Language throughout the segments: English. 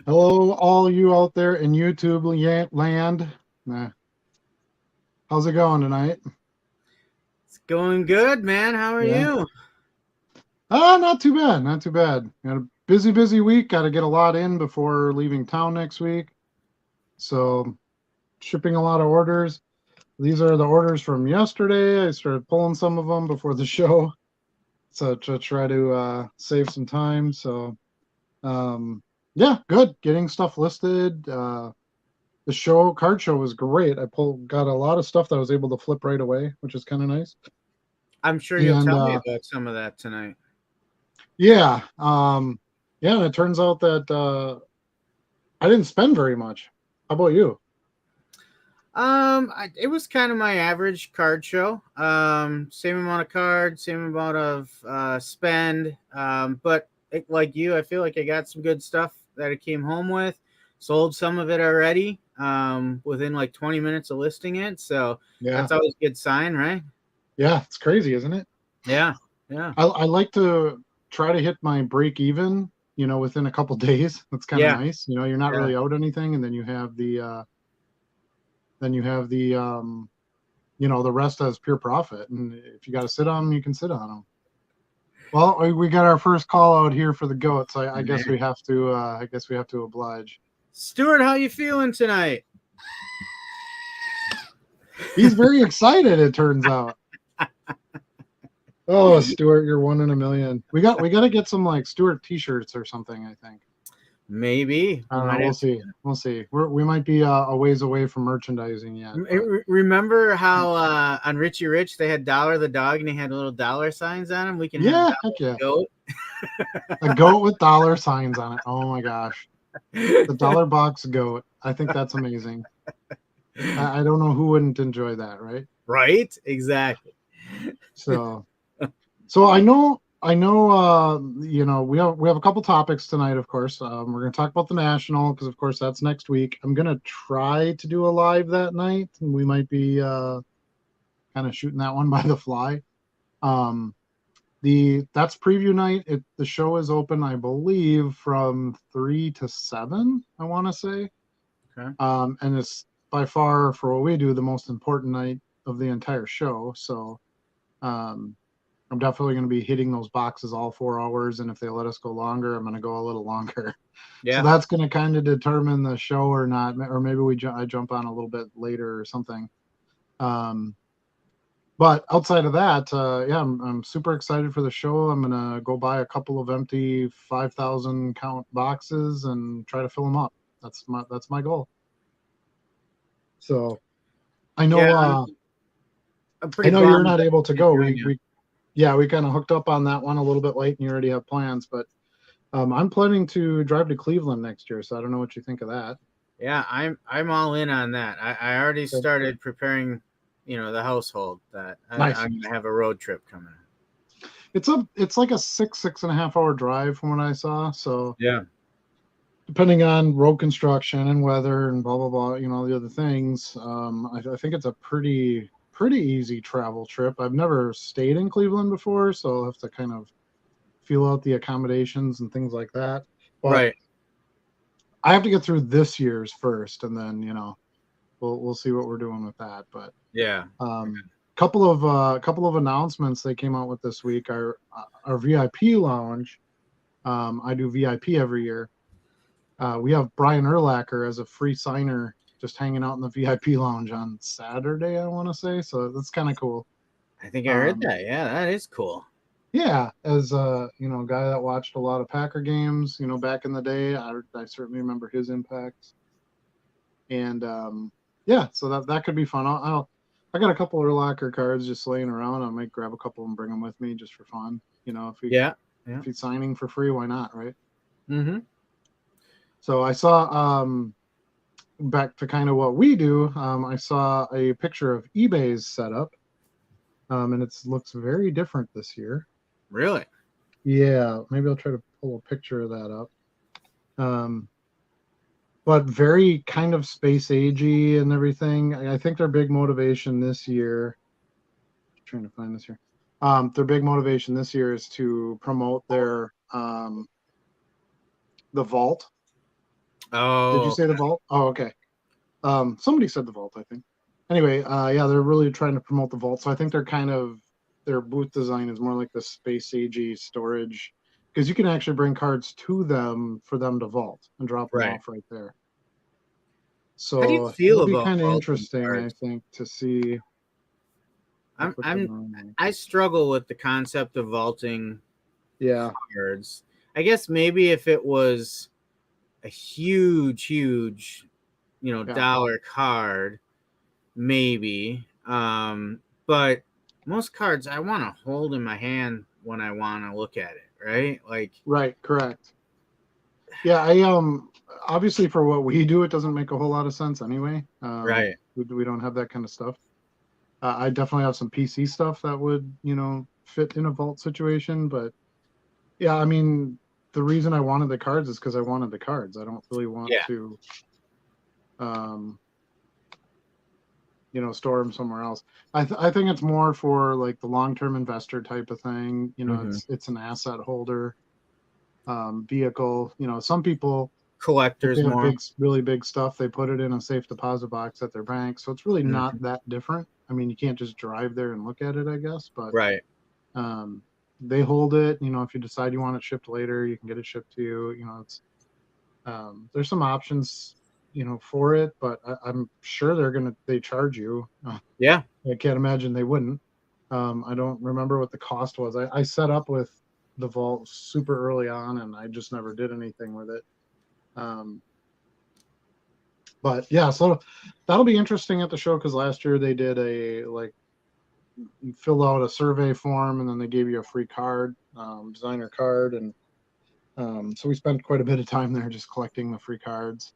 Hello, all you out there in YouTube land. How's it going tonight? It's going good, man. How are Yeah. you? Not too bad. Not too bad. Got a busy week. Got to get a lot in before leaving town next week. So, shipping a lot of orders. These are the orders from yesterday. I started pulling some of them before the show, so to try to save some time. So, yeah, good. Getting stuff listed. The card show was great. Got a lot of stuff that I was able to flip right away, which is kind of nice. I'm sure you'll And tell me about some of that tonight. yeah, yeah, and it turns out that I didn't spend very much. How about you? It was kind of my average card show. Same amount of cards, same amount of spend. Like you, I feel like I got some good stuff that I came home with. Sold some of it already. Within like 20 minutes of listing it, so Yeah, that's always a good sign, right? yeah, it's crazy, isn't it? Yeah, yeah, I like to try to hit my break even, within a couple days. That's kind of yeah, nice. You're not yeah. really out anything, and then you have the rest as pure profit. And if you got to sit on them, you can sit on them. Well, we got our first call out here for the goats. I guess Man. we have to. I guess we have to oblige. Stuart, how you feeling tonight? He's very excited. It turns out. Oh, Stuart, you're one in a million. We got to get some like Stuart T-shirts or something. I think. Maybe I we don't know. might We'll have to. see. We'll see. We might be a ways away from merchandising yet, but Remember how on Richie Rich they had Dollar the dog and he had little dollar signs on him? We can have yeah, Dollar heck yeah, the goat. a goat with dollar signs on it. Oh my gosh, the dollar box goat. I think that's amazing. I don't know who wouldn't enjoy that, right? Right? Exactly. So. So I know. We have a couple topics tonight. Of course, we're going to talk about the national because, of course, that's next week. I'm going to try to do a live that night, and we might be kind of shooting that one by the fly. Um, that's preview night. The show is open, I believe, from 3 to 7. I want to say, Okay. and it's by far for what we do the most important night of the entire show. So. Um, I'm definitely going to be hitting those boxes all 4 hours, and if they let us go longer, I'm going to go a little longer. So Yeah. that's going to kind of determine the show or not, or maybe I jump on a little bit later or something. Um, but outside of that, yeah, I'm super excited for the show. I'm going to go buy a couple of empty 5,000 count boxes and try to fill them up. That's my goal. So I Yeah. know I'm I pretty know you're bummed not that able I to can't go. join We you. we yeah, we kind of hooked up on that one a little bit late, and you already have plans, but. I'm planning to drive to Cleveland next year, so I don't know what you think of that. Yeah, I'm all in on that. I already Okay. started preparing, the household that Nice. I'm gonna have a road trip coming. It's like a 6.5 hour drive from what I saw. So Yeah. depending on road construction and weather and blah blah blah, the other things, I think it's a pretty easy travel trip. I've never stayed in Cleveland before, so I'll have to kind of feel out the accommodations and things like that. But Right. I have to get through this year's first, and then we'll see what we're doing with that. But Yeah. couple of announcements they came out with this week. Our VIP lounge. I do VIP every year. We have Brian Urlacher as a free signer, just hanging out in the VIP lounge on Saturday. I want to say so. That's kind of cool. I think I heard Um, that. Yeah, that is cool. yeah, as a guy that watched a lot of Packer games, back in the day, I certainly remember his impacts. And yeah, so that could be fun. I got a couple of Urlacher cards just laying around. I might grab a couple and bring them with me just for fun. Yeah. Yeah. If he's signing for free, why not, right? Mm-hmm. So I saw back to kind of what we do. I saw a picture of eBay's setup, and it looks very different this year. Really? Yeah, maybe I'll try to pull a picture of that up. Um, but very kind of space agey and everything. I think their big motivation this year. Trying to find this here. Their big motivation this year is to promote their the vault. Oh, Did you say the vault? Oh, okay. Somebody said the vault, I think. Anyway, yeah, they're really trying to promote the vault. So I think their booth design is more like the space agey storage, because you can actually bring cards to them for them to vault and drop them right. off right there. How do you So feel it'll be about kind of vaulting interesting, I cards? think, to see. I struggle with the concept of vaulting Yeah, cards. I guess maybe if it was a huge, yeah, dollar card, maybe. But most cards I want to hold in my hand when I want to look at it, right? Like, right, correct. Yeah, obviously for what we do, it doesn't make a whole lot of sense anyway. right. We don't have that kind of stuff. I definitely have some PC stuff that would, fit in a vault situation. But yeah, I mean, the reason I wanted the cards is because I wanted the cards. I don't really want Yeah. to, um, store them somewhere else. I think it's more for like the long-term investor type of thing. Mhm. It's an asset holder vehicle. Some people, if Collectors they have more. really big stuff, they put it in a safe deposit box at their bank. So it's really not Mhm. that different. I mean, you can't just drive there and look at it, I guess, but Right. um, they hold it. If you decide you want it shipped later, you can get it shipped to you. It's there's some options, for it, but I'm sure they charge you. Yeah. I can't imagine they wouldn't. I don't remember what the cost was. I set up with the vault super early on, and I just never did anything with it. Um, but yeah, so that'll be interesting at the show, because last year they did you fill out a survey form and then they gave you a free card, designer card, and so we spent quite a bit of time there just collecting the free cards.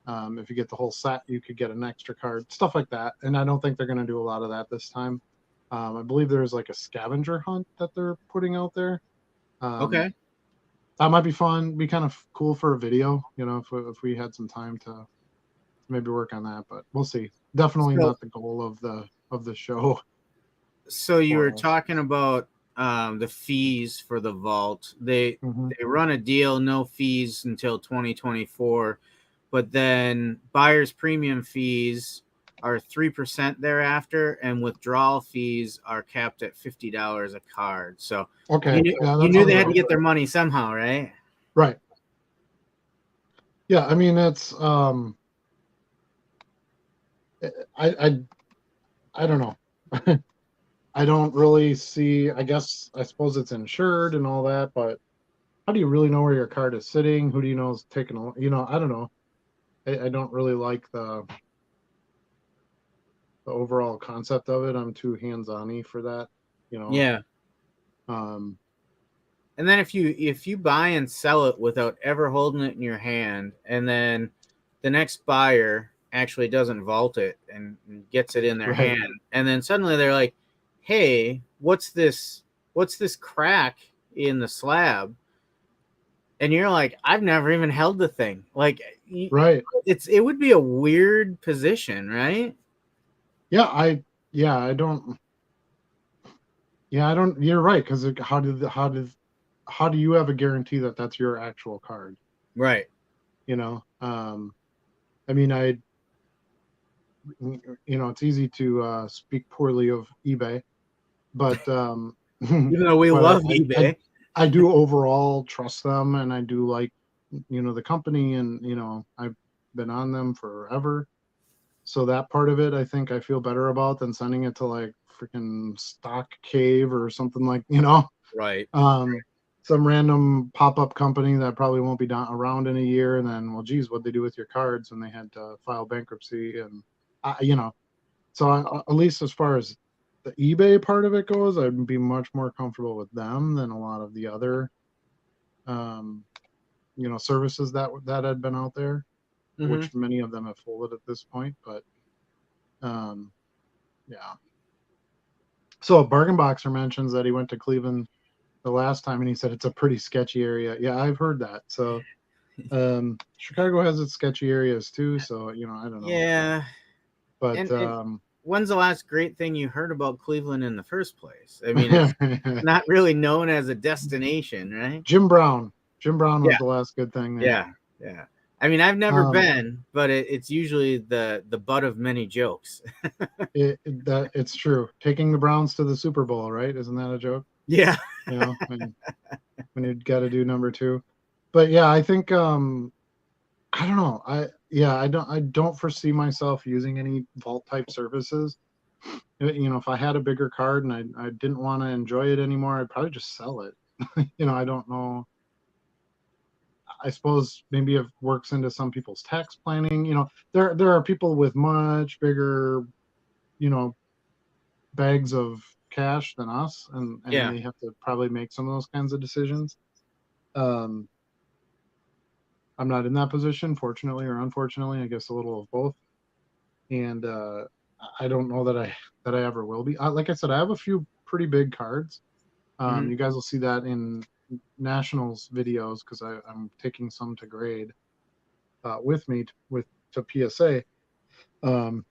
If you get the whole set, you could get an extra card, stuff like that. And I don't think they're going to do a lot of that this time. I believe there's like a scavenger hunt that they're putting out there. Um, Okay. that might be fun, be kind of cool for a video, if we had some time to maybe work on that, but we'll see. Definitely So, not the goal of the show so you were for us. talking about the fees for the vault. Hmm. They run a deal, no fees until 2024, but then buyer's premium fees are 3% thereafter, and withdrawal fees are capped at $50 a card. So Okay, yeah, you that knew sounds they had to right. get their money somehow, right? Right. Yeah, I mean it's I I don't know. I don't really see. I suppose it's insured and all that, but how do you really know where your card is sitting? Who do you know is taking a, I don't know. I don't really like the overall concept of it. I'm too hands-on-y for that, you know. Yeah. Um, And then if you buy and sell it without ever holding it in your hand, and then the next buyer actually doesn't vault it and gets it in their right, hand, and then suddenly they're like, "Hey, what's this? What's this crack in the slab?" And you're like, "I've never even held the thing." Like, right. it would be a weird position, right? Yeah, yeah, I don't, yeah, I don't. You're right, because how do you have a guarantee that that's your actual card? Right. You know, I mean, it's easy to speak poorly of eBay, but Even though we but love eBay. I do overall trust them, and I do like the company, and I've been on them forever. So that part of it, I think I feel better about than sending it to like freaking Stock Cave or something like Right. um, some random pop-up company that probably won't be around in a year, and then, well, geez, what'd they do with your cards? And they had to file bankruptcy, and so at least as far as the eBay part of it goes, I'd be much more comfortable with them than a lot of the other um, services that had been out there, Mm-hmm. which many of them have folded at this point. But um, yeah. So a Bargain Boxer mentions that he went to Cleveland the last time, and he said it's a pretty sketchy area. Yeah, I've heard that. So Chicago has its sketchy areas too. So I don't know, Yeah. but And when's the last great thing you heard about Cleveland in the first place? I mean, it's not really known as a destination, right? Jim Brown. Jim Brown was Yeah, the last good thing there. yeah, yeah. I mean, I've never Um, been, but it's usually the butt of many jokes. it's true. Taking the Browns to the Super Bowl, right? Isn't that a joke? Yeah. You know, when you got to do number two. But yeah, I think I don't know. I don't foresee myself using any vault type services. You know, if I had a bigger card and I didn't want to enjoy it anymore, I'd probably just sell it. You know, I don't know. I suppose maybe it works into some people's tax planning. You know, there are people with much bigger, you know, bags of cash than us, and Yeah. they have to probably make some of those kinds of decisions. Um, I'm not in that position, fortunately or unfortunately. I guess a little of both. And I don't know that I ever will be. Like I said, I have a few pretty big cards. Hmm. You guys will see that in Nationals videos because I'm taking some to grade with me to PSA. Um,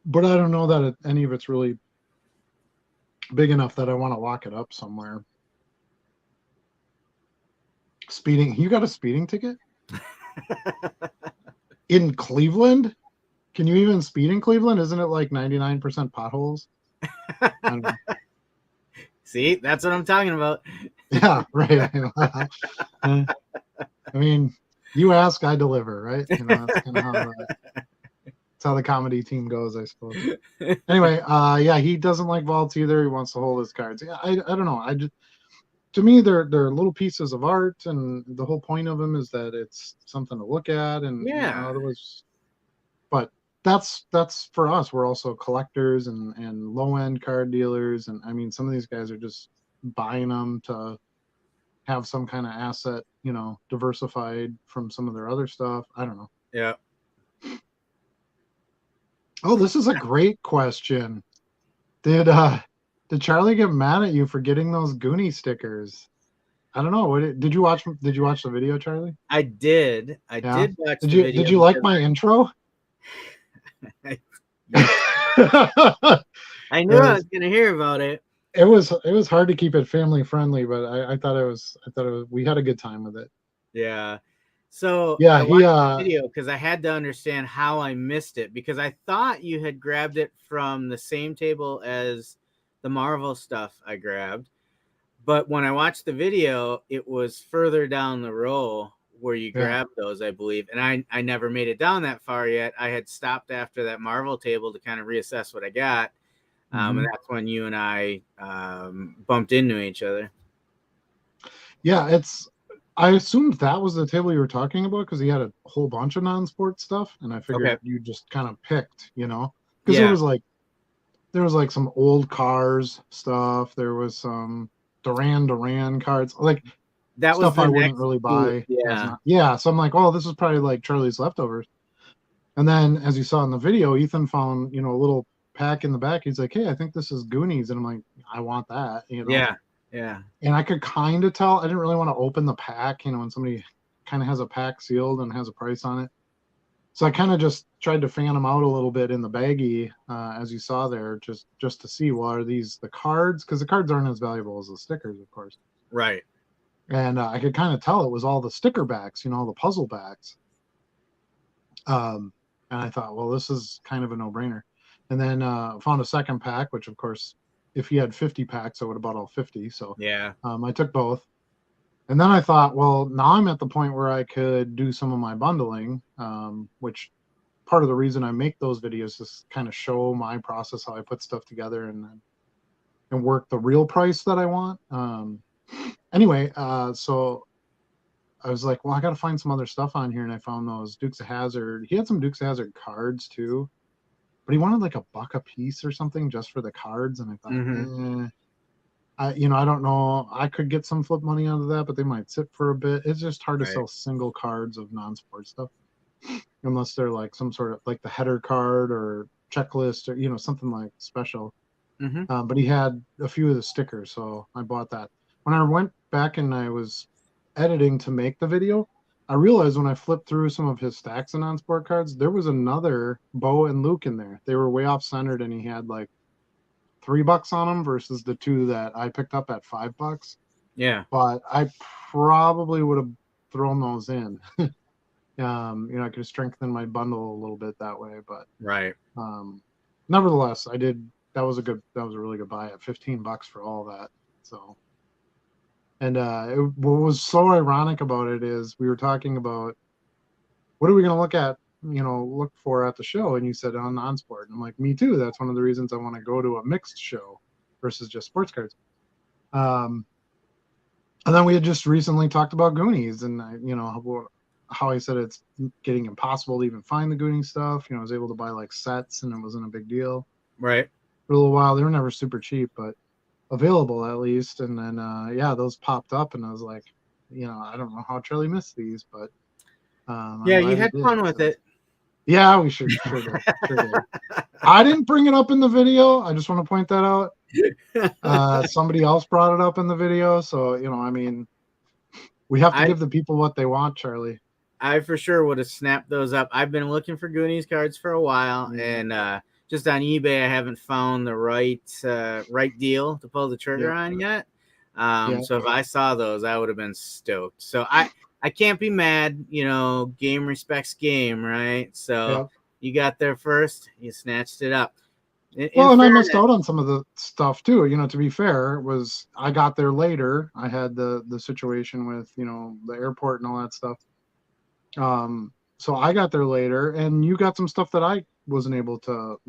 but I don't know that any of it's really big enough that I want to lock it up somewhere. Speeding, you got a speeding ticket in Cleveland? Can you even speed in Cleveland? Isn't it like 99% potholes? I don't know. See, that's what I'm talking about. Yeah, right. I mean, you ask, I deliver, right? You know, that's kind of how the comedy team goes, I suppose. Anyway, yeah, he doesn't like vaults either. He wants to hold his cards. Yeah, I don't know. I just, to me, they're little pieces of art, and the whole point of them is that it's something to look at, and you know, Yeah. otherwise. But that's for us. We're also collectors and low end card dealers, and I mean, some of these guys are just buying them to have some kind of asset, you know, diversified from some of their other stuff. I don't know. Yeah. Oh, this is a great question. Did Charlie get mad at you for getting those Goonie stickers? I don't know. Did you watch the video, Charlie? I did. I Yeah. did watch Did the you video like because my intro? yeah, it I knew I was was gonna hear about it. it was hard to keep it family friendly, but I thought we had a good time with it. Yeah. So Yeah, I he watched the video because I had to understand how I missed it because I thought you had grabbed it from the same table as the Marvel stuff I grabbed. But when I watched the video, it was further down the row where you yeah. grabbed those, I believe. And I never made it down that far yet. I had stopped after that Marvel table to kind of reassess what I got. And Mhm. that's when you and I bumped into each other. Yeah, I assumed that was the table you were talking about because he had a whole bunch of non-sport stuff, and I Okay. figured you just kind of picked, you know, because Yeah. there was like some old cars stuff, there was some Duran cards, like That was stuff the I wouldn't next really booth. buy as Yeah. not. Yeah, so I'm like, oh, this is probably like Charlie's leftovers. And then as you saw in the video, Ethan found, you know, a little pack in the back. He's like, hey, I think this is Goonies, and I'm like, I want that, you know. Yeah. Yeah. And I could kind of tell. I didn't really want to open the pack, you know, when somebody kind of has a pack sealed and has a price on it. So I kind of just tried to fan them out a little bit in the baggie, as you saw there, just to see, well, are these the cards? Because the cards aren't as valuable as the stickers, of course. Right. And I could kind of tell it was all the sticker backs, you know, the puzzle backs. And I thought, well, this is kind of a no-brainer. And then found a second pack, which of course, if he had 50 packs, I would have bought all 50. So Yeah. I took both. And then I thought, well, now I'm at the point where I could do some of my bundling, which part of the reason I make those videos is kind of show my process, how I put stuff together and work the real price that I want. Anyway, so I was like, well, I got to find some other stuff on here. And I found those Dukes of Hazzard. He had some Dukes of Hazzard cards too, but he wanted like $1 a piece or something just for the cards. And I thought, you know, I don't know. I could get some flip money out of that, but they might sit for a bit. It's just hard to Right. sell single cards of non-sport stuff unless they're like some sort of like the header card or checklist or, you know, something like special. Mm-hmm. But he had a few of the stickers, so I bought that. When I went back and I was editing to make the video, I realized when I flipped through some of his stacks of non-sport cards, there was another Bo and Luke in there. They were way off centered, and he had like $3 on them versus the two that I picked up at $5. Yeah. but I probably would have thrown those in. I could have strengthened my bundle a little bit that way, but Right. nevertheless, I did. That was a really good buy at $15 for all that. So, and what was so ironic about it is we were talking about what are we going to look for at the show, and you said on sport, and I'm like, me too. That's one of the reasons I want to go to a mixed show versus just sports cards. And then we had just recently talked about Goonies, and how I said it's getting impossible to even find the Goonies stuff. I was able to buy like sets, and it wasn't a big deal Right. for a little while. They were never super cheap, but available at least. And then those popped up, and I was like, I don't know how Charlie missed these, but I'm Yeah, you glad he had did. fun with So, it. yeah, we sure did. I didn't bring it up in the video. I just want to point that out. Somebody else brought it up in the video, so we have to give the people what they want, Charlie. I for sure would have snapped those up. I've been looking for Goonies cards for a while, and just on eBay, I haven't found the right deal to pull the trigger on yet. So if I saw those, I would have been stoked. So I can't be mad. Game respects game, right? So you got there first, you snatched it up. I missed out on some of the stuff too. To be fair, I got there later. I had the situation with the airport and all that stuff. So I got there later, and you got some stuff that I wasn't able to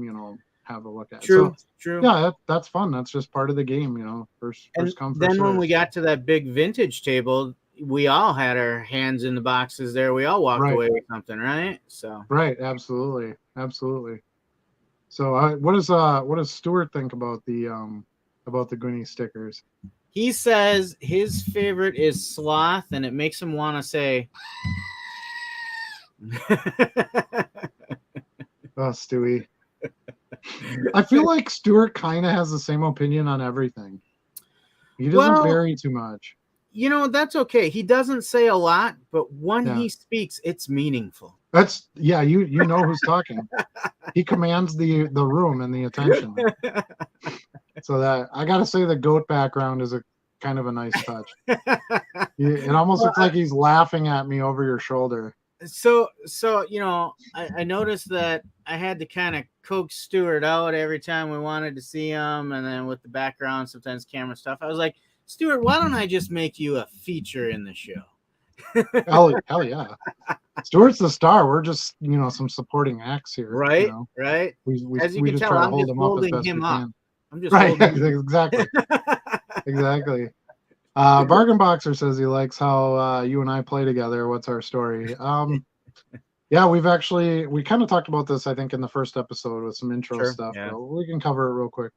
have a look at. True. Yeah, that's fun. That's just part of the game. First come, first then when serve. we got to that big vintage table, we all had our hands in the boxes there. We all walked away with something, right? So right, absolutely. So what does Stuart think about the Goonie stickers? He says his favorite is Sloth, and it makes him want to say, "Oh, Stewie." I feel like Stuart kind of has the same opinion on everything. He doesn't vary too much. That's okay. He doesn't say a lot, but when he speaks, it's meaningful. You know who's talking. He commands the room and the attention. So that I gotta say, the goat background is a kind of a nice touch. It almost looks like he's laughing at me over your shoulder. So I noticed that I had to kind of coax Stuart out every time we wanted to see him, and then with the background, sometimes camera stuff. I was like, Stuart, why don't I just make you a feature in the show? Hell yeah. Stuart's the star. We're just some supporting acts here. Right. As you can tell, I'm just holding him up. I'm just holding exactly. Bargain Boxer says he likes how you and I play together. What's our story? Yeah, we kind of talked about this, I think, in the first episode with some intro stuff. Yeah. But we can cover it real quick.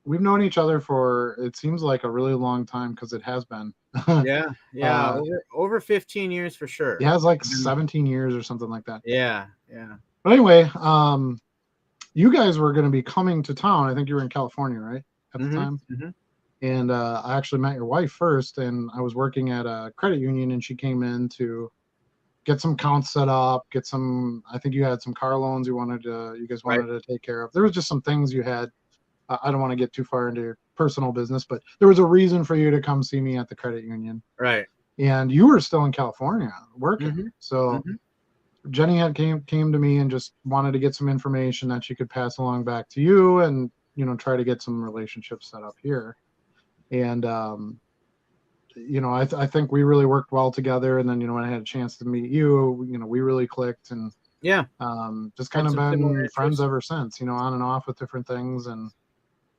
We've known each other for, it seems like, a really long time, because it has been. Yeah. Over 15 years for sure. It has like 17 years or something like that. Yeah. But anyway, you guys were going to be coming to town. I think you were in California, right? At the time. Mm-hmm. And I actually met your wife first, and I was working at a credit union, and she came in to get some accounts set up, I think you had some car loans you guys wanted to take care of. There was just some things you had. I don't want to get too far into your personal business, but there was a reason for you to come see me at the credit union. Right. And you were still in California working. Mm-hmm. So Jenny came to me and just wanted to get some information that she could pass along back to you, and try to get some relationships set up here. And I think we really worked well together. And then when I had a chance to meet you, we really clicked, and just kind of been friends ever since. On and off with different things. And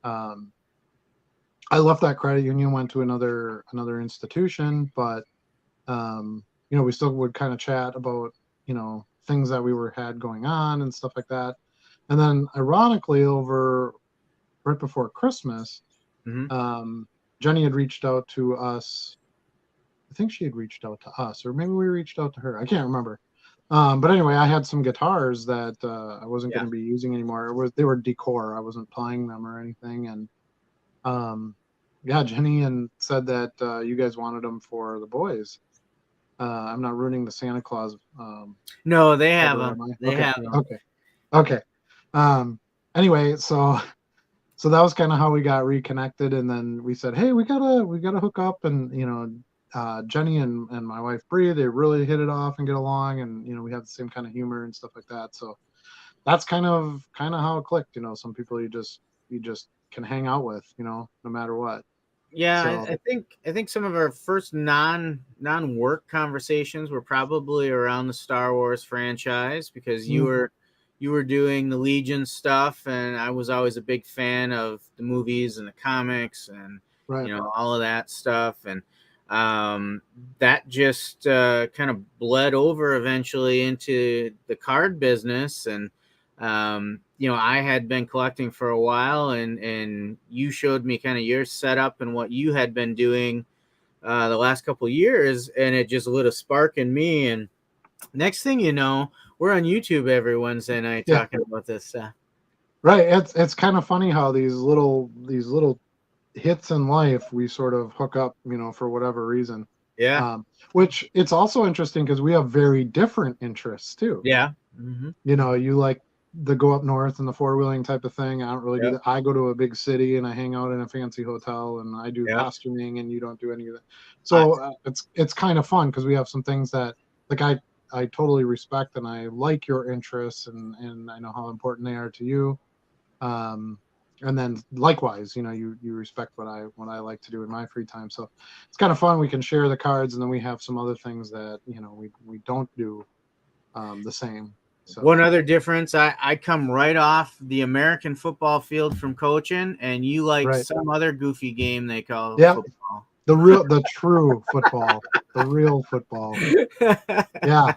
I left that credit union, went to another institution, but we still would kind of chat about things that we had going on and stuff like that. And then ironically, right before Christmas, Jenny had reached out to us. I think she had reached out to us, or maybe we reached out to her. I can't remember. But anyway, I had some guitars that I wasn't going to be using anymore. They were decor. I wasn't playing them or anything. And Jenny said that you guys wanted them for the boys. I'm not ruining the Santa Claus. No, they have them. They have them. Okay. Anyway, so So that was kind of how we got reconnected. And then we said, hey, we gotta hook up. And Jenny and my wife Bree, they really hit it off and get along, and we have the same kind of humor and stuff like that. So that's kind of how it clicked. Some people you just can hang out with, no matter what. Yeah, So I think some of our first non-work conversations were probably around the Star Wars franchise, because you were doing the Legion stuff, and I was always a big fan of the movies and the comics and right. all of that stuff, and that just kind of bled over eventually into the card business. And I had been collecting for a while, and you showed me kind of your setup and what you had been doing the last couple of years, and it just lit a spark in me. And next thing you know, we're on YouTube every Wednesday night talking about this stuff. Right. It's kind of funny how these little hits in life we sort of hook up, for whatever reason. Yeah. Which it's also interesting because we have very different interests too. Yeah. Mm-hmm. You like the go up north and the four-wheeling type of thing. I don't really do that. I go to a big city and I hang out in a fancy hotel, and I do costuming, and you don't do any of that. So it's kind of fun because we have some things that, like, I totally respect, and I like your interests, and I know how important they are to you. And then likewise, you respect what I like to do in my free time. So it's kind of fun. We can share the cards, and then we have some other things that we don't do the same. So one other difference, I come right off the American football field from coaching, and you like some other goofy game they call football. The true football, the real football. Yeah.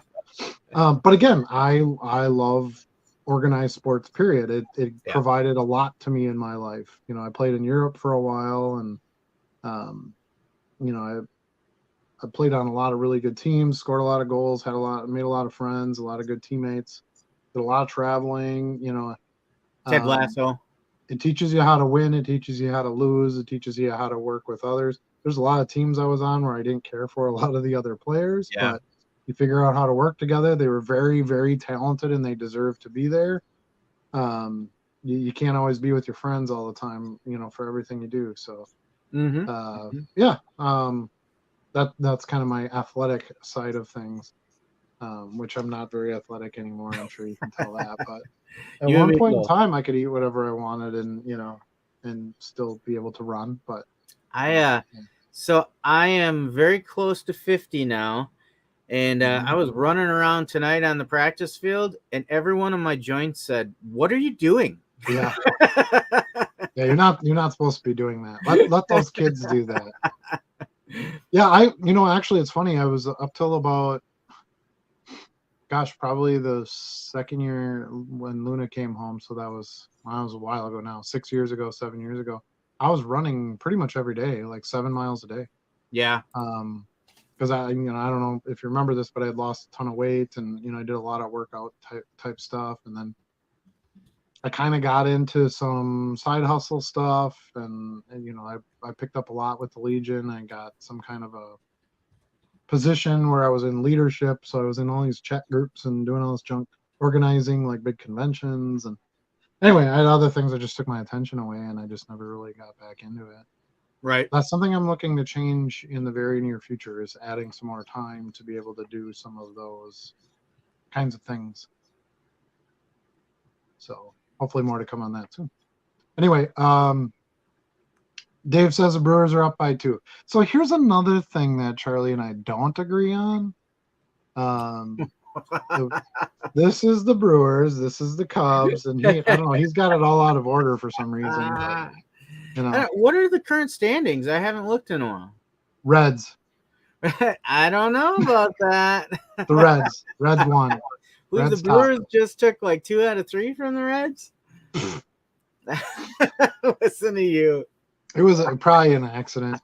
But again, I love organized sports, period. It provided a lot to me in my life. I played in Europe for a while, and I played on a lot of really good teams, scored a lot of goals, made a lot of friends, a lot of good teammates, did a lot of traveling. Ted Lasso. It teaches you how to win. It teaches you how to lose. It teaches you how to work with others. There's a lot of teams I was on where I didn't care for a lot of the other players, but you figure out how to work together. They were very, very talented, and they deserve to be there. You can't always be with your friends all the time, for everything you do. So, that's kind of my athletic side of things, which I'm not very athletic anymore. I'm sure you can tell that. But at one point in time, I could eat whatever I wanted, and still be able to run. But so I am very close to 50 now. And I was running around tonight on the practice field, and every one of my joints said, "What are you doing?" Yeah. Yeah, you're not supposed to be doing that. Let those kids do that. Yeah, actually it's funny. I was up till about, probably the second year when Luna came home. So that was a while ago now, 7 years ago. I was running pretty much every day, like 7 miles a day. Yeah. Because I don't know if you remember this, but I had lost a ton of weight, and I did a lot of workout type stuff, and then I kind of got into some side hustle stuff, and I picked up a lot with the Legion. I got some kind of a position where I was in leadership, so I was in all these chat groups and doing all this junk, organizing like big conventions, and anyway, I had other things that just took my attention away, and I just never really got back into it. Right. That's something I'm looking to change in the very near future, is adding some more time to be able to do some of those kinds of things. So hopefully more to come on that too. Anyway, Dave says the Brewers are up by 2. So here's another thing that Charlie and I don't agree on. This is the Brewers, this is the Cubs, and I don't know, he's got it all out of order for some reason. What are the current standings? I haven't looked in a while. Reds. I don't know about that. The Reds won. The Brewers just took like 2 out of 3 from the Reds. Listen to you. It was probably an accident.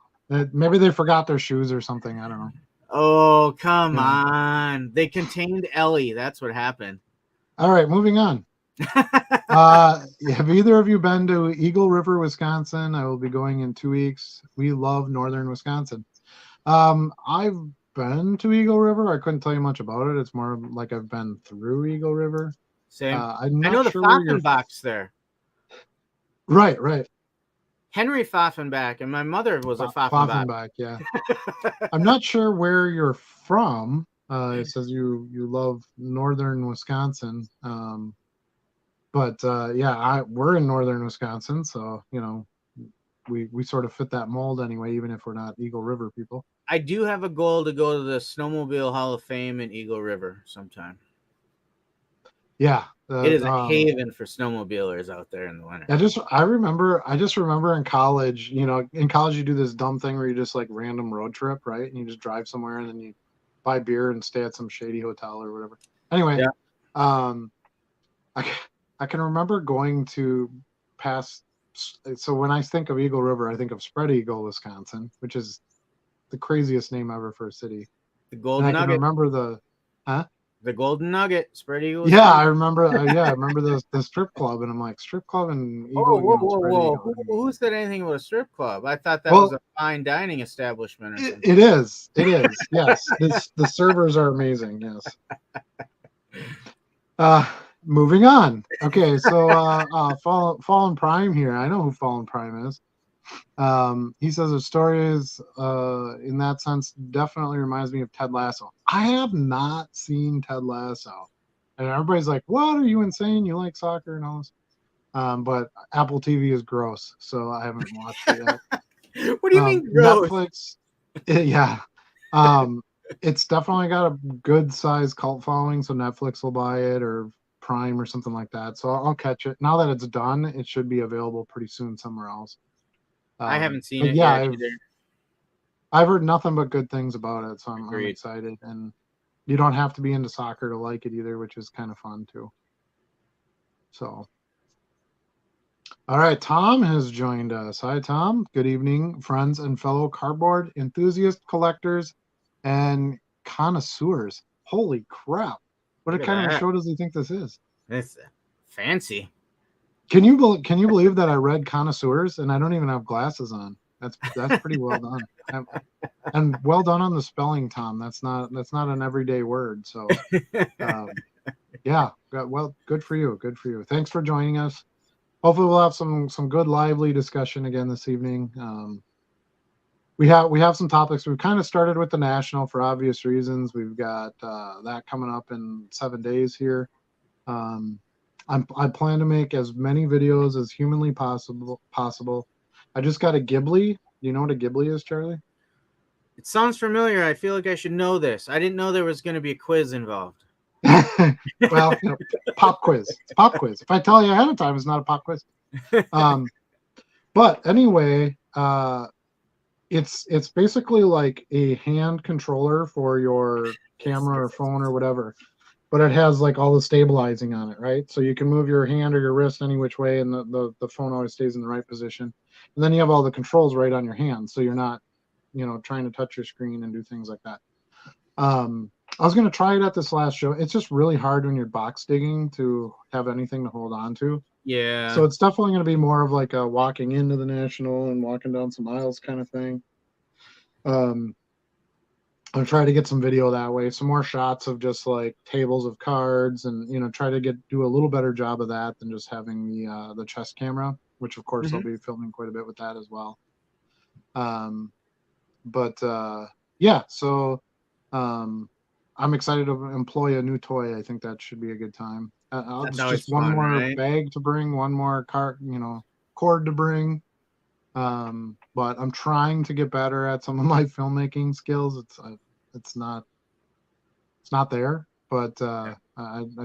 Maybe they forgot their shoes or something. I don't know. Oh, come on. They contained Ellie. That's what happened. All right, moving on. Have either of you been to Eagle River, Wisconsin? I will be going in 2 weeks. We love northern Wisconsin. I've been to Eagle River. I couldn't tell you much about it. It's more like I've been through Eagle River. Same. I'm not I know the sure Falkenbach's there. Right. Henry Pfaffenbach, and my mother was a Pfaffenbach. Pfaffenbach, yeah. I'm not sure where you're from. It says you love northern Wisconsin. But yeah, we're in northern Wisconsin, so we sort of fit that mold anyway, even if we're not Eagle River people. I do have a goal to go to the Snowmobile Hall of Fame in Eagle River sometime. Yeah, It is a haven for snowmobilers out there in the winter. I just remember in college, in college you do this dumb thing where you just like random road trip, right? And you just drive somewhere and then you buy beer and stay at some shady hotel or whatever. Anyway, I can remember going to past. So when I think of Eagle River, I think of Spread Eagle, Wisconsin, which is the craziest name ever for a city. The Golden and I Nugget. Can remember the Golden Nugget, Spread Eagle. Yeah, I remember. I remember the strip club, and I'm like, strip club and Eagle. Whoa! Who said anything about a strip club? I thought that was a fine dining establishment. Or something. It is. Yes, the servers are amazing. Yes. Moving on. Okay, so Fallen Prime here. I know who Fallen Prime is. He says the story is in that sense definitely reminds me of Ted Lasso. I have not seen Ted Lasso, and everybody's like, what, are you insane, you like soccer and all this? But Apple TV is gross, so I haven't watched it yet. What do you mean gross? Netflix, yeah. It's definitely got a good size cult following, so Netflix will buy it, or Prime or something like that. So I'll catch it. Now that it's done, it should be available pretty soon somewhere else. I haven't seen it yet either. I've heard nothing but good things about it, so I'm excited. And you don't have to be into soccer to like it either, which is kind of fun too. So, all right, Tom has joined us. Hi, Tom. Good evening, friends and fellow cardboard enthusiasts, collectors, and connoisseurs. Holy crap! What kind of a show does he think this is? It's fancy. Can you believe that I read connoisseurs and I don't even have glasses on? That's pretty well done. And well done on the spelling, Tom. That's not an everyday word. So yeah, well, good for you. Good for you. Thanks for joining us. Hopefully we'll have some good lively discussion again this evening. We have some topics. We've kind of started with the national for obvious reasons. We've got that coming up in 7 days here. I plan to make as many videos as humanly possible. I just got a Ghibli. Do you know what a Ghibli is, Charlie? It sounds familiar. I feel like I should know this. I didn't know there was going to be a quiz involved. Well, pop quiz. It's a pop quiz. If I tell you ahead of time, it's not a pop quiz. But anyway, it's basically like a hand controller for your camera or phone or whatever. But it has like all the stabilizing on it, right? So you can move your hand or your wrist any which way, and the phone always stays in the right position. And then you have all the controls right on your hand, so you're not, trying to touch your screen and do things like that. I was going to try it at this last show. It's just really hard when you're box digging to have anything to hold on to. Yeah. So it's definitely going to be more of like a walking into the National and walking down some aisles kind of thing. I'll try to get some video that way, some more shots of just like tables of cards, and try to do a little better job of that than just having the chest camera, which of course I'll be filming quite a bit with that as well. Yeah, so I'm excited to employ a new toy. I think that should be a good time. Just one more bag to bring, one more cord to bring. But I'm trying to get better at some of my filmmaking skills. It's not there, but I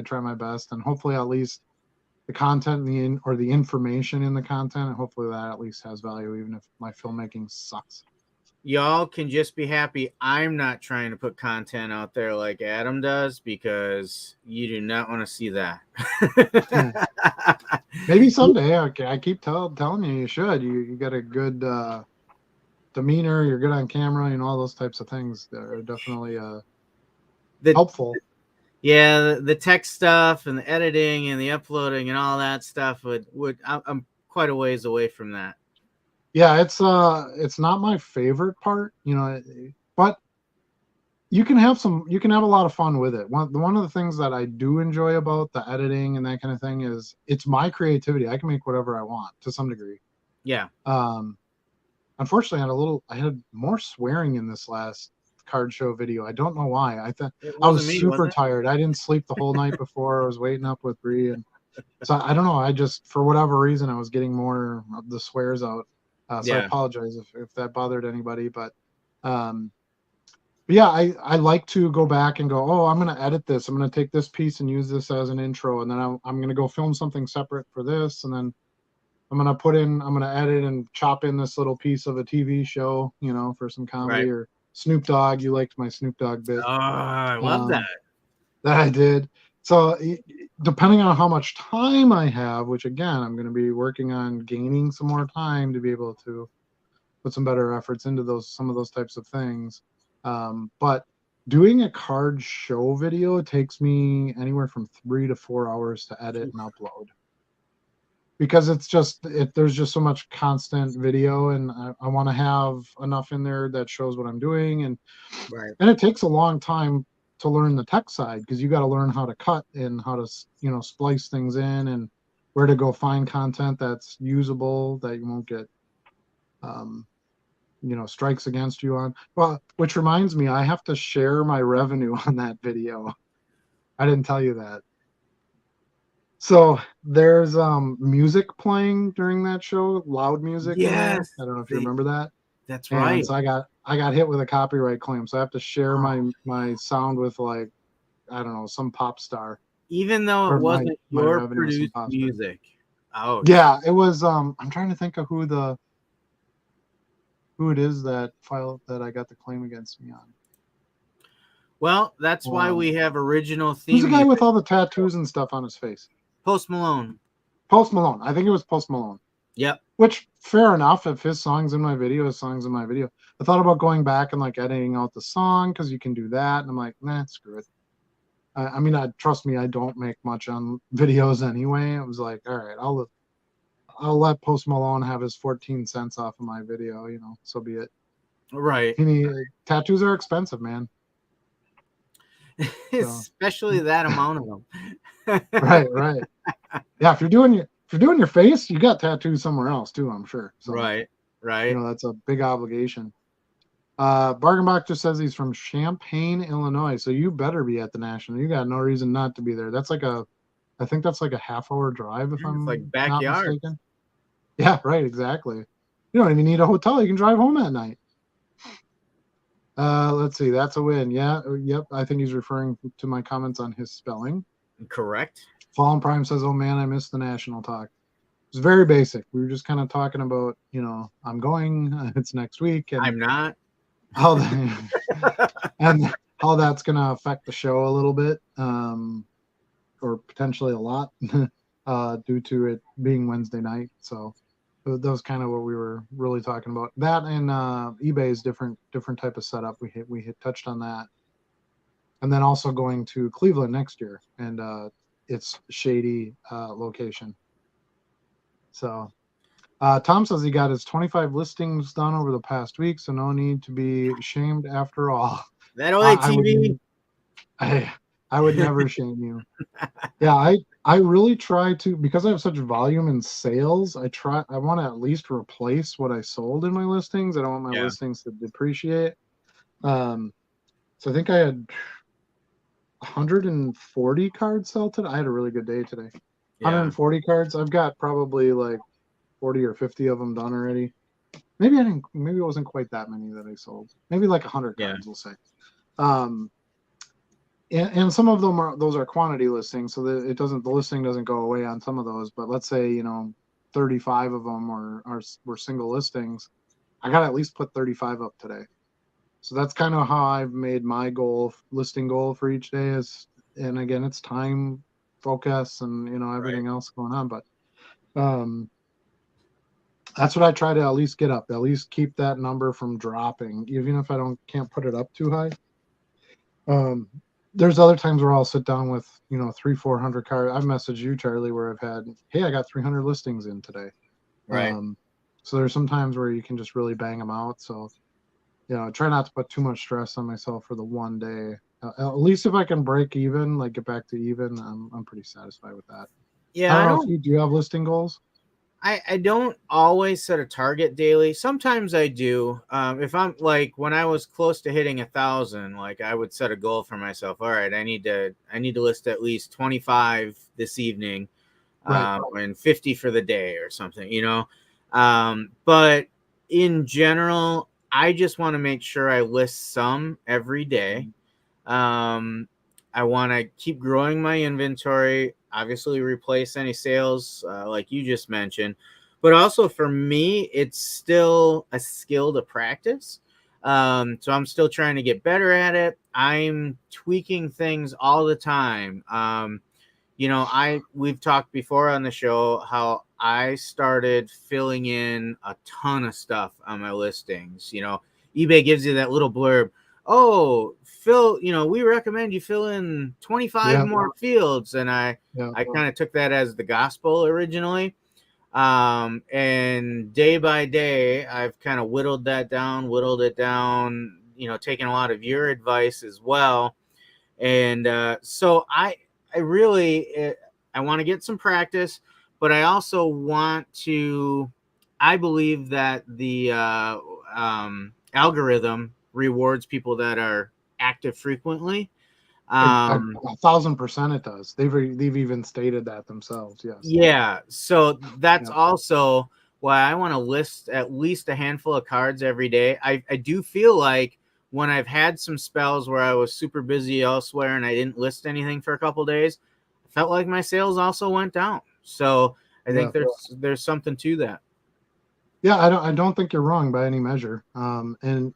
try my best, and hopefully at least the content or the information in the content, and hopefully that at least has value, even if my filmmaking sucks. Y'all can just be happy I'm not trying to put content out there like Adam does, because you do not want to see that. Maybe someday. Okay, I keep telling you should. You got a good demeanor. You're good on camera. All those types of things that are definitely helpful. Yeah, the tech stuff and the editing and the uploading and all that stuff would I'm quite a ways away from that. Yeah, it's not my favorite part, but you can have a lot of fun with it. One of the things that I do enjoy about the editing and that kind of thing is it's my creativity. I can make whatever I want to some degree. Yeah. Unfortunately, I had more swearing in this last card show video. I don't know why. I thought It I was wasn't me, super was it? tired. I didn't sleep the whole night before. I was waiting up with Bree, and so I don't know. I just, for whatever reason, I was getting more of the swears out. So I Yeah. apologize if that bothered anybody, um, but yeah, I like to go back and go, oh, I'm going to edit this. I'm going to take this piece and use this as an intro, and then I'm going to go film something separate for this, and then I'm going to edit and chop in this little piece of a TV show, for some comedy Right. or Snoop Dogg. You liked my Snoop Dogg bit. Oh, I love that. That I did. So depending on how much time I have, which again, I'm going to be working on gaining some more time to be able to put some better efforts into some of those types of things. But doing a card show video takes me anywhere from 3 to 4 hours to edit and upload. Because there's just so much constant video, and I want to have enough in there that shows what I'm doing, and it takes a long time to learn the tech side, because you got to learn how to cut and how to splice things in and where to go find content that's usable, that you won't get strikes against you on. Well, which reminds me, I have to share my revenue on that video. I didn't tell you that. So there's music playing during that show, loud music. Yes. I don't know if you remember that. That's right. And so I got hit with a copyright claim, so I have to share my sound with, like, I don't know, some pop star. Even though it wasn't your produced music. Oh yeah, it was. I'm trying to think of who it is that file that I got the claim against me on. Well, that's why we have original theme. Who's the guy with all the tattoos and stuff on his face? Post Malone. Post Malone. I think it was Post Malone. Yep. Which, fair enough. If his song's in my video, his song's in my video. I thought about going back and like editing out the song, because you can do that. And I'm like, nah, screw it. I mean, trust me, I don't make much on videos anyway. It was like, all right, I'll let Post Malone have his 14 cents off of my video, so be it. Right. Tattoos are expensive, man. Especially that amount of them. Right. Yeah, if you're doing your face, you got tattoos somewhere else too, I'm sure. So, right. That's a big obligation. Bargainbach just says he's from Champaign, Illinois, so you better be at the National. You got no reason not to be there. I think that's like a half-hour drive, if I'm like backyard. Not mistaken. Yeah, right, exactly. You don't even need a hotel. You can drive home at night. Let's see. That's a win. Yeah. Yep. I think he's referring to my comments on his spelling. Correct. Fallen Prime says, oh man, I missed the national talk. It's very basic. We were just kind of talking about, I'm going, it's next week. And I'm not. And how that's going to affect the show a little bit, or potentially a lot, due to it being Wednesday night. So that was kind of what we were really talking about. That and eBay's different type of setup. We touched on that, and then also going to Cleveland next year, and its shady location. So Tom says he got his 25 listings done over the past week, so no need to be ashamed after all. That OATV. I would never shame you. Yeah, I really try to, because I have such volume in sales, I want to at least replace what I sold in my listings. I don't want my listings to depreciate. So I think I had 140 cards sold today. I had a really good day today. 140 cards. I've got probably like 40 or 50 of them done already. Maybe it wasn't quite that many that I sold. Maybe like 100 cards, we'll say. And some of them are quantity listings, so that the listing doesn't go away on some of those. But let's say 35 of them were single listings. I got to at least put 35 up today. So that's kind of how I've made my listing goal for each day is. And again, it's time, focus, and everything else going on. But that's what I try to at least get up. At least keep that number from dropping, even if I can't put it up too high. There's other times where I'll sit down with 300-400 cards. I've messaged you, Charlie, where I've had, hey, I got 300 listings in today. Right. So there's some times where you can just really bang them out. So try not to put too much stress on myself for the one day. At least if I can break even, like get back to even, I'm pretty satisfied with that. I Yeah, don't I know if don't. you do you have listing goals. I don't always set a target daily. Sometimes I do. If I'm like when I was close to hitting 1,000, like I would set a goal for myself. All right, I need to list at least 25 this evening, Right. and 50 for the day or something, But in general, I just want to make sure I list some every day. Um, I want to keep growing my inventory, obviously replace any sales, like you just mentioned. But also for me, it's still a skill to practice. So I'm still trying to get better at it. I'm tweaking things all the time. We've talked before on the show how I started filling in a ton of stuff on my listings. eBay gives you that little blurb. Oh, we recommend you fill in 25 Yeah. more fields. And I Yeah. kind of took that as the gospel originally. And day by day, I've kind of whittled it down, taking a lot of your advice as well. And so I really I want to get some practice, but I also want to. I believe that the algorithm rewards people that are active frequently. A Um, 1,000% it does. They've even stated that themselves. Yes. yeah, so that's Yeah. also why I want to list at least a handful of cards every day. I do feel like when I've had some spells where I was super busy elsewhere and I didn't list anything for a couple days, I felt like my sales also went down. So I Yeah. think there's something to that. Yeah. I don't think you're wrong by any measure. And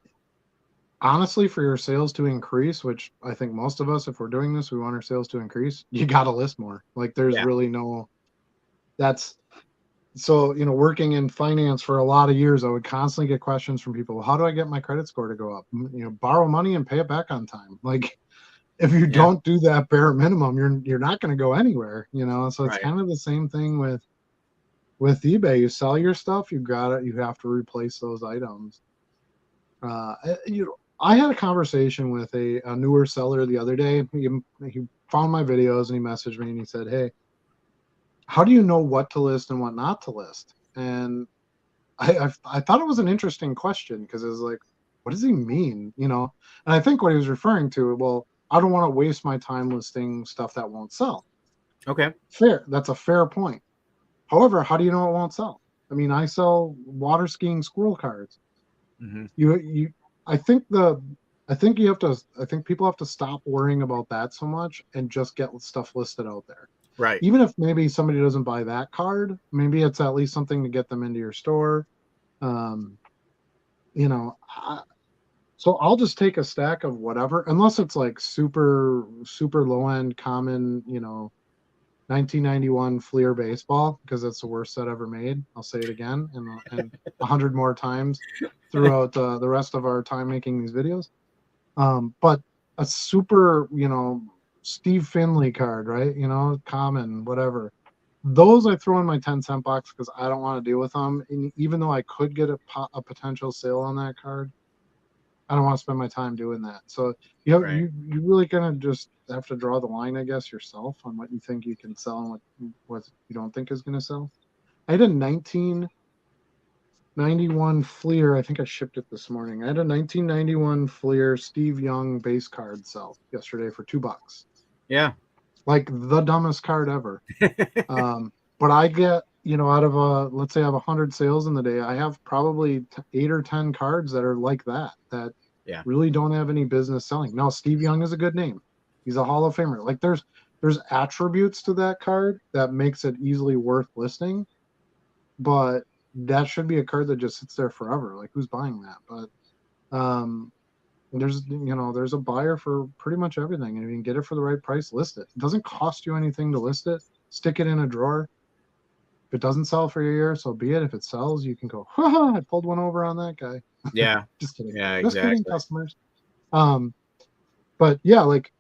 honestly, for your sales to increase, which I think most of us, if we're doing this, we want our sales to increase, you got to list more. Like there's Yeah, really no, that's so, working in finance for a lot of years, I would constantly get questions from people. How do I get my credit score to go up? Borrow money and pay it back on time. Like if you yeah, don't do that bare minimum, you're not going to go anywhere, So it's right. kind of the same thing with eBay. You sell your stuff, you have to replace those items. I had a conversation with a newer seller the other day. He found my videos and he messaged me and he said, "Hey, how do you know what to list and what not to list?" And I thought it was an interesting question because it was like, what does he mean? And I think what he was referring to, well, I don't want to waste my time listing stuff that won't sell. Okay. Fair. That's a fair point. However, how do you know it won't sell? I mean, I sell water skiing squirrel cards. Hmm. You I think people have to stop worrying about that so much and just get stuff listed out there. Right. Even if maybe somebody doesn't buy that card, maybe it's at least something to get them into your store. Um, you know, I, so I'll just take a stack of whatever, unless it's like super super low end common, 1991 Fleer baseball, because it's the worst set ever made. I'll say it again and 100 more times throughout the rest of our time making these videos. But a super, Steve Finley card, right? Common, whatever. Those I throw in my 10-cent box because I don't want to deal with them. And even though I could get a potential sale on that card, I don't want to spend my time doing that. So Right. you really kind of just have to draw the line, I guess, yourself on what you think you can sell and what you don't think is going to sell. I had a 1991 Fleer. I think I shipped it this morning. I had a 1991 Fleer Steve Young base card sell yesterday for $2. Yeah. Like the dumbest card ever. But I get, out of let's say I have 100 sales in the day, I have probably 8 or 10 cards that are like that Yeah. really don't have any business selling. Now, Steve Young is a good name. He's a Hall of Famer. Like there's attributes to that card that makes it easily worth listing, but that should be a card that just sits there forever. Like who's buying that? But there's a buyer for pretty much everything, and if you can get it for the right price, list it. It doesn't cost you anything to list it. Stick it in a drawer. If it doesn't sell for a year, so be it. If it sells, you can go, ha, I pulled one over on that guy. Yeah. Just kidding. Yeah. Just kidding, Exactly. customers. But yeah, like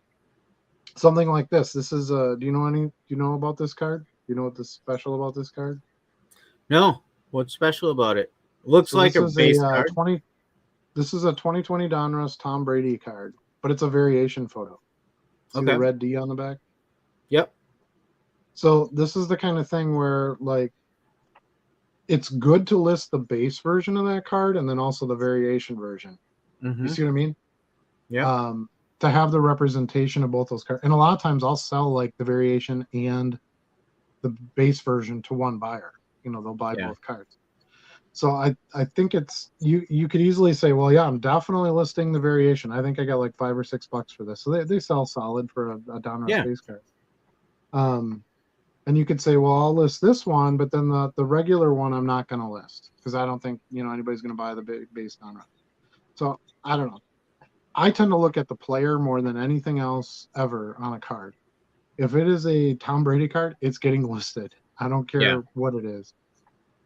something like this. This is do you know about this card? Do you know what's special about this card? No. What's special about it? Looks So like this a is a base card. 20 This is a 2020 Donruss Tom Brady card, but it's a variation photo. See the Okay. red D on the back? Yep. So this is the kind of thing where, like, it's good to list the base version of that card and then also the variation version. You see what I mean? Yeah. To have the representation of both those cards. And a lot of times I'll sell like the variation and the base version to one buyer. They'll buy both cards. So I think it's you could easily say, well, yeah, I'm definitely listing the variation. I think I got like $5 or $6 for this. So they sell solid for a Donruss base card. And you could say, well, I'll list this one, but then the regular one I'm not going to list because I don't think anybody's going to buy the base Donruss. So I don't know. I tend to look at the player more than anything else ever on a card. If it is a Tom Brady card, it's getting listed. I don't care what it is.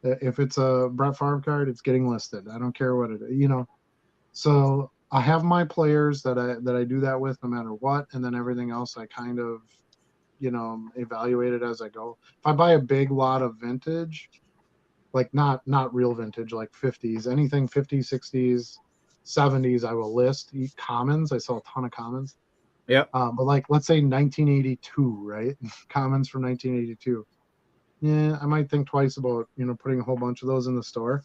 If it's a Brett Favre card, it's getting listed. I don't care what it is. So I have my players that I do that with no matter what, and then everything else I kind of evaluate it as I go. If I buy a big lot of vintage, like not real vintage, like 50s, anything 50s, 60s, 70s, I will list. Commons, I sell a ton of commons. Yep. But like, let's say 1982, right? Commons from 1982. Yeah, I might think twice about putting a whole bunch of those in the store.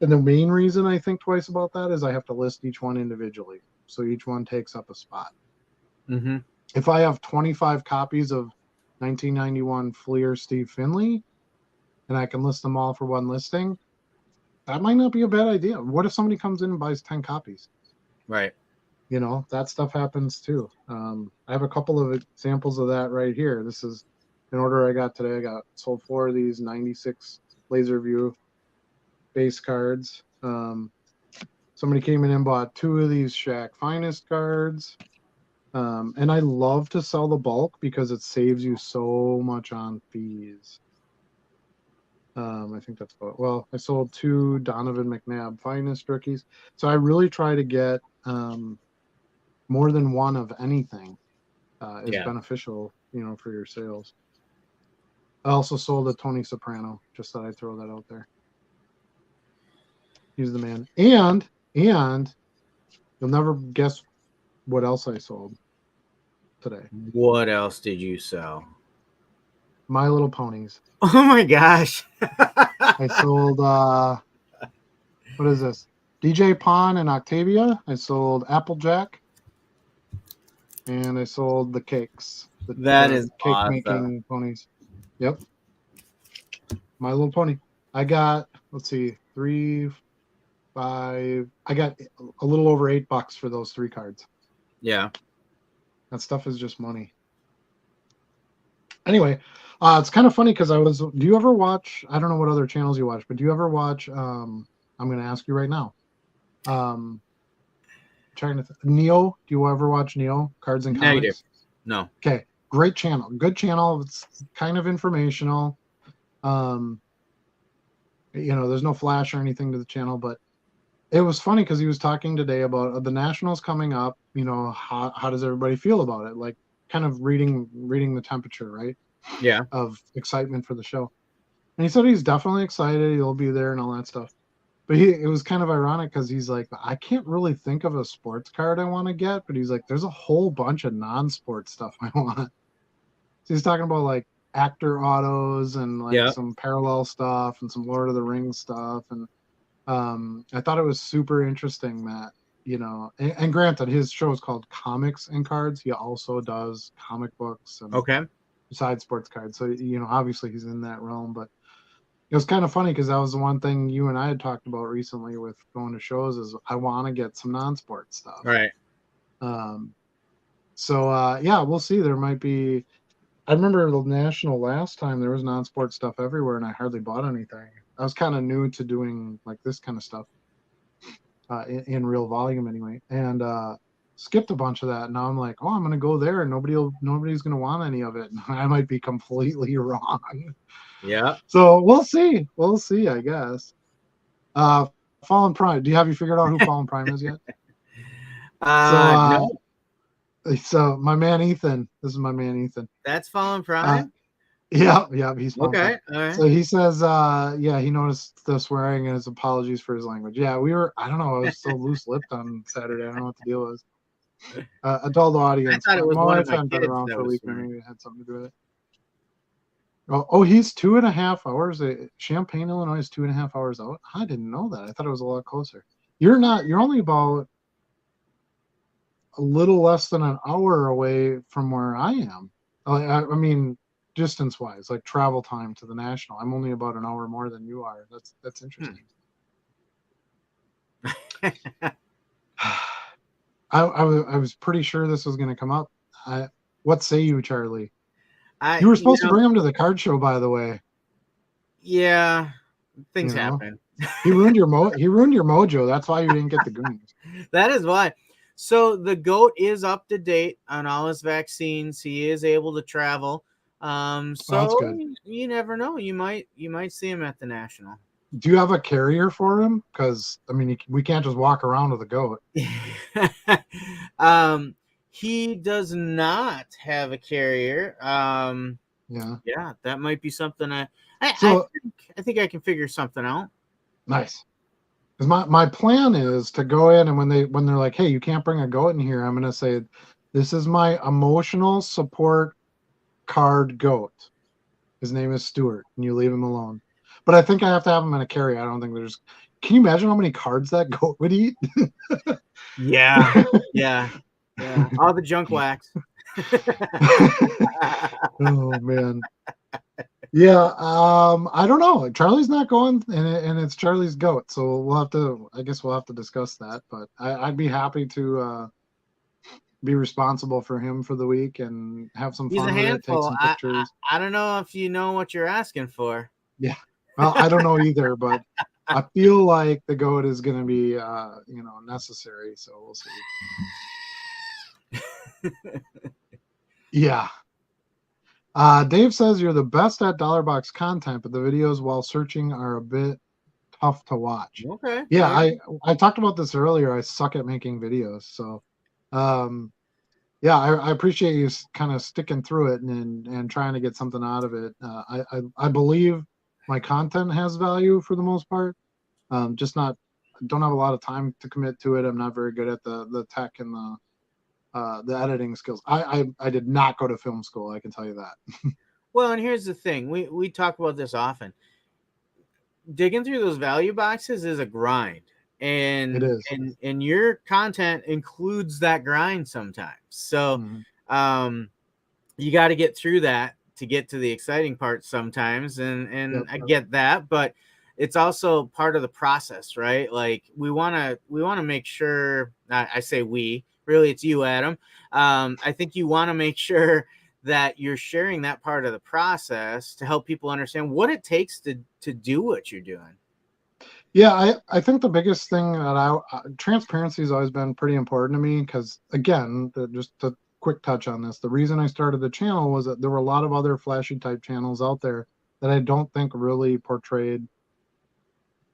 And the main reason I think twice about that is I have to list each one individually, so each one takes up a spot. Mm-hmm. If I have 25 copies of 1991 Fleer Steve Finley, and I can list them all for one listing, that might not be a bad idea. What if somebody comes in and buys 10 copies? Right. That stuff happens too. I have a couple of examples of that right here. This is an order I got today. I got sold 4 of these 96 Laser View base cards. Somebody came in and bought 2 of these Shaq Finest cards. And I love to sell the bulk because it saves you so much on fees. I think that's I sold 2 Donovan McNabb Finest rookies. So I really try to get more than one of anything is beneficial, for your sales. I also sold a Tony Soprano, just thought I'd throw that out there. He's the man. And you'll never guess what else I sold today. What else did you sell? My Little Ponies. Oh my gosh. I sold what is this? DJ Pond and Octavia. I sold Applejack. And I sold the cakes. That is cake awesome. Making ponies. Yep. My Little Pony. I got, let's see, 3, 5. I got a little over $8 for those 3 cards. Yeah. That stuff is just money. Anyway, it's kind of funny because do you ever watch, I don't know what other channels you watch, but do you ever watch, I'm going to ask you right now. Trying to Neo, do you ever watch Neo, Cards and Comics? Negative. No. Okay, great channel, good channel. It's kind of informational. There's no flash or anything to the channel, but it was funny because he was talking today about the Nationals coming up. How does everybody feel about it? Like, kind of reading the temperature, right? Yeah. Of excitement for the show. And he said he's definitely excited. He'll be there and all that stuff. But it was kind of ironic because he's like, I can't really think of a sports card I want to get, but he's like, there's a whole bunch of non-sports stuff I want. So he's talking about like actor autos and like some parallel stuff and some Lord of the Rings stuff. And I thought it was super interesting that, and granted, his show is called Comics and Cards. He also does comic books and besides sports cards. So, obviously he's in that realm, but it was kind of funny because that was the one thing you and I had talked about recently with going to shows is I want to get some non-sport stuff. Right. So we'll see. There might be, I remember the National last time there was non-sport stuff everywhere and I hardly bought anything. I was kind of new to doing like this kind of stuff in real volume anyway. And skipped a bunch of that. Now I'm like, oh, I'm going to go there and nobody's going to want any of it. I might be completely wrong. Yeah. So we'll see. I guess. Fallen Prime. Do you figured out who Fallen Prime is yet? No. So my man Ethan. This is my man Ethan. That's Fallen Prime. Yeah, yeah, he's pumped Okay, up. all right. So he says, yeah, he noticed the swearing and his apologies for his language. Yeah, I don't know, I was so loose-lipped on Saturday. I don't know what the deal was. Adult I audience. thought it was My one of wife my hadn't been kids around that for a was week, swearing. maybe it had something to do with it. Oh, he's 2.5 hours. Champaign, Illinois is 2.5 hours out. I didn't know that. I thought it was a lot closer. You're only about a little less than an hour away from where I am. I mean, distance wise, like travel time to the national. I'm only about an hour more than you are. That's interesting. I was pretty sure this was going to come up. What say you, Charlie? You were You supposed to know, bring him to the card show, by the way. yeah, things You know, happen. he ruined your mojo. That's why you didn't get the goonies. That is why. So the goat is up to date on all his vaccines. He is able to travel. Well, that's So good. you never know. You might see him at the national. Do you have a carrier for him? Because I mean, we can't just walk around with a goat. um, he does not have a carrier. Yeah. Yeah, that might be something So I think I can figure something out. nice. Because my plan is to go in and when they're like, hey, you can't bring a goat in here, I'm gonna say, this is my emotional support card goat. His name is Stuart, and you leave him alone. But I think I have to have him in a carrier. I don't think there's. Can you imagine how many cards that goat would eat? Yeah, yeah, yeah. All the junk wax. Oh man. Yeah, I don't know. Charlie's not going, and it's Charlie's goat, so we'll have to. I guess we'll have to discuss that. But I'd be happy to be responsible for him for the week and have some He's a fun with it, take handful. some pictures. I don't know if you know what you're asking for. Yeah. Well, I don't know either, but I feel like the goat is going to be, necessary. So we'll see. Yeah. Dave says you're the best at dollar box content, but the videos while searching are a bit tough to watch. Okay. Yeah, Okay. I talked about this earlier. I suck at making videos, so yeah, I appreciate you kind of sticking through it and trying to get something out of it. I believe my content has value for the most part. Just not don't have a lot of time to commit to it. I'm not very good at the tech and the editing skills. I did not go to film school. I can tell you that. Well, and here's the thing. We talk about this often. Digging through those value boxes is a grind. It And is. and your content includes that grind sometimes. So Mhm. you got to get through that to get to the exciting part sometimes. And Yep. I get that, but it's also part of the process, right? Like we want to make sure, I say we, really it's you, Adam. I think you want to make sure that you're sharing that part of the process to help people understand what it takes to do what you're doing. Yeah, I think the biggest thing that transparency has always been pretty important to me because, again, just a quick touch on this, the reason I started the channel was that there were a lot of other flashy type channels out there that I don't think really portrayed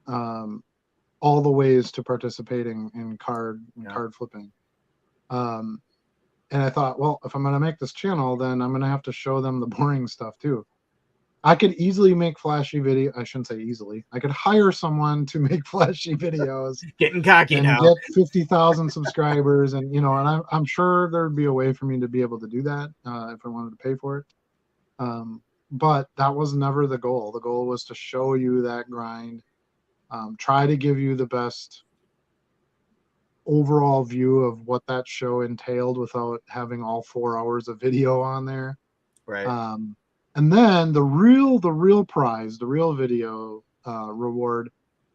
all the ways to participating in card flipping. And I thought, well, if I'm going to make this channel, then I'm going to have to show them the boring stuff too. I could easily make flashy video. I shouldn't say easily. I could hire someone to make flashy videos Getting cocky and now. get 50,000 subscribers, and I'm sure there'd be a way for me to be able to do that if I wanted to pay for it. But that was never the goal. The goal was to show you that grind, try to give you the best overall view of what that show entailed without having all 4 hours of video on there. Right. And then the real prize, the real video reward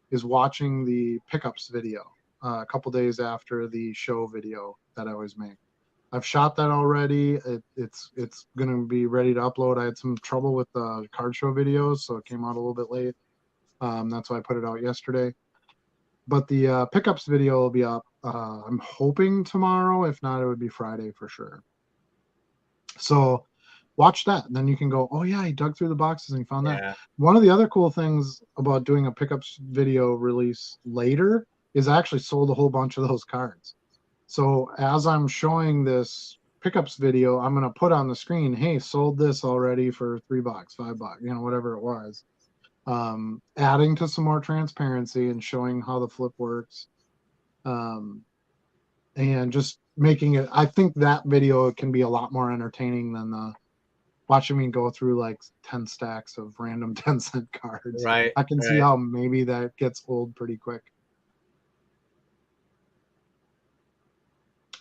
is watching the pickups video a couple days after the show video that I always make. I've shot that already. It's going to be ready to upload. I had some trouble with the card show videos, so it came out a little bit late. That's why I put it out yesterday. But the pickups video will be up. I'm hoping tomorrow. If not, it would be Friday for sure. So watch that. And then you can go, oh yeah, he dug through the boxes and he found that. One of the other cool things about doing a pickups video release later is I actually sold a whole bunch of those cards. So as I'm showing this pickups video, I'm going to put on the screen, hey, sold this already for $3, $5, whatever it was. Adding to some more transparency and showing how the flip works. And just making it, I think that video can be a lot more entertaining than watching me go through like 10 stacks of random 10-cent cards. Right. I can see how maybe that gets old pretty quick.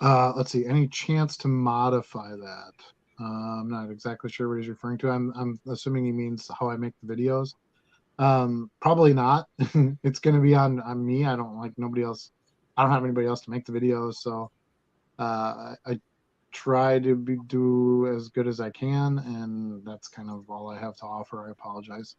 Let's see, any chance to modify that? I'm not exactly sure what he's referring to. I'm assuming he means how I make the videos. Probably not. It's going to be on me. I don't like nobody else. I don't have anybody else to make the videos. So I try to do as good as I can, and that's kind of all I have to offer. I apologize.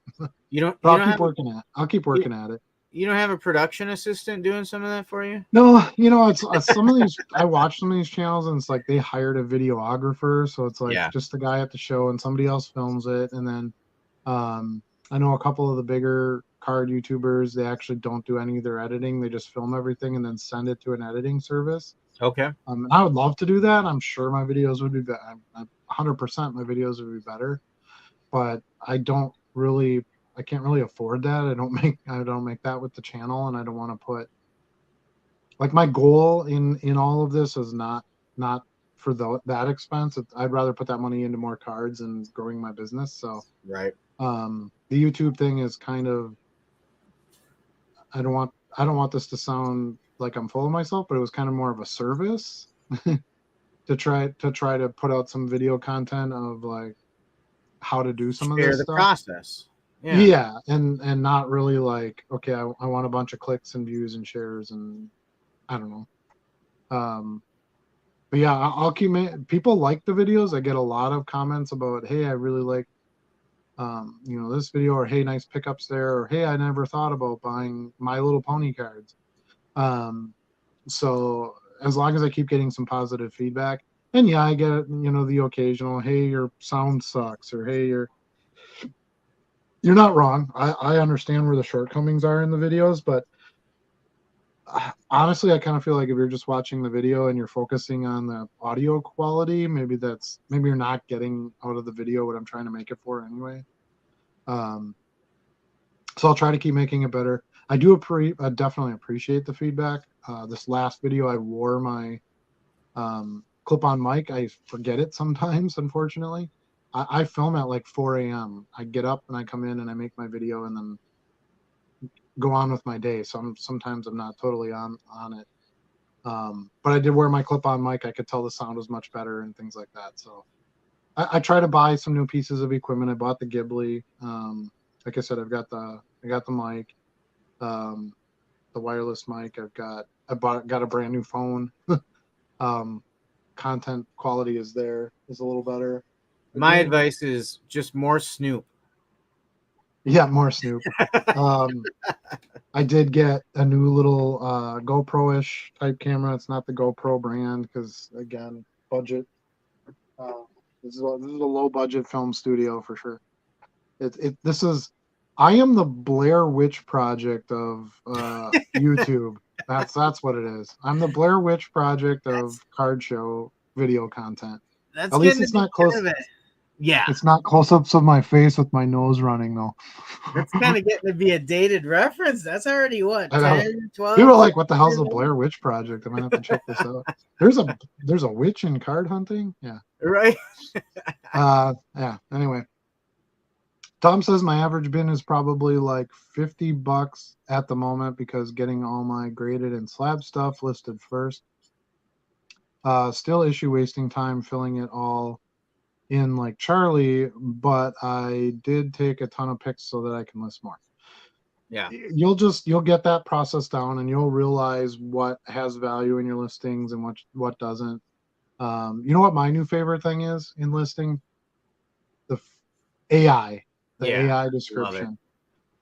I'll keep working at it. You don't have a production assistant doing some of that for you? No, it's some of these. I watch some of these channels, and it's like they hired a videographer, so it's like just the guy at the show, and somebody else films it, and then I know a couple of the bigger card YouTubers. They actually don't do any of their editing; they just film everything and then send it to an editing service. Okay. I would love to do that. I'm sure my videos would be better. 100% my videos would be better, but I can't really afford that. I don't make that with the channel, and I don't want to put like my goal in all of this is not for that expense. I'd rather put that money into more cards and growing my business. So right. The YouTube thing is kind of, I don't want this to sound like I'm full of myself, but it was kind of more of a service to try to put out some video content of like how to do some of this stuff. Process. Yeah, and not really like, okay, I want a bunch of clicks and views and shares, and I don't know. But yeah, I'll keep people like the videos. I get a lot of comments about, hey, I really like this video, or hey, nice pickups there, or hey, I never thought about buying My Little Pony cards. So as long as I keep getting some positive feedback, and yeah, I get the occasional, hey, your sound sucks, or hey, you're not wrong. I understand where the shortcomings are in the videos, but honestly, I kind of feel like if you're just watching the video and you're focusing on the audio quality, maybe you're not getting out of the video what I'm trying to make it for anyway. So I'll try to keep making it better. I definitely appreciate the feedback. This last video, I wore my clip-on mic. I forget it sometimes, unfortunately. I film at like 4 a.m. I get up and I come in and I make my video and then go on with my day. So sometimes I'm not totally on it. But I did wear my clip-on mic. I could tell the sound was much better and things like that. So I try to buy some new pieces of equipment. I bought the Ghibli. Like I said, I got the mic, the wireless mic. got a brand new phone. Content quality is a little better. My advice is just more Snoop. Yeah, more Snoop. I did get a new little GoPro-ish type camera. It's not the GoPro brand because, again, budget. This is a low budget film studio for sure. I am the Blair Witch Project of YouTube. That's what it is. I'm the Blair Witch Project of card show video content. At least it's not close. Yeah, it's not close-ups of my face with my nose running though. That's kind of getting to be a dated reference. That's already what, 10, 12? People are like, what the hell's the Blair Witch Project? I might have to check this out. There's a witch in card hunting? Yeah. Right. Yeah. Anyway. Tom says my average bin is probably like $50 at the moment because getting all my graded and slab stuff listed first. Still issue wasting time filling it all in like Charlie, but I did take a ton of pics so that I can list more. Yeah. You'll get that process down and you'll realize what has value in your listings and what doesn't. You know what my new favorite thing is in listing? The AI. AI description.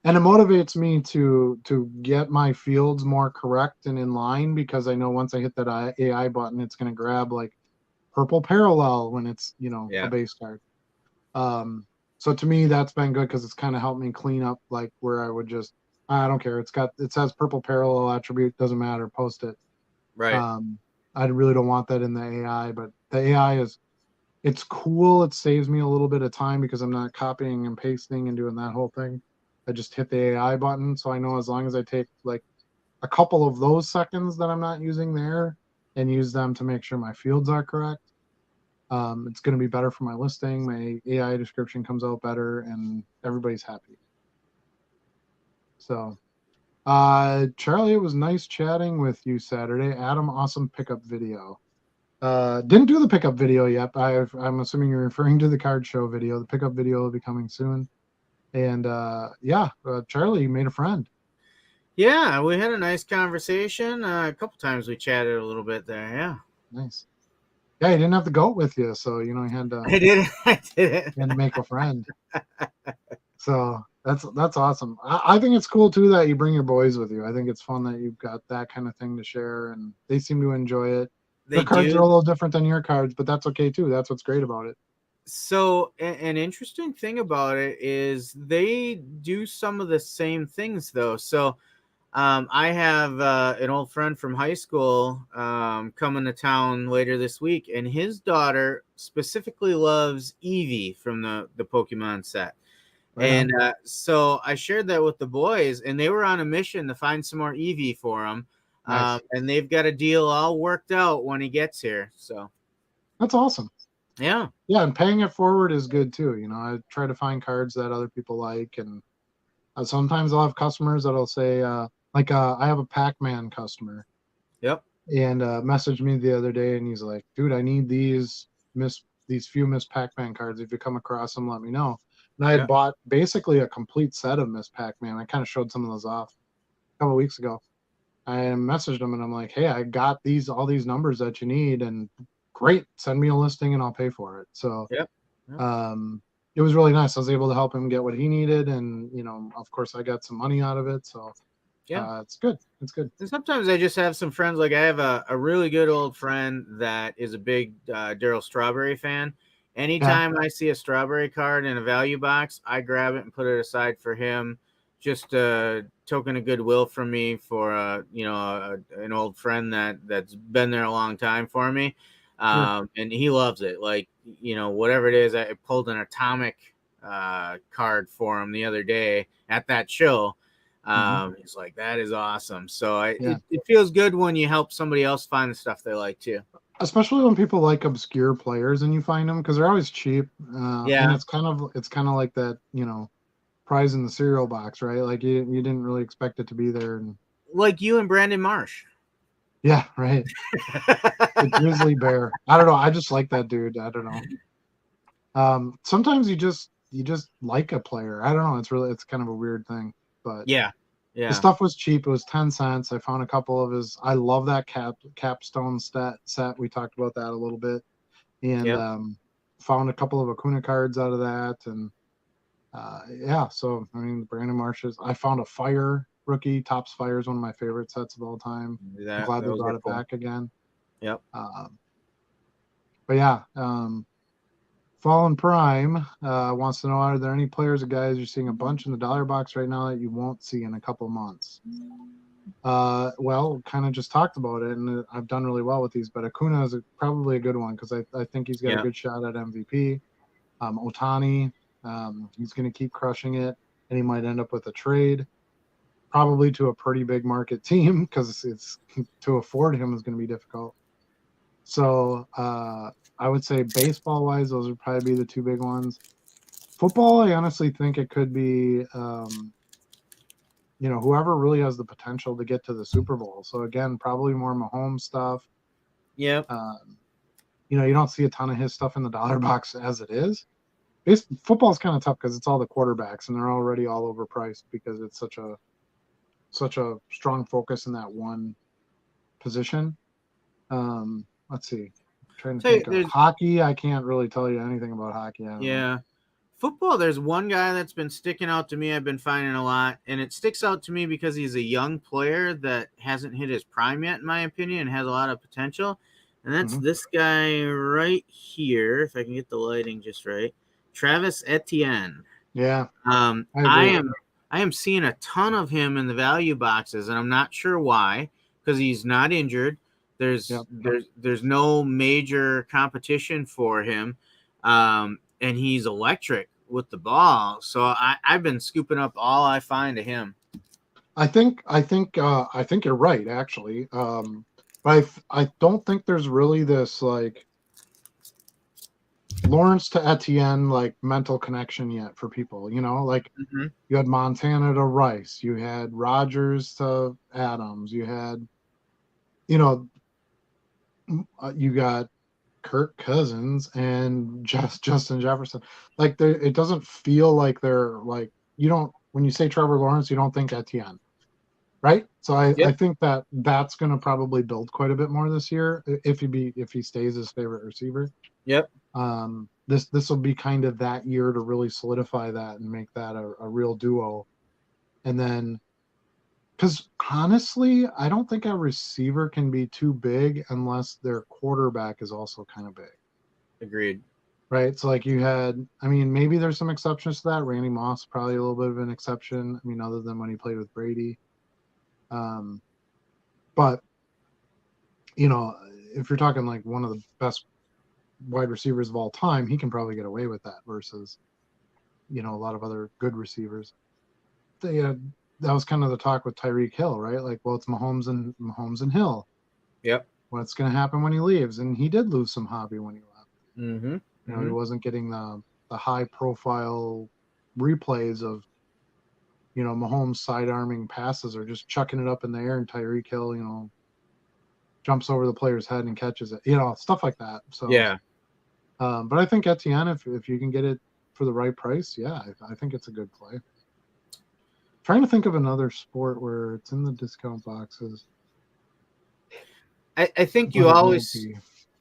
And it motivates me to get my fields more correct and in line because I know once I hit that AI button, it's going to grab like purple parallel when it's, a base card. So to me, that's been good because it's kind of helped me clean up like where I would I don't care. It says purple parallel attribute, doesn't matter, post it. Right. I really don't want that in the AI, but the AI it's cool. It saves me a little bit of time because I'm not copying and pasting and doing that whole thing. I just hit the AI button. So I know as long as I take like a couple of those seconds that I'm not using there and use them to make sure my fields are correct, it's going to be better for my listing. My AI description comes out better and everybody's happy. So, Charlie, it was nice chatting with you Saturday. Adam, awesome pickup video. Didn't do the pickup video yet. I'm assuming you're referring to the card show video. The pickup video will be coming soon. And Charlie, you made a friend. Yeah, we had a nice conversation. A couple times we chatted a little bit there. Yeah, Nice. Yeah, you didn't have the goat with you, so you had to I did it. I did it. you had to make a friend. So that's awesome. I think it's cool too that you bring your boys with you. I think it's fun that you've got that kind of thing to share, and they seem to enjoy it. Their They cards are a do. little different than your cards, but that's okay too. That's what's great about it. So an interesting thing about it is they do some of the same things though. So I have an old friend from high school coming to town later this week, and his daughter specifically loves Eevee from the Pokemon set. Right on. And so I shared that with the boys, and they were on a mission to find some more Eevee for him. Nice. And they've got a deal all worked out when he gets here. So That's awesome. yeah, Yeah, and paying it forward is good too. I try to find cards that other people like, and sometimes I'll have customers that'll say, I have a Pac-Man customer, yep, and messaged me the other day, and he's like, "Dude, I need these few Miss Pac-Man cards. If you come across them, let me know." And I had yep, bought basically a complete set of Miss Pac-Man. I kind of showed some of those off a couple of weeks ago. I messaged him and I'm like, "Hey, I got all these numbers that you need, and great, send me a listing and I'll pay for it." So yep, yep. it was really nice. I was able to help him get what he needed, and of course, I got some money out of it. So Yeah. it's good. It's good. And sometimes I just have some friends. Like I have a really good old friend that is a big Daryl Strawberry fan. Yeah, Anytime I see a strawberry card in a value box, I grab it and put it aside for him. Just a token of goodwill from me for an old friend that's been there a long time for me. sure. And he loves it. Like whatever it is, I pulled an atomic card for him the other day at that show. Hmm. He's like, that is awesome. So Yeah, it feels good when you help somebody else find the stuff they like too. especially when people like obscure players and you find them because they're always cheap, and Yeah, it's kind of like that, prize in the cereal box, right? Like you didn't really expect it to be there, and like you and Brandon Marsh. yeah, right. The grizzly bear. I don't know. I just like that dude. I don't know. Sometimes you just like a player. I don't know. It's kind of a weird thing, but Yeah, the yeah, stuff was cheap. It was 10 cents. I found a couple of his. I love that capstone set. We talked about that a little bit, and yep, found a couple of Acuna cards out of that, and yeah. So I mean, Brandon Marsh's. I found a Fire rookie. Topps Fire is one of my favorite sets of all time. I'm glad they those brought are it cool. back again. Yep. Um, but yeah, Fallen Prime wants to know: are there any players or guys you're seeing a bunch in the dollar box right now that you won't see in a couple months? Well, kind of just talked about it, and I've done really well with these. But Acuna is probably a good one because I think he's got a Yep. good shot at MVP. Otani, he's going to keep crushing it, and he might end up with a trade, probably to a pretty big market team because it's to afford him is going to be difficult. So I would say baseball wise, those would probably be the two big ones. Football, I honestly think it could be, whoever really has the potential to get to the Super Bowl. So again, probably more Mahomes stuff. Yep. Um, you don't see a ton of his stuff in the dollar box as it is. Football is kind of tough because it's all the quarterbacks and they're already all overpriced because it's such a strong focus in that one position. Let's see. I'm trying to So think of there's hockey. I can't really tell you anything about hockey. I don't know. yeah. Football, there's one guy that's been sticking out to me. I've been finding a lot, and it sticks out to me because he's a young player that hasn't hit his prime yet, in my opinion, and has a lot of potential. And that's Hmm. this guy right here. If I can get the lighting just right, Travis Etienne. Yeah, Um, I I agree. am I am seeing a ton of him in the value boxes, and I'm not sure why, because he's not injured. There's Yep. there's no major competition for him, and he's electric with the ball. So I've been scooping up all I find of him. I think you're right, actually. But I don't think there's really this like Lawrence to Etienne like mental connection yet for people. You know, like Mm-hmm. you had Montana to Rice, you had Rogers to Adams, you had, you know, you got Kirk Cousins and Justin Jefferson. Like it doesn't feel like they're like you don't when you say Trevor Lawrence, you don't think Etienne, right? So I Yep. think that's going to probably build quite a bit more this year if he stays his favorite receiver. Yep. This will be kind of that year to really solidify that and make that a real duo, and then because honestly, I don't think a receiver can be too big unless their quarterback is also kind of big. Agreed. Right. So like you had, I mean, maybe there's some exceptions to that. Randy Moss probably a little bit of an exception. I mean, other than when he played with Brady. Um, but you know, if you're talking like one of the best wide receivers of all time, he can probably get away with that versus, you know, a lot of other good receivers. That was kind of the talk with Tyreek Hill, right? Like, well, it's Mahomes and Hill. Yep. What's going to happen when he leaves? And he did lose some hobby when he left. Mm-hmm. You know, he wasn't getting the high profile replays of, you know, Mahomes side arming passes or just chucking it up in the air and Tyreek Hill, you know, jumps over the player's head and catches it, you know, stuff like that. So, Yeah. but I think Etienne, if you can get it for the right price, yeah, I think it's a good play. Trying to think of another sport where it's in the discount boxes. I think you But it won't always be.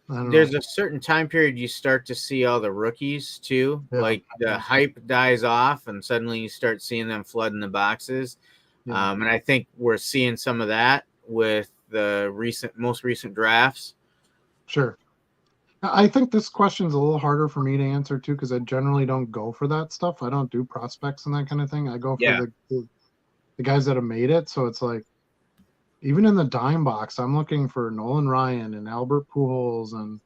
I don't know. there's a certain time period you start to see all the rookies too. Yeah, Like the hype dies off, and suddenly you start seeing them flooding the boxes. yeah, And I think we're seeing some of that with the most recent drafts. sure. I think this question's a little harder for me to answer too because I generally don't go for that stuff. I don't do prospects and that kind of thing. I go for Yeah. the guys that have made it. So it's like even in the dime box, I'm looking for Nolan Ryan and Albert Pujols and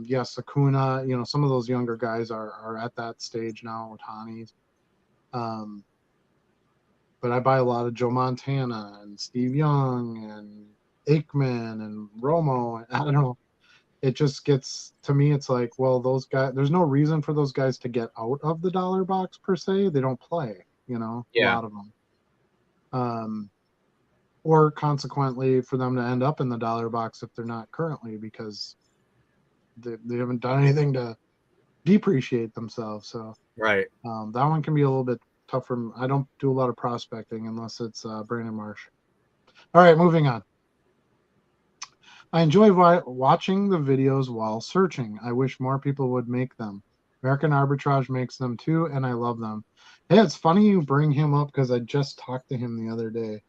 yes, Acuna. You know, some of those younger guys are at that stage now with Otani's. But I buy a lot of Joe Montana and Steve Young and Aikman and Romo. I don't know. It just gets to me. It's like, well, those guys. There's no reason for those guys to get out of the dollar box per se. They don't play. You know, a Yeah. lot of them. Or consequently, for them to end up in the dollar box if they're not currently because they haven't done anything to depreciate themselves. So Right. that one can be a little bit tougher. I don't do a lot of prospecting unless it's Brandon Marsh. All right, moving on. I enjoy watching the videos while searching. I wish more people would make them. American Arbitrage makes them too, and I love them. Hey, it's funny you bring him up because I just talked to him the other day.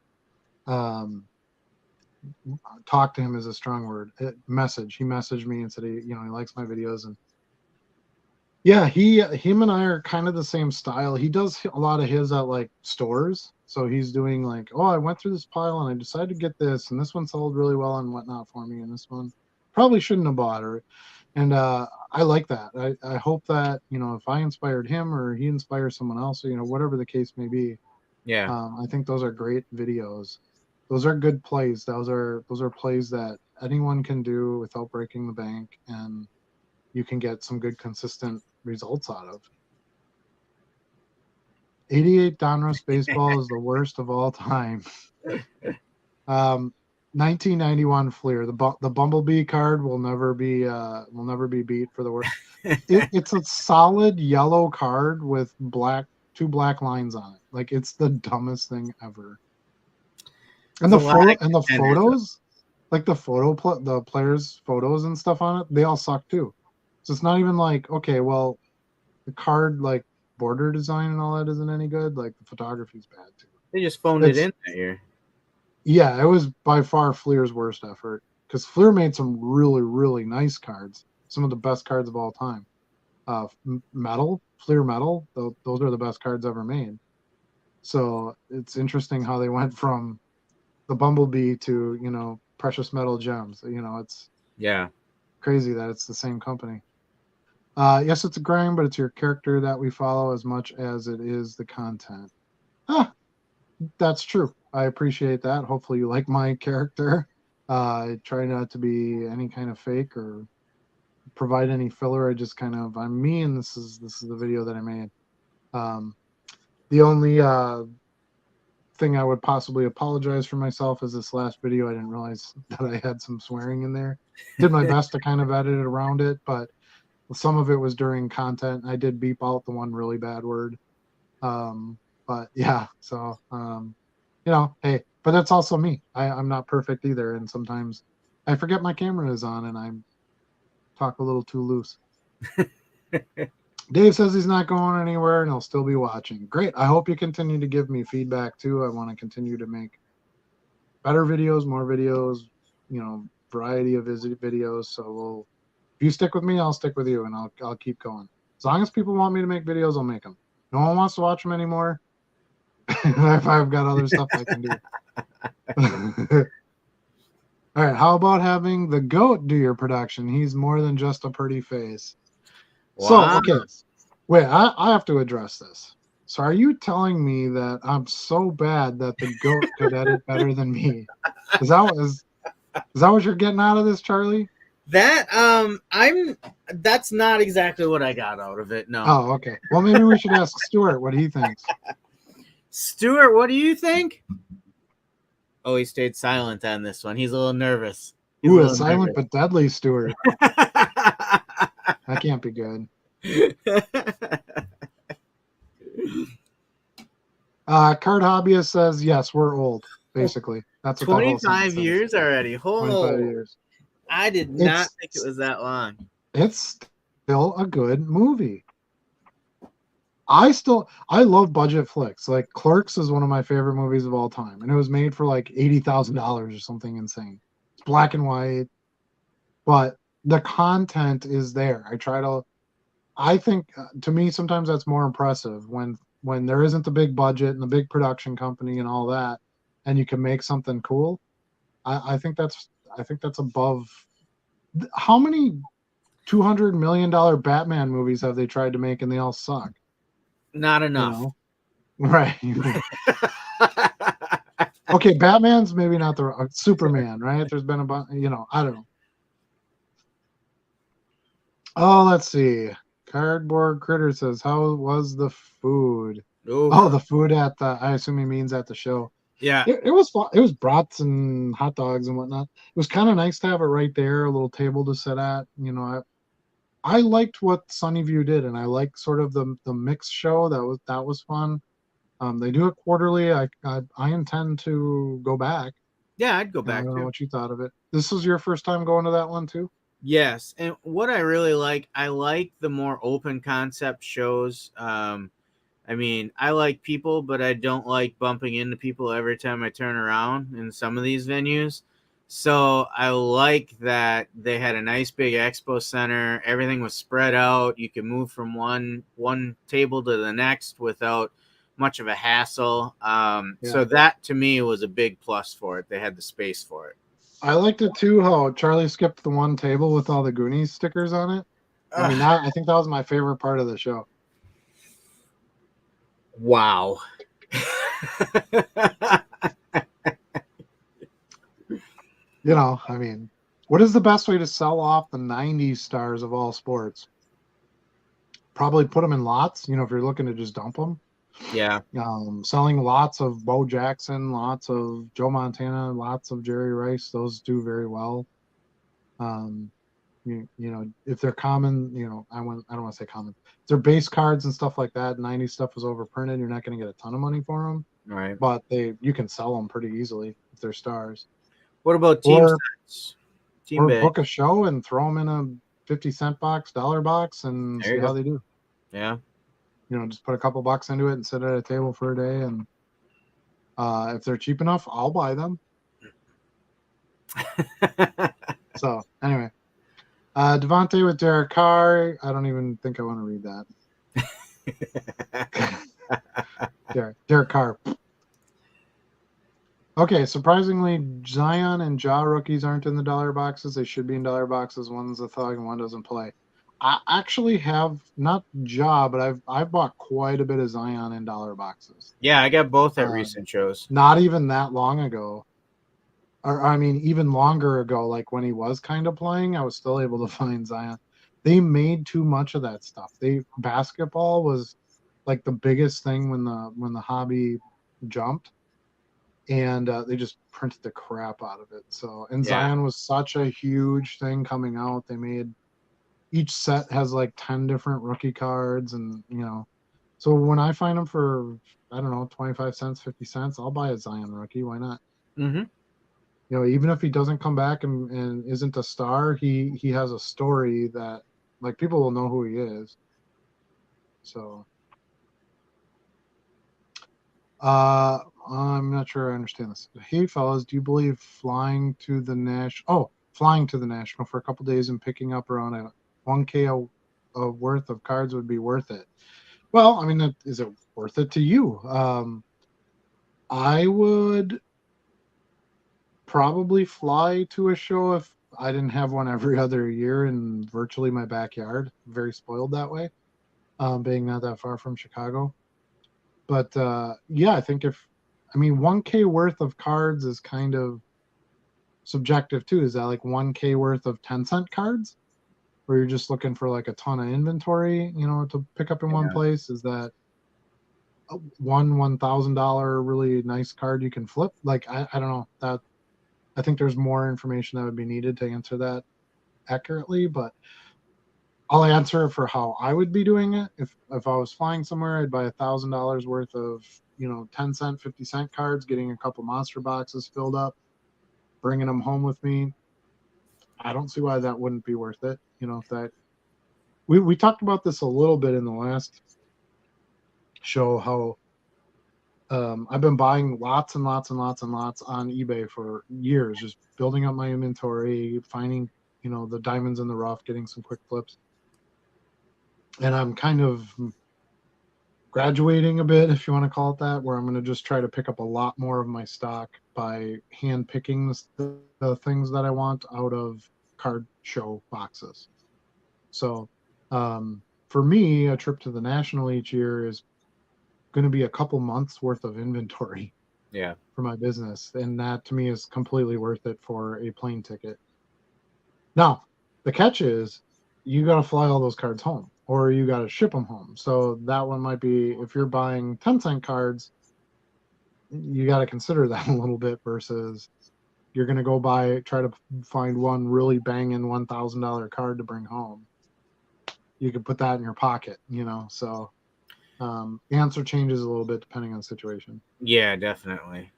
Talk to him is a strong word. Message. He messaged me and said he likes my videos, and yeah, him and I are kind of the same style. He does a lot of his at like stores. So he's doing like, oh, I went through this pile and I decided to get this, and this one sold really well and whatnot for me, and this one probably shouldn't have bought her. And I like that. I hope that, you know, if I inspired him or he inspires someone else, you know, whatever the case may be, Yeah. I think those are great videos. Those are good plays. Those are plays that anyone can do without breaking the bank, and you can get some good consistent results out of. 88 Donruss baseball is the worst of all time. 1991 Fleer, the Bumblebee card will never be beat for the worst. It's a solid yellow card with two black lines on it. Like it's the dumbest thing ever. And There's a lot of the contenders. photos, like the players' photos and stuff on it, they all suck too. So it's not even like, okay, well, the card like border design and all that isn't any good. Like the photography's bad too. They just phoned it in that year. Yeah, it was by far Fleer's worst effort because Fleer made some really, really nice cards, some of the best cards of all time. Fleer Metal, those are the best cards ever made. So it's interesting how they went from the Bumblebee to, you know, Precious Metal Gems. It's Yeah. crazy that it's the same company. Yes, it's a grind, but it's your character that we follow as much as it is the content. Ah, that's true. I appreciate that. Hopefully you like my character. I try not to be any kind of fake or provide any filler. I'm me, and this is the video that I made. The only thing I would possibly apologize for myself is this last video. I didn't realize that I had some swearing in there. Did my best to kind of edit it around it, but some of it was during content. I did beep out the one really bad word. But yeah, so hey, but that's also me. I'm not perfect either, and sometimes I forget my camera is on and I talk a little too loose. Dave says he's not going anywhere and he'll still be watching. Great. I hope you continue to give me feedback too. I want to continue to make better videos, more videos, variety of videos. So if you stick with me, I'll stick with you, and I'll keep going. As long as people want me to make videos, I'll make them. No one wants to watch them anymore. I've got other stuff I can do. All right. How about having the GOAT do your production? He's more than just a pretty face. Wow. So, okay. Wait, I have to address this. So are you telling me that I'm so bad that the GOAT could edit better than me? Is that what you're getting out of this, Charlie? That's not exactly what I got out of it. No. Oh, okay. Well, maybe we should ask Stuart what he thinks. Stuart, what do you think? Oh, he stayed silent on this one. He's a little nervous. Ooh, a silent but deadly Stuart. That can't be good. Card Hobbyist says, yes, we're old, basically. That's what 25 years already. 25 years. I did not think it was that long. It's still a good movie. I love budget flicks. Like Clerks is one of my favorite movies of all time, and it was made for like $80,000 or something insane. It's black and white, but the content is there. I think to me sometimes that's more impressive when there isn't the big budget and the big production company and all that, and you can make something cool. I think that's above. How many $200 million Batman movies have they tried to make and they all suck? Not enough. Right. Okay, Batman's maybe not the Superman, right? There's been a bunch, I don't know. Oh, let's see. Cardboard Critter says, how was the food? Ooh. Oh, the food I assume he means at the show. Yeah. It was fun. It was brats and hot dogs and whatnot. It was kind of nice to have it right there, a little table to sit at. I liked what Sunnyview did, and I like sort of the mix show. That was fun. They do it quarterly. I intend to go back. Yeah, I'd go back. I don't know what you thought of it. This was your first time going to that one too? Yes, and what I really like, I like the more open concept shows. I mean, I like people, but I don't like bumping into people every time I turn around in some of these venues. So I like that they had a nice big expo center. Everything was spread out. You could move from one table to the next without much of a hassle. So that to me was a big plus for it. They had the space for it. I liked it too, how Charlie skipped the one table with all the Goonies stickers on it. I mean, I think that was my favorite part of the show. Wow. I mean, what is the best way to sell off the 90s stars of all sports? Probably put them in lots, if you're looking to just dump them. Yeah. Selling lots of Bo Jackson, lots of Joe Montana, lots of Jerry Rice. Those do very well. If they're common, I don't want to say common. If they're base cards and stuff like that, 90s stuff is overprinted. You're not going to get a ton of money for them. Right. But you can sell them pretty easily if they're stars. What about team sets? Book a show and throw them in a 50-cent box, $1 box, and see how they do. Yeah. Just put a couple bucks into it and sit at a table for a day. And if they're cheap enough, I'll buy them. So anyway, Devontae with Derek Carr. I don't even think I want to read that. Derek Carr. Okay, surprisingly, Zion and Ja rookies aren't in the dollar boxes. They should be in dollar boxes. One's a thug and one doesn't play. I actually have not Ja, but I've bought quite a bit of Zion in dollar boxes. Yeah, I got both at Um, recent shows. Not even that long ago, or I mean, even longer ago. Like when he was kind of playing, I was still able to find Zion. They made too much of that stuff. Basketball was like the biggest thing when the hobby jumped, and they just printed the crap out of it. So, and Yeah. Zion was such a huge thing coming out. They made each set has like 10 different rookie cards, and so when I find them for, I don't know, 25 cents, 50 cents, I'll buy a Zion rookie. Why not? Mm-hmm. Even if he doesn't come back and isn't a star, he has a story that like people will know who he is. So I'm not sure I understand this. Hey, fellas, do you believe flying to the national for a couple days and picking up around a 1K of worth of cards would be worth it? Well, I mean, is it worth it to you? I would probably fly to a show if I didn't have one every other year in virtually my backyard. Very spoiled that way, being not that far from Chicago. But yeah, I mean, 1K worth of cards is kind of subjective too. Is that like 1K worth of 10-cent cards, where you're just looking for like a ton of inventory, to pick up in one Yeah. place? Is that $1,000 really nice card you can flip? Like I don't know that. I think there's more information that would be needed to answer that accurately, but I'll answer for how I would be doing it. If I was flying somewhere, I'd buy $1,000 worth of 10-cent, 50-cent cards, getting a couple monster boxes filled up, bringing them home with me. I don't see why that wouldn't be worth it. If that we talked about this a little bit in the last show, how I've been buying lots and lots and lots and lots on eBay for years, just building up my inventory, finding the diamonds in the rough, getting some quick flips, and I'm kind of graduating a bit, if you want to call it that, where I'm going to just try to pick up a lot more of my stock by hand picking the things that I want out of card show boxes. So for me, a trip to the National each year is going to be a couple months worth of inventory Yeah. for my business. And that to me is completely worth it for a plane ticket. Now, the catch is you got to fly all those cards home or you got to ship them home. So that one might be, if you're buying 10-cent cards, you got to consider that a little bit versus you're going to try to find one really banging $1,000 card to bring home. You can put that in your pocket, so the answer changes a little bit depending on the situation. Yeah, definitely.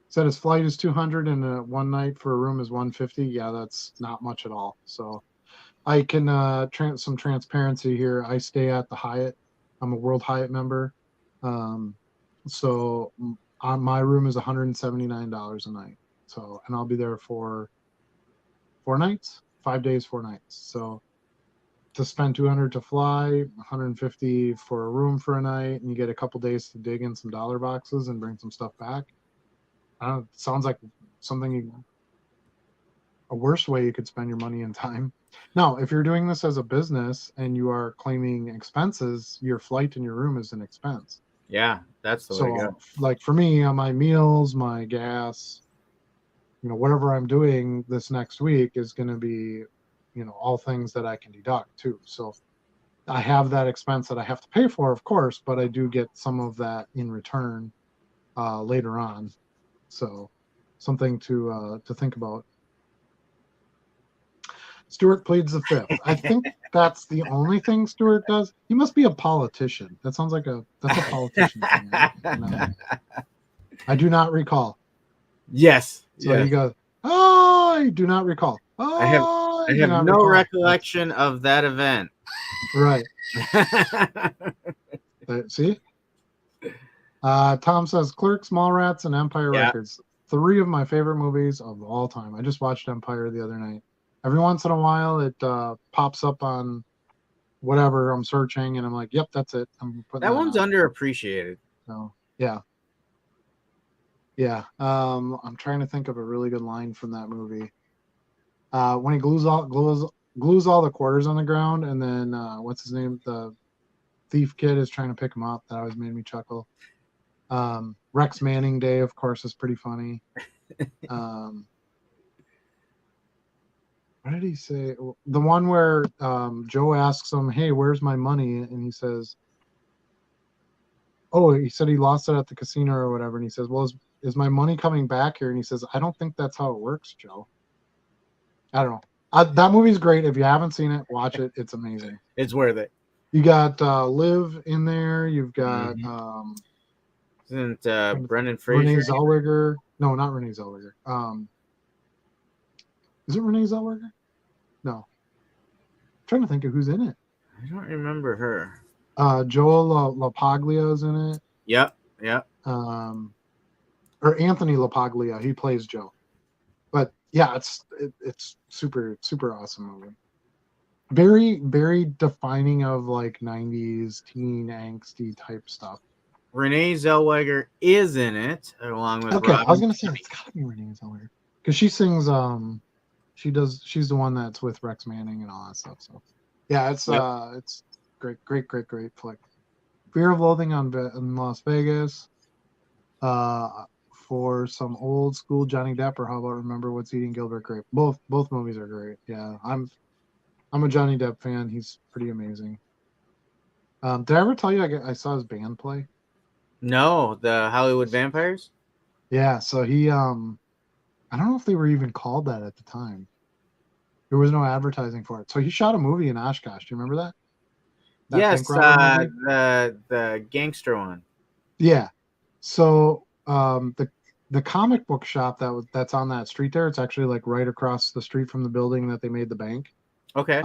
Said his flight is 200 and one night for a room is 150. Yeah, that's not much at all. So I can some transparency here. I stay at the Hyatt. I'm a World Hyatt member. So my room is $179 a night. So, and I'll be there for 4 nights, 5 days, 4 nights. So to spend 200 to fly, 150 for a room for a night, and you get a couple days to dig in some dollar boxes and bring some stuff back. Sounds like something a worse way you could spend your money and time. Now, if you're doing this as a business and you are claiming expenses, your flight and your room is an expense. Yeah, that's the way to So, go. like for me, on my meals, my gas, whatever I'm doing this next week is going to be, all things that I can deduct too. So I have that expense that I have to pay for, of course, but I do get some of that in return later on. So something to think about. Stuart pleads the fifth. I think that's the only thing Stuart does. He must be a politician. That's a politician thing, right? I do not recall. Yes. So Yes. he goes, oh, I do not recall. I have Oh, I I do have not no recall. recollection of that event. Right. See? Tom says Clerks, Mallrats, and Empire Yeah. Records. 3 of my favorite movies of all time. I just watched Empire the other night. Every once in a while, it pops up on whatever I'm searching, and I'm like, "Yep, that's it." I'm putting That that one's on. underappreciated. So yeah. Yeah. I'm trying to think of a really good line from that movie. When he glues all the quarters on the ground, and then what's his name? The thief kid is trying to pick him up. That always made me chuckle. Rex Manning Day, of course, is pretty funny. What did he say? The one where Joe asks him, "Hey, where's my money?" And he says, "Oh, he said he lost it at the casino or whatever." And he says, "Well, is my money coming back here?" And he says, "I don't think that's how it works, Joe." I don't know. That movie's great. If you haven't seen it, watch it. It's amazing. It's worth it. You got Liv in there. You've got Isn't Renee Brendan Fraser? Zellweger. No, not Renee Zellweger. Is it Renee Zellweger? No. I'm trying to think of who's in it. I don't remember her. Joel LaPaglia is in it. Yep. Or Anthony LaPaglia. He plays Joe. But yeah, it's super awesome movie. Very very defining of like 90s teen angsty type stuff. Renee Zellweger is in it along with Okay, Robin. I was gonna say it's gotta be Renee Zellweger because she sings. She's the one that's with Rex Manning and all that stuff. So yeah, it's great flick. Fear of Loathing in Las Vegas. For some old school Johnny Depp, or how about Remember What's Eating Gilbert Grape? Both movies are great. Yeah, I'm a Johnny Depp fan. He's pretty amazing. Did I ever tell you I saw his band play? No, the Hollywood Vampires. Yeah, so he I don't know if they were even called that at the time. There was no advertising for it. So he shot a movie in Oshkosh. Do you remember that? Yes, bank robber movie? the gangster one. Yeah. So the comic book shop that's on that street there, it's actually like right across the street from the building that they made the bank. Okay.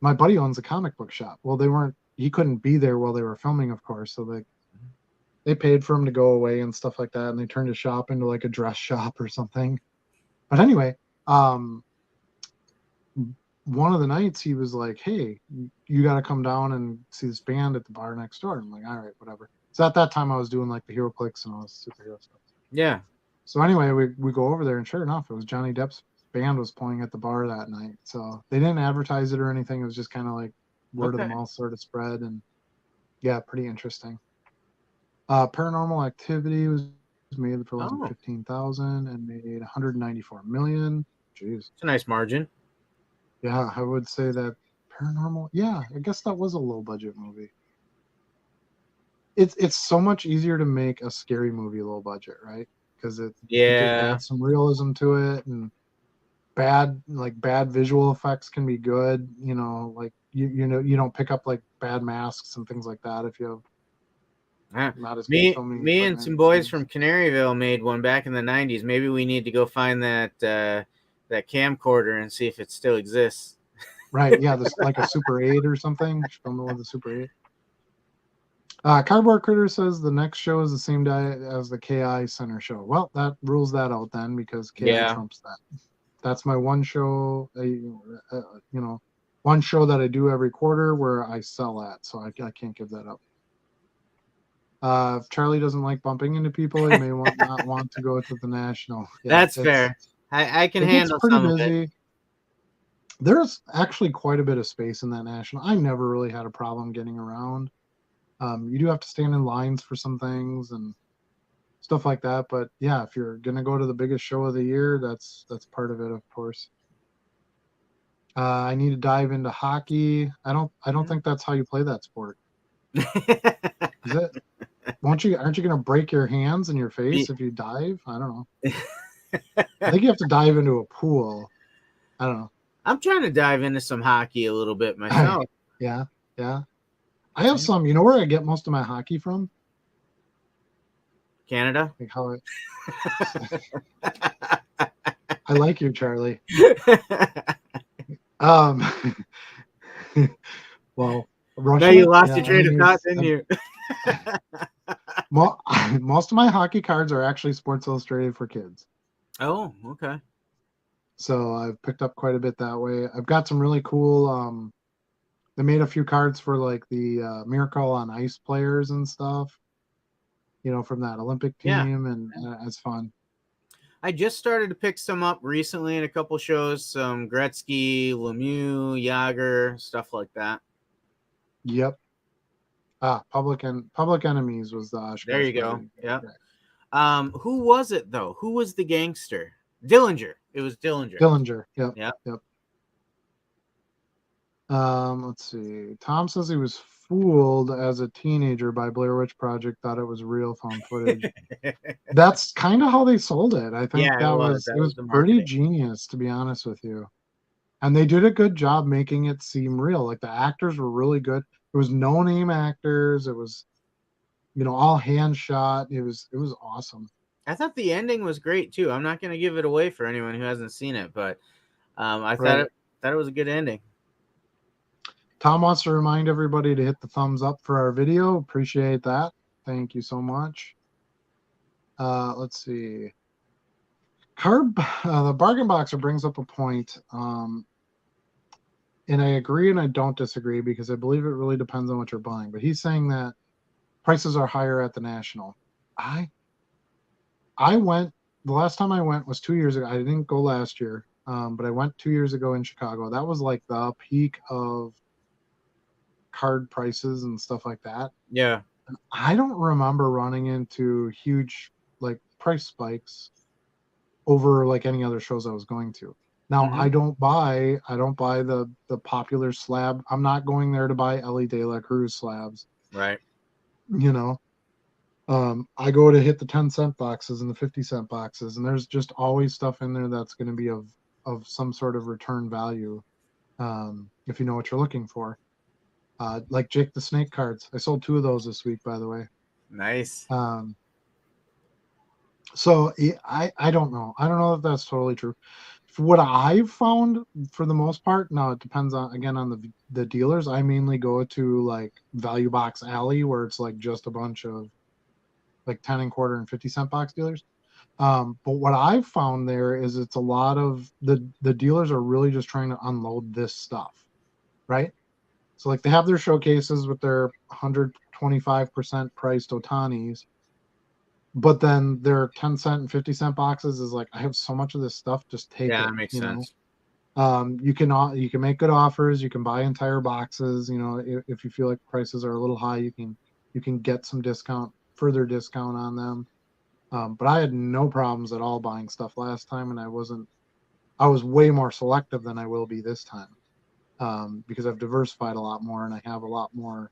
My buddy owns a comic book shop. Well, he couldn't be there while they were filming, of course. So they paid for him to go away and stuff like that, and they turned his shop into like a dress shop or something. But anyway, one of the nights he was like, "Hey, you got to come down and see this band at the bar next door." I'm like, "All right, whatever." So at that time I was doing like the HeroClix and all this superhero stuff. Yeah. So anyway, we go over there, and sure enough, it was Johnny Depp's band was playing at the bar that night. So they didn't advertise it or anything. It was just kind of like word of the mouth sort of spread, and yeah, pretty interesting. Paranormal Activity was made for less than 15,000 and made 194 million. Jeez, it's a nice margin. Yeah, I would say that Paranormal. Yeah, I guess that was a low budget movie. It's so much easier to make a scary movie low budget, right? Because it just adds some realism to it, and bad visual effects can be good. You know, like you know you don't pick up like bad masks and things like that if you have not as me and some boys from Canaryville made one back in the 90s. Maybe we need to go find that camcorder and see if it still exists. Right, yeah, this like a Super 8 or something. Film with a Super 8. Cardboard Critter says the next show is the same day as the KI Center show. Well, that rules that out then, because KI trumps that. That's my one show, one show that I do every quarter where I sell at, so I can't give that up. If Charlie doesn't like bumping into people, he may not want to go to the National. Yeah, that's fair. I can handle pretty some busy. of it. There's actually quite a bit of space in that National. I never really had a problem getting around. You do have to stand in lines for some things and stuff like that, but yeah, if you're gonna go to the biggest show of the year, that's part of it, of course. I need to dive into hockey. I don't think that's how you play that sport. Is it? Aren't you gonna break your hands and your face if you dive? I don't know. I think you have to dive into a pool. I don't know. I'm trying to dive into some hockey a little bit myself. Yeah. I have some. You know where I get most of my hockey from? Canada. Like how I like you, Charlie. Well, Russia. Now you lost your train of thought, didn't you? Most of my hockey cards are actually Sports Illustrated for kids. Oh, okay. So I've picked up quite a bit that way. I've got some really cool. They made a few cards for like the Miracle on Ice players and stuff. from that Olympic Yeah. team, and it's fun. I just started to pick some up recently in a couple shows. Some Gretzky, Lemieux, Yager, stuff like that. Yep. Public Enemies was the There Oshkosh you go. fighting. Yeah. Okay. Who was it though? Who was the gangster? Dillinger. It was Dillinger. Dillinger. Yep. Yeah. Yep. Let's see. Tom says he was fooled as a teenager by Blair Witch Project, thought it was real found footage. That's kind of how they sold it. I think Yeah, it was. it That was was the pretty marketing. genius, to be honest with you. And they did a good job making it seem real. Like the actors were really good. It was no name actors. It was, all hand shot. It was awesome. I thought the ending was great too. I'm not going to give it away for anyone who hasn't seen it, but I Right. thought it was a good ending. Tom wants to remind everybody to hit the thumbs up for our video. Appreciate that. Thank you so much. Let's see. The bargain boxer brings up a point, and I agree and I don't disagree because I believe it really depends on what you're buying. But he's saying that prices are higher at the National. I went, the last time I went was 2 years ago. I didn't go last year, but I went 2 years ago in Chicago. That was like the peak of card prices and stuff like that. Yeah. I don't remember running into huge like price spikes over like any other shows I was going to. Now Mhm. I don't buy the popular slab. I'm not going there to buy Ellie De La Cruz slabs. Right. I go to hit the 10-cent boxes and the 50-cent boxes, and there's just always stuff in there that's going to be of some sort of return value, if you know what you're looking for. Like Jake the Snake cards. I sold 2 of those this week, by the way. Nice. So I don't know. I don't know if that's totally true. What I've found, for the most part, now it depends on the dealers. I mainly go to like Value Box Alley, where it's like just a bunch of like 10 and quarter and 50-cent box dealers. But what I've found there is it's a lot of the dealers are really just trying to unload this stuff, right? So like they have their showcases with their 125% priced Otanis, but then their 10-cent and 50-cent boxes is like, I have so much of this stuff, just take Yeah, it. that makes sense. You can make good offers. You can buy entire boxes. If you feel like prices are a little high, you can get some further discount on them. But I had no problems at all buying stuff last time, and I was way more selective than I will be this time, because I've diversified a lot more and I have a lot more.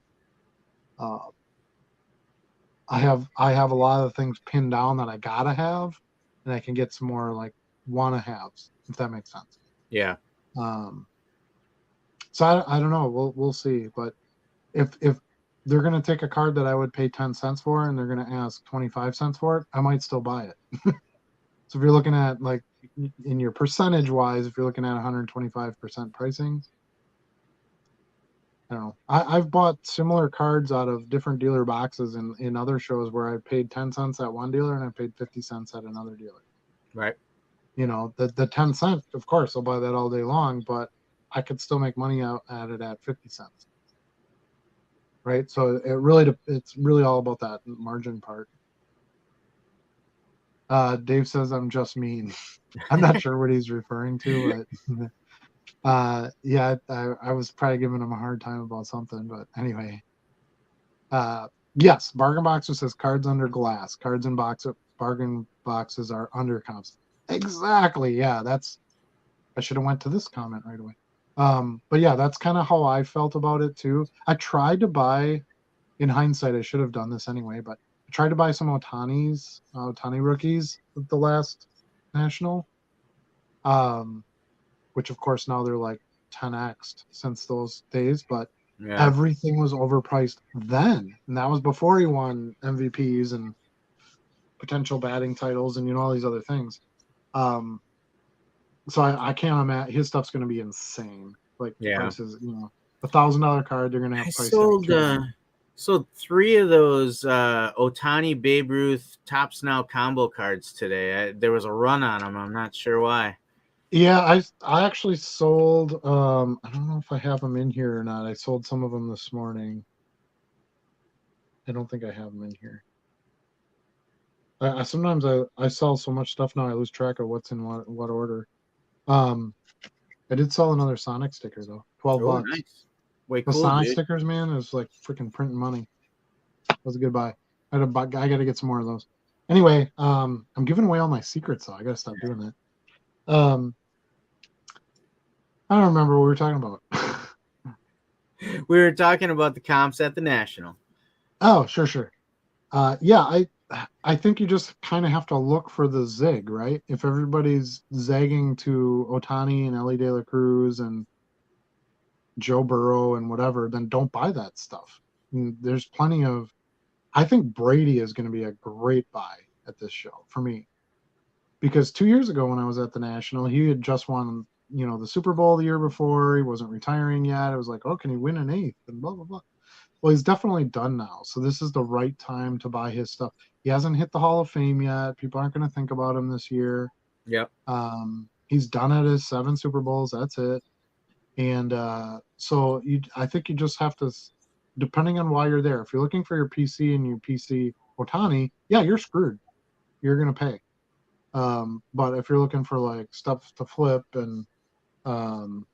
I have a lot of things pinned down that I gotta have, and I can get some more like wanna haves, if that makes sense. Yeah. So I don't know. We'll see. But if they're gonna take a card that I would pay 10 cents for and they're gonna ask 25 cents for it, I might still buy it. So if you're looking at like in your percentage wise, if you're looking at 125% pricing, I don't know. I've bought similar cards out of different dealer boxes in other shows where I paid 10 cents at one dealer and I paid 50 cents at another dealer. Right. The 10 cents, of course, I'll buy that all day long, but I could still make money out at it at 50 cents. Right. So it's really all about that margin part. Dave says I'm just mean. I'm not sure what he's referring to, but yeah, I was probably giving him a hard time about something, but anyway. Yes, Bargain Boxer says cards under glass. Cards in bargain boxes are under comps. Exactly. Yeah, I should have went to this comment right away. But yeah, that's kind of how I felt about it too. I tried to buy, in hindsight, I should have done this anyway, but I tried to buy some Otani rookies at the last National, which of course now they're like 10x since those days, but Yeah. everything was overpriced then, and that was before he won MVPs and potential batting titles and all these other things. So I can't imagine his stuff's going to be insane. Like prices, $1,000 card, they're going to have I price sold 3 of those Otani Babe Ruth Tops Now combo cards today. There was a run on them. I'm not sure why. Yeah, I actually sold. I don't know if I have them in here or not. I sold some of them this morning. I don't think I have them in here. I sometimes I sell so much stuff now I lose track of what's in what order. Um, I did sell another Sonic sticker though, Oh, $12. nice. Way The cool, Sonic dude. stickers, man, is like freaking printing money. That was a good buy. I got to get some more of those. Anyway, I'm giving away all my secrets though. I got to stop doing that. I don't remember what we were talking about. We were talking about the comps at the National. Oh, sure. Yeah, I think you just kind of have to look for the zig, right? If everybody's zagging to Otani and Ellie De La Cruz and Joe Burrow and whatever, then don't buy that stuff. There's plenty of. I think Brady is going to be a great buy at this show for me because 2 years ago when I was at the National, he had just won, the Super Bowl the year before. He wasn't retiring yet. It was like, oh, can he win an eighth and blah blah blah. Well, he's definitely done now, so this is the right time to buy his stuff. He hasn't hit the Hall of Fame yet. People aren't going to think about him this year. Yep. He's done at his 7 Super Bowls. That's it. And so I think you just have to, depending on why you're there. If you're looking for your PC and your PC Otani, yeah, you're screwed. You're gonna pay. But if you're looking for like stuff to flip and um,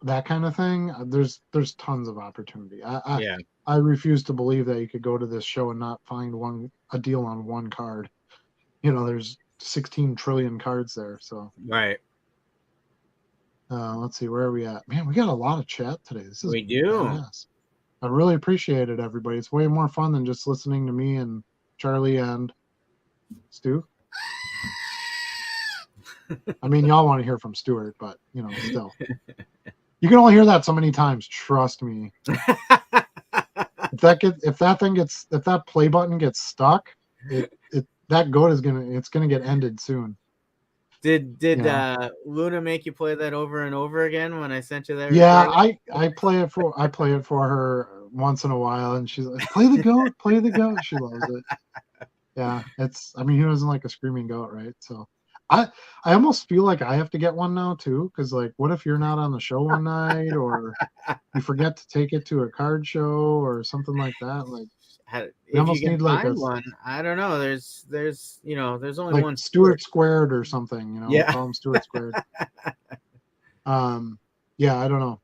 that kind of thing, there's tons of opportunity. Yeah. I refuse to believe that you could go to this show and not find a deal on one card. There's 16 trillion cards there. So Right. let's see, where are we at? Man, we got a lot of chat today. This is We do. badass. I really appreciate it, everybody. It's way more fun than just listening to me and Charlie and Stu. I mean, y'all want to hear from Stuart, but still, you can only hear that so many times. Trust me. If that play button gets stuck, that goat it's gonna get ended soon. Did Luna make you play that over and over again when I sent you that? Yeah, recording? I play it for her once in a while, and she's like, "Play the goat, play the goat." She loves it. Yeah, I mean, he doesn't like a screaming goat, right? So, I almost feel like I have to get one now too, because like, what if you're not on the show one night, or you forget to take it to a card show or something like that? Like, we If you almost can need like find one, I don't know. There's there's only like one Stuart Stewart. squared or something. We'll Yeah. call him Stuart squared. Yeah, I don't know.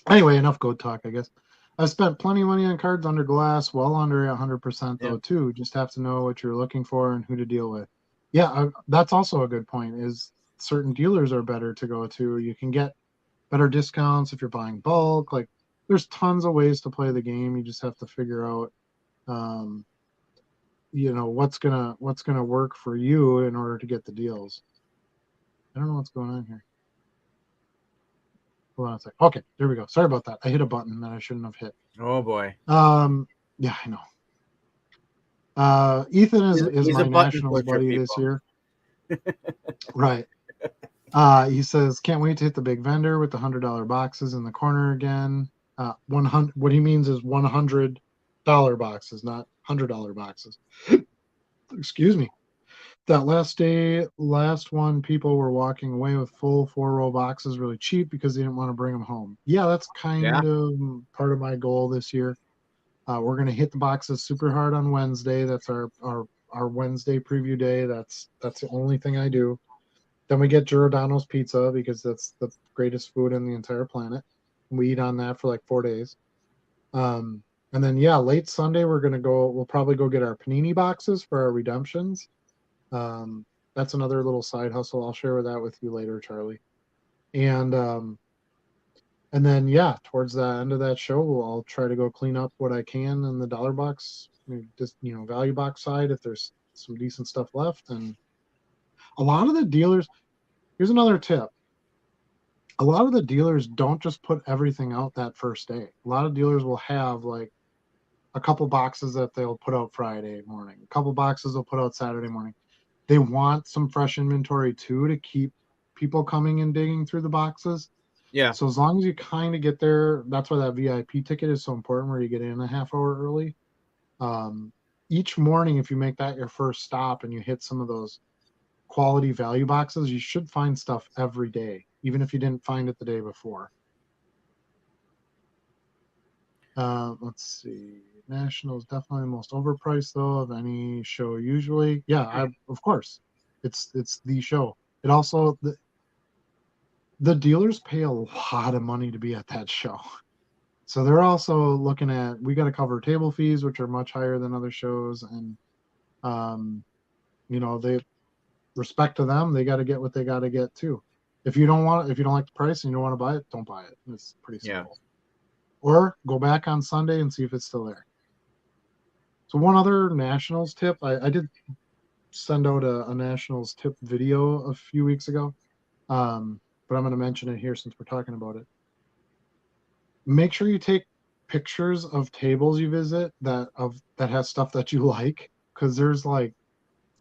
Anyway, enough goat talk, I guess. I've spent plenty of money on cards under glass, well under 100% though, Yep. too. Just have to know what you're looking for and who to deal with. Yeah, that's also a good point. Is certain dealers are better to go to. You can get better discounts if you're buying bulk. Like, there's tons of ways to play the game. You just have to figure out, um, what's gonna work for you in order to get the deals. I don't know what's going on here. Hold on a sec. Okay, there we go. Sorry about that. I hit a button that I shouldn't have hit. Oh boy. Yeah, I know. Ethan is He's a my button nationals pusher, buddy this people. year. Right. He says can't wait to hit the big vendor with the $100 boxes in the corner again. 100. What he means is $100 boxes, not $100 boxes. Excuse me. That last one, people were walking away with full 4-row boxes really cheap because they didn't want to bring them home. Yeah, that's Yeah. kind of part of my goal this year. We're going to hit the boxes super hard on Wednesday. That's our Wednesday preview day. That's the only thing I do. Then we get Giordano's pizza because that's the greatest food on the entire planet. We eat on that for like 4 days. And then yeah, late Sunday we'll probably go get our panini boxes for our redemptions. That's another little side hustle. I'll share that with you later, Charlie. And then yeah, towards the end of that show, I'll try to go clean up what I can in the dollar box, just value box side if there's some decent stuff left. And a lot of the dealers, here's another tip. A lot of the dealers don't just put everything out that first day. A lot of dealers will have like a couple boxes that they'll put out Friday morning, a couple boxes they'll put out Saturday morning. They want some fresh inventory too to keep people coming and digging through the boxes. Yeah. So as long as you kind of get there, that's why that VIP ticket is so important, where you get in a half hour early. Each morning, if you make that your first stop and you hit some of those quality value boxes, you should find stuff every day, even if you didn't find it the day before. Let's see. Nationals definitely the most overpriced though of any show usually. Yeah, of course. It's the show. It also the dealers pay a lot of money to be at that show. So they're also looking at we got to cover table fees, which are much higher than other shows, and um, they respect to them, they got to get what they got to get too. If you don't like the price and you don't want to buy it, don't buy it. It's pretty Yeah. simple. Or go back on Sunday and see if it's still there. So one other Nationals tip, I did send out a Nationals tip video a few weeks ago, but I'm going to mention it here since we're talking about it. Make sure you take pictures of tables you visit that has stuff that you like, because there's like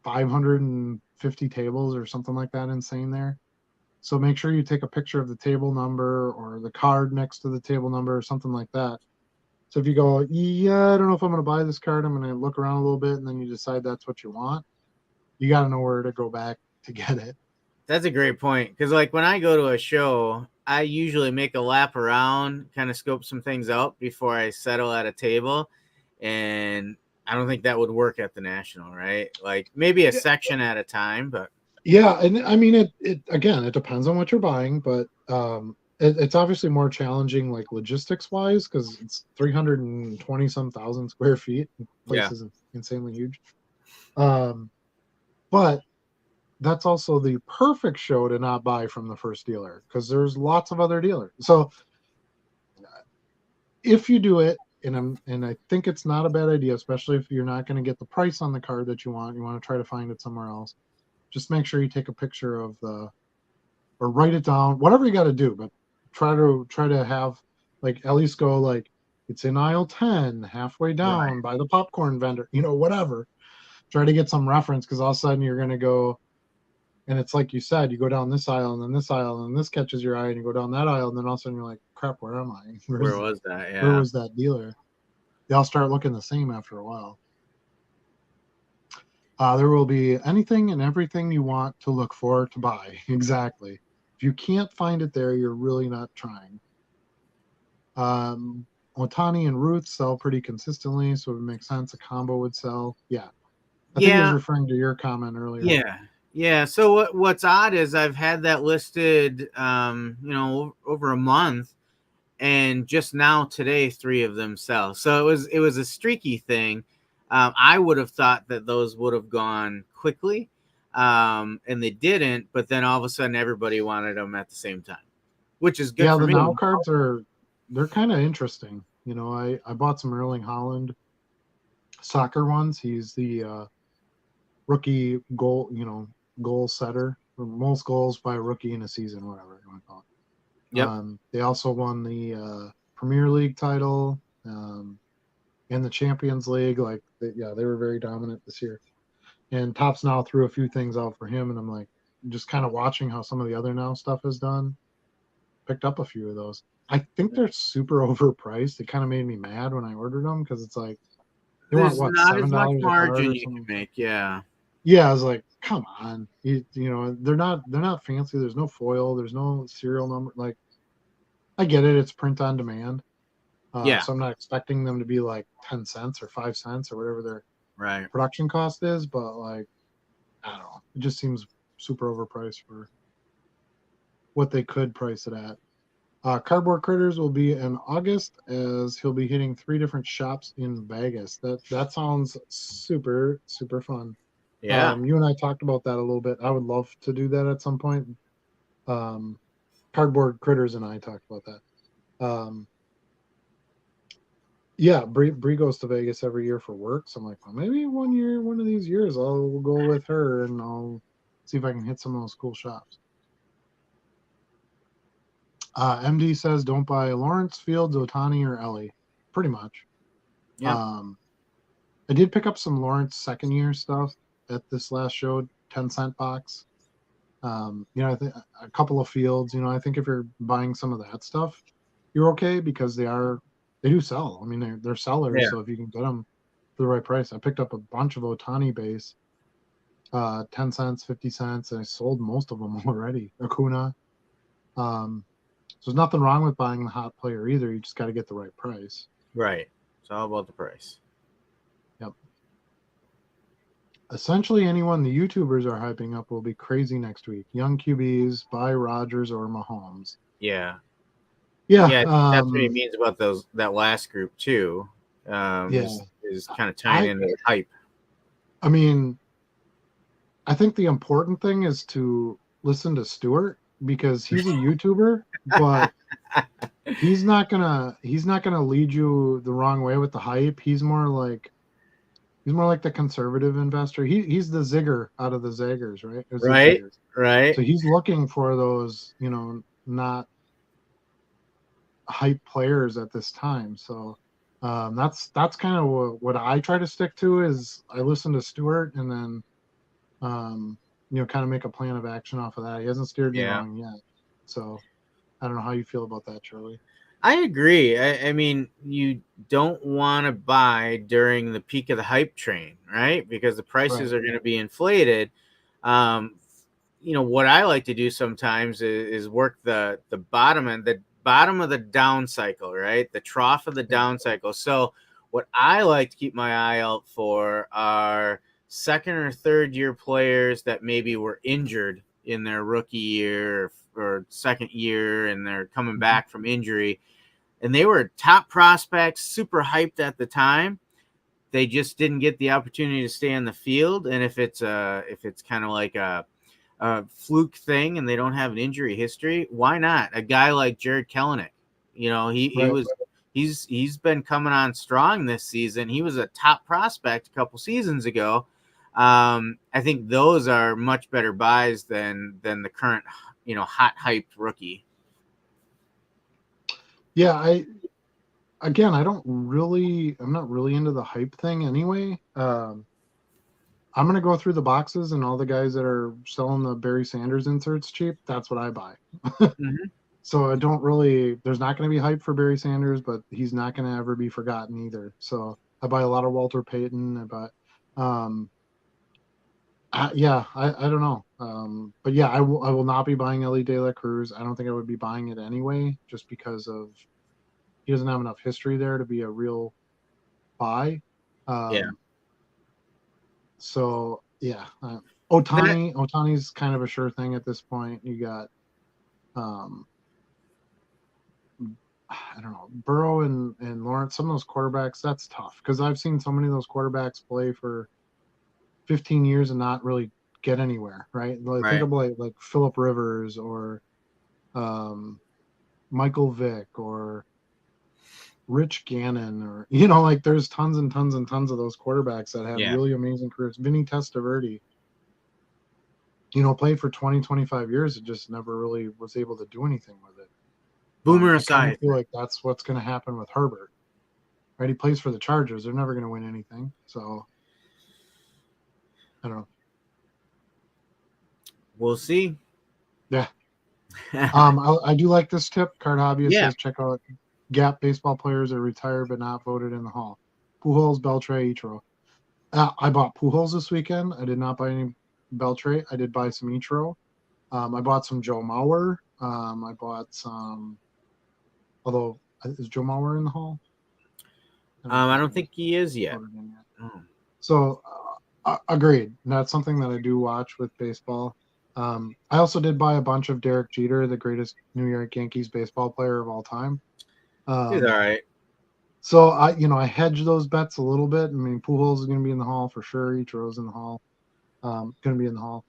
550 tables or something like that insane there. So make sure you take a picture of the table number or the card next to the table number or something like that. So if you go, yeah, I don't know if I'm going to buy this card, I'm going to look around a little bit, and then you decide that's what you want, you got to know where to go back to get it. That's a great point. Because, like, when I go to a show, I usually make a lap around, kind of scope some things out before I settle at a table. And I don't think that would work at the National, right? Like, maybe a section at a time, but. Yeah, and I mean it again, it depends on what you're buying, but it's obviously more challenging like logistics wise because it's 320 some thousand square feet. The place is insanely huge. But that's also the perfect show to not buy from the first dealer because there's lots of other dealers. So if you do it, and I think it's not a bad idea, especially if you're not going to get the price on the card that you want to try to find it somewhere else. Just make sure you take a picture of or write it down, whatever you got to do, but try to have like at least go like it's in aisle 10, halfway down by the popcorn vendor, whatever. Try to get some reference because all of a sudden you're going to go, and it's like you said, you go down this aisle and then this aisle and this catches your eye, and you go down that aisle, and then all of a sudden you're like, crap, where am I? Where was that? Yeah. Where was that dealer? They all start looking the same after a while. There will be anything and everything you want to look for to buy. Exactly. If you can't find it there, you're really not trying. Otani and Ruth sell pretty consistently, so it would make sense a combo would sell. Yeah. I think he was referring to your comment earlier. Yeah. Yeah. So what's odd is I've had that listed, over a month, and just now today, 3 of them sell. So it was a streaky thing. I would have thought that those would have gone quickly, and they didn't. But then all of a sudden, everybody wanted them at the same time, which is good for me. Yeah, the now cards they're kind of interesting. I bought some Erling Haaland soccer ones. He's the rookie goal setter, most goals by a rookie in a season, whatever you want to call it. Yep. They also won the Premier League title and the Champions League. They were very dominant this year. And Topps now threw a few things out for him, and I'm like, just kind of watching how some of the other now stuff is done. Picked up a few of those. I think they're super overpriced. It kind of made me mad when I ordered them because it's like they want what, not $7 as much margin you can make. Yeah. Yeah, I was like, come on, they're not fancy. There's no foil. There's no serial number. Like, I get it. It's print on demand. So I'm not expecting them to be like 10 cents or 5 cents or whatever their production cost is. But like, I don't know. It just seems super overpriced for what they could price it at. Cardboard Critters will be in August as he'll be hitting 3 different shops in Vegas. That sounds super, super fun. Yeah. You and I talked about that a little bit. I would love to do that at some point. Cardboard Critters and I talked about that. Yeah, Bree goes to Vegas every year for work. So I'm like, well, maybe one of these years, I'll go with her and I'll see if I can hit some of those cool shops. MD says, don't buy Lawrence, Fields, Otani, or Ellie. Pretty much. Yeah. I did pick up some Lawrence second year stuff at this last show, 10-cent box. I think a couple of Fields. I think if you're buying some of that stuff, you're okay because they do sell. I mean, they're sellers, so if you can get them for the right price. I picked up a bunch of Otani base, 10 cents, 50 cents, and I sold most of them already. Acuna. So there's nothing wrong with buying the hot player either. You just got to get the right price. Right. It's all about the price. Yep. Essentially, anyone the YouTubers are hyping up will be crazy next week. Young QBs by Rodgers or Mahomes. Yeah. Yeah. Yeah, I think that's what he means about that last group too. Yeah. Is kind of tying I into the hype. I mean, I think the important thing is to listen to Stuart because he's a YouTuber, but he's not gonna lead you the wrong way with the hype. He's more like the conservative investor. He's the zigger out of the zaggers, right? Or Right. zigzaggers. Right. So he's looking for those, not hype players at this time. So that's kind of what I try to stick to is I listen to Stuart and then kind of make a plan of action off of that. He hasn't steered me Yeah. wrong yet. So I don't know how you feel about that, Charlie. I agree. I mean, you don't want to buy during the peak of the hype train, right? Because the prices Right. are going to be inflated. Um, what I like to do sometimes is work the bottom of the down cycle, right? The trough of the Yeah. down cycle. So what I like to keep my eye out for are second or third year players that maybe were injured in their rookie year or second year and they're coming back from injury and they were top prospects, super hyped at the time. They just didn't get the opportunity to stay on the field. And if it's kind of like a fluke thing and they don't have an injury history, why not? A guy like Jared Kelenic, Right. he's been coming on strong this season. He was a top prospect a couple seasons ago. I think those are much better buys than the current, hot hyped rookie. Yeah, I'm not really into the hype thing anyway. I'm gonna go through the boxes and all the guys that are selling the Barry Sanders inserts cheap. That's what I buy. Mm-hmm. So there's not going to be hype for Barry Sanders, but he's not going to ever be forgotten either. So I buy a lot of Walter Payton. Um, I don't know. But yeah, I will not be buying Ellie De La Cruz. I don't think I would be buying it anyway, just because he doesn't have enough history there to be a real buy. Yeah. So yeah, That Otani's kind of a sure thing at this point. You got, um, I don't know, Burrow and Lawrence. Some of those quarterbacks, that's tough because I've seen so many of those quarterbacks play for 15 years and not really get anywhere. Right? Like, think right. of like Philip Rivers or um, Michael Vick or Rich Gannon or like there's tons and tons and tons of those quarterbacks that had Yeah. really amazing careers. Vinny Testaverde, played for 20, 25 years and just never really was able to do anything with it. Boomer I kind of aside. feel like that's what's going to happen with Herbert. Right? He plays for the Chargers. They're never going to win anything. So I don't know. We'll see. Yeah. I do like this tip. Card Hobbyist Yeah. says check out Gap baseball players are retired but not voted in the Hall. Pujols, Beltre, Ichiro. I bought Pujols this weekend. I did not buy any Beltre. I did buy some Ichiro. I bought some Joe Mauer. I bought some. Although is Joe Mauer in the Hall? I don't think he is yet. Oh. So agreed. That's something that I do watch with baseball. I also did buy a bunch of Derek Jeter, the greatest New York Yankees baseball player of all time. He's all right. So I hedge those bets a little bit. I mean, Pujols is going to be in the Hall for sure. Ichiro's in the Hall. Going to be in the Hall.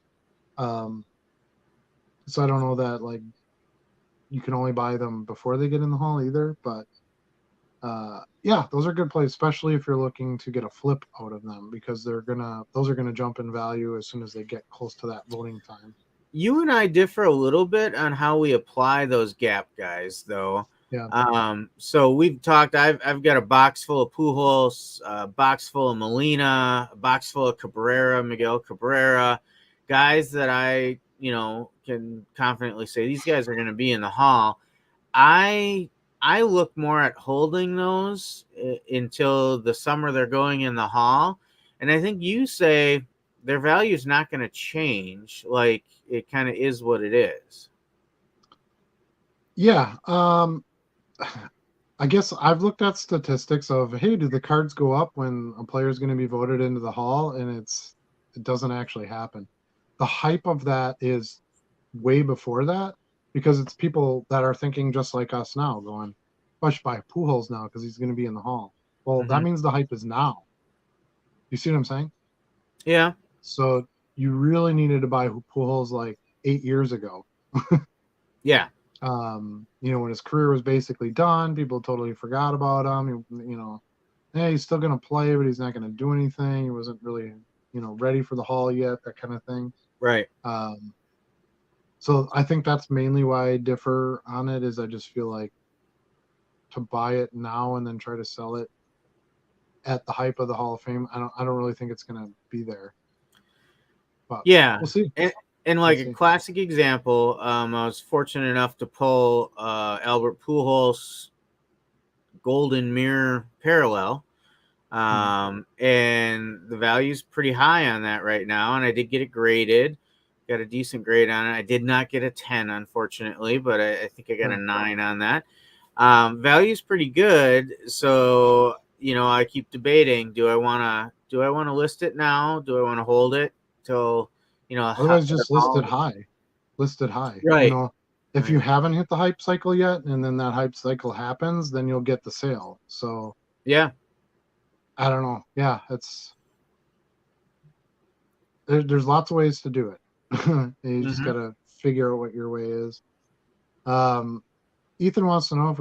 So I don't know that like you can only buy them before they get in the Hall either, but yeah, those are good plays, especially if you're looking to get a flip out of them because those are gonna jump in value as soon as they get close to that voting time. You and I differ a little bit on how we apply those gap guys, though. Yeah. So we've talked. I've got a box full of Pujols, a box full of Molina, a box full of Cabrera, Miguel Cabrera, guys that I can confidently say these guys are going to be in the Hall. I look more at holding those until the summer they're going in the Hall, and I think you say their value is not going to change. Like it kind of is what it is. Yeah. I guess I've looked at statistics of, hey, do the cards go up when a player is going to be voted into the Hall? And it doesn't actually happen. The hype of that is way before that, because it's people that are thinking just like us now, going, "Oh, I should buy Pujols now because he's going to be in the Hall." Well, that Mhm. means the hype is now. You see what I'm saying? Yeah. So you really needed to buy Pujols like 8 years ago. Yeah. When his career was basically done, people totally forgot about him. Yeah, he's still going to play, but he's not going to do anything. He wasn't really, ready for the Hall yet, that kind of thing. Right. So I think that's mainly why I differ on it, is I just feel like to buy it now and then try to sell it at the hype of the Hall of Fame, I don't really think it's going to be there. But Yeah. we'll see. And We'll like a see. classic example, I was fortunate enough to pull Albert Pujols Golden Mirror Parallel. And the value's pretty high on that right now. And I did get it graded, got a decent grade on it. I did not get a 10, unfortunately, but I think I got a 9 on that. Value's pretty good. So, I keep debating, do I want to list it now? Do I want to hold it till, Otherwise, just list it high. List it high. Right. If you haven't hit the hype cycle yet, and then that hype cycle happens, then you'll get the sale. So Yeah. I don't know. Yeah, there's lots of ways to do it. You just got to figure out what your way is. Ethan wants to know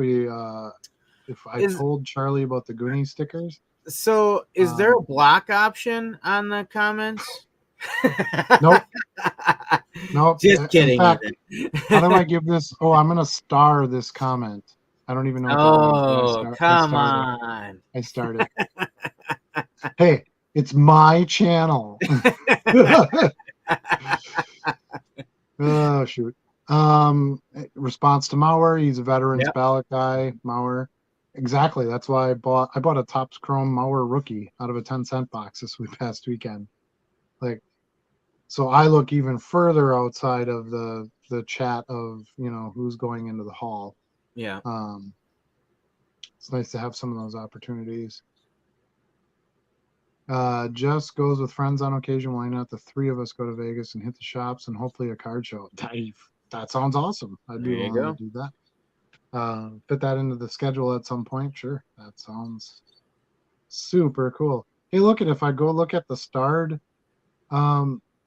if I told Charlie about the Goonie stickers. So is there a block option on the comments? Nope. Nope. Just kidding. In fact, how do I give this? Oh, I'm gonna star this comment. I don't even know what that means. Come on. I started. Hey, it's my channel. Oh shoot. Response to Mauer. He's a veterans ballot guy. Mauer. Exactly. That's why I bought a Topps Chrome Mauer rookie out of a 10-cent box this past weekend. So I look even further outside of the chat of who's going into the Hall. Yeah. It's nice to have some of those opportunities. Just goes with friends on occasion. Why not the three of us go to Vegas and hit the shops and hopefully a card show? That sounds awesome. I'd be willing to do that. Fit that into the schedule at some point. Sure. That sounds super cool. Hey, if I go look at the starred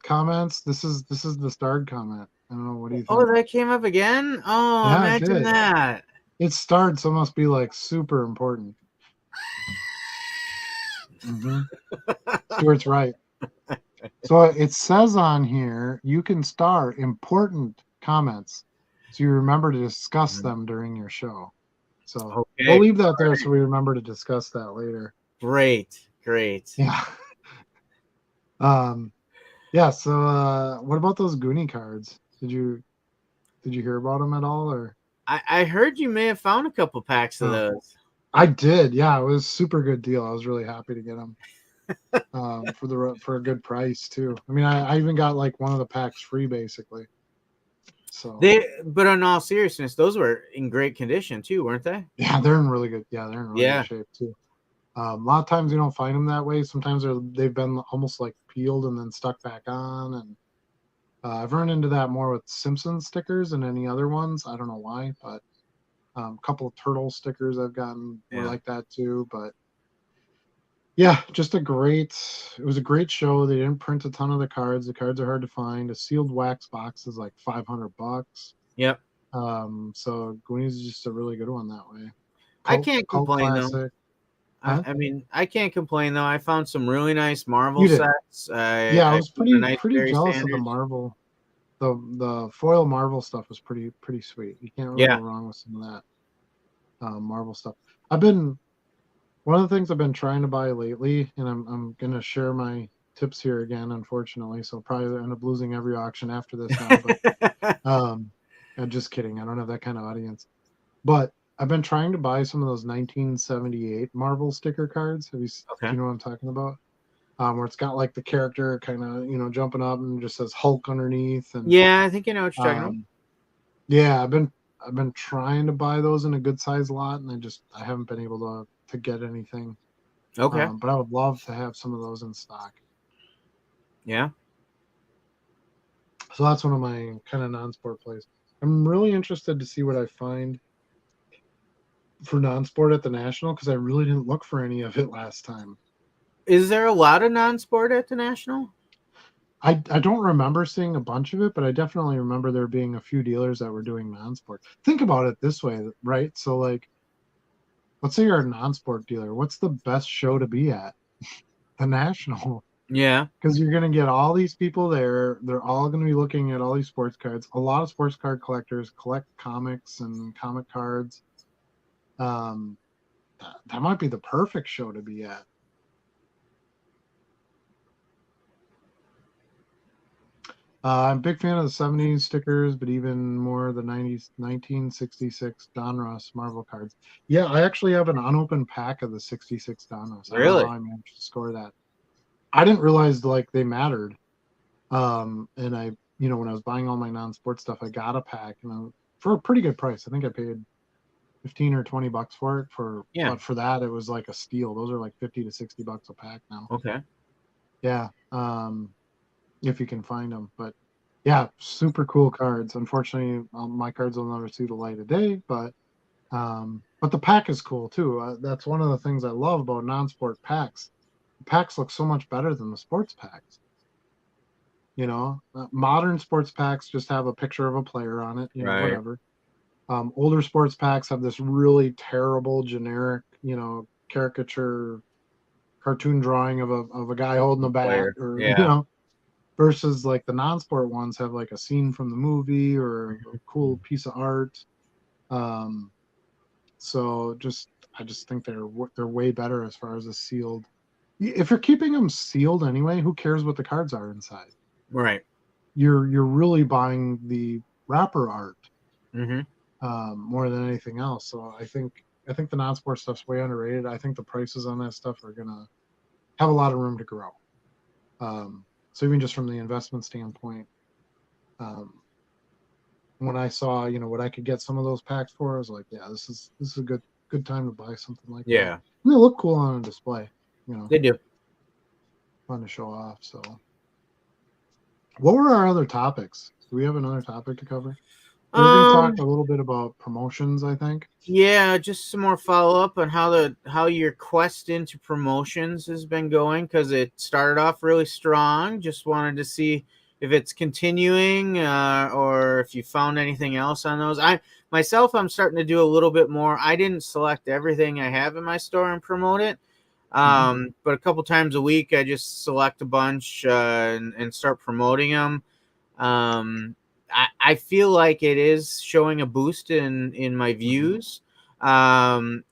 comments, this is the starred comment. I don't know. What do you think? Oh, that came up again? Oh, yeah, imagine that. It's starred, so it must be like super important. Stuart's right. So it says on here, you can star important comments, so you remember to discuss them during your show. So we'll leave that there so we remember to discuss that later. Great. Yeah. Yeah. So what about those Goonie cards? Did you hear about them at all, or? I heard you may have found a couple packs of those. I did. Yeah, it was a super good deal. I was really happy to get them for a good price too. I mean, I even got like one of the packs free basically. So but in all seriousness, those were in great condition too, weren't they? Yeah, they're in really good. Yeah, they're in really good shape too. A lot of times you don't find them that way. Sometimes they've been almost like peeled and then stuck back on. And I've run into that more with Simpsons stickers than any other ones. I don't know why, but a couple of turtle stickers I've gotten were like that too. But yeah, it was a great show. They didn't print a ton of the cards. The cards are hard to find. A sealed wax box is like $500. Yep. So Goonies is just a really good one that way. I can't complain though. I mean, I can't complain though. I found some really nice Marvel sets. I was pretty jealous of the Marvel. The foil Marvel stuff was pretty sweet. You can't really go wrong with some of that Marvel stuff. One of the things I've been trying to buy lately, and I'm gonna share my tips here again, unfortunately. So I'll probably end up losing every auction after this now. But I'm just kidding. I don't have that kind of audience. But I've been trying to buy some of those 1978 Marvel sticker cards. Do you know what I'm talking about? Where it's got like the character kind of jumping up and just says Hulk underneath. And yeah, I think you know what you're talking about. Yeah, I've been trying to buy those in a good size lot, and I haven't been able to get anything. Okay. But I would love to have some of those in stock. Yeah. So that's one of my kind of non-sport plays. I'm really interested to see what I find for non-sport at the National, because I really didn't look for any of it last time. Is there a lot of non-sport at the National? I don't remember seeing a bunch of it, but I definitely remember there being a few dealers that were doing non-sport. Think about it this way, right? So like, let's say you're a non-sport dealer. What's the best show to be at? The National. Yeah. Because you're going to get all these people there. They're all going to be looking at all these sports cards. A lot of sports card collectors collect comics and comic cards. That might be the perfect show to be at. I'm a big fan of the 70s stickers, but even more the 90s, 1966 Donruss Marvel cards. Yeah, I actually have an unopened pack of the 66 Donruss. I don't know Really? how I managed to score that. I didn't realize like they mattered. And I, when I was buying all my non-sport stuff, I got a pack for a pretty good price. I think I paid 15 or 20 bucks for it Yeah. but for that, it was like a steal. Those are like 50 to 60 bucks a pack now. Okay. Yeah. If you can find them, but yeah, super cool cards. Unfortunately, my cards will never see the light of day, but the pack is cool too. That's one of the things I love about non-sport packs. The packs look so much better than the sports packs. Modern sports packs just have a picture of a player on it, Right. whatever. Older sports packs have this really terrible generic, caricature cartoon drawing of a guy holding a bat, Player. or Yeah. versus like the non-sport ones have like a scene from the movie or a cool piece of art. So I just think they're way better as far as a sealed. If you're keeping them sealed anyway, who cares what the cards are inside? Right. You're really buying the wrapper art Mm-hmm. more than anything else. So I think the non-sport stuff's way underrated. I think the prices on that stuff are gonna have a lot of room to grow. So even just from the investment standpoint, when I saw what I could get some of those packs for, I was like, yeah, this is a good time to buy something like that. Yeah. And they look cool on a display. They do. Fun to show off. So, what were our other topics? Do we have another topic to cover? Irving talked a little bit about promotions, I think. Yeah, just some more follow up on how your quest into promotions has been going, because it started off really strong. Just wanted to see if it's continuing, or if you found anything else on those. I'm starting to do a little bit more. I didn't select everything I have in my store and promote it. But a couple times a week, I just select a bunch and start promoting them. I feel like it is showing a boost in my views. And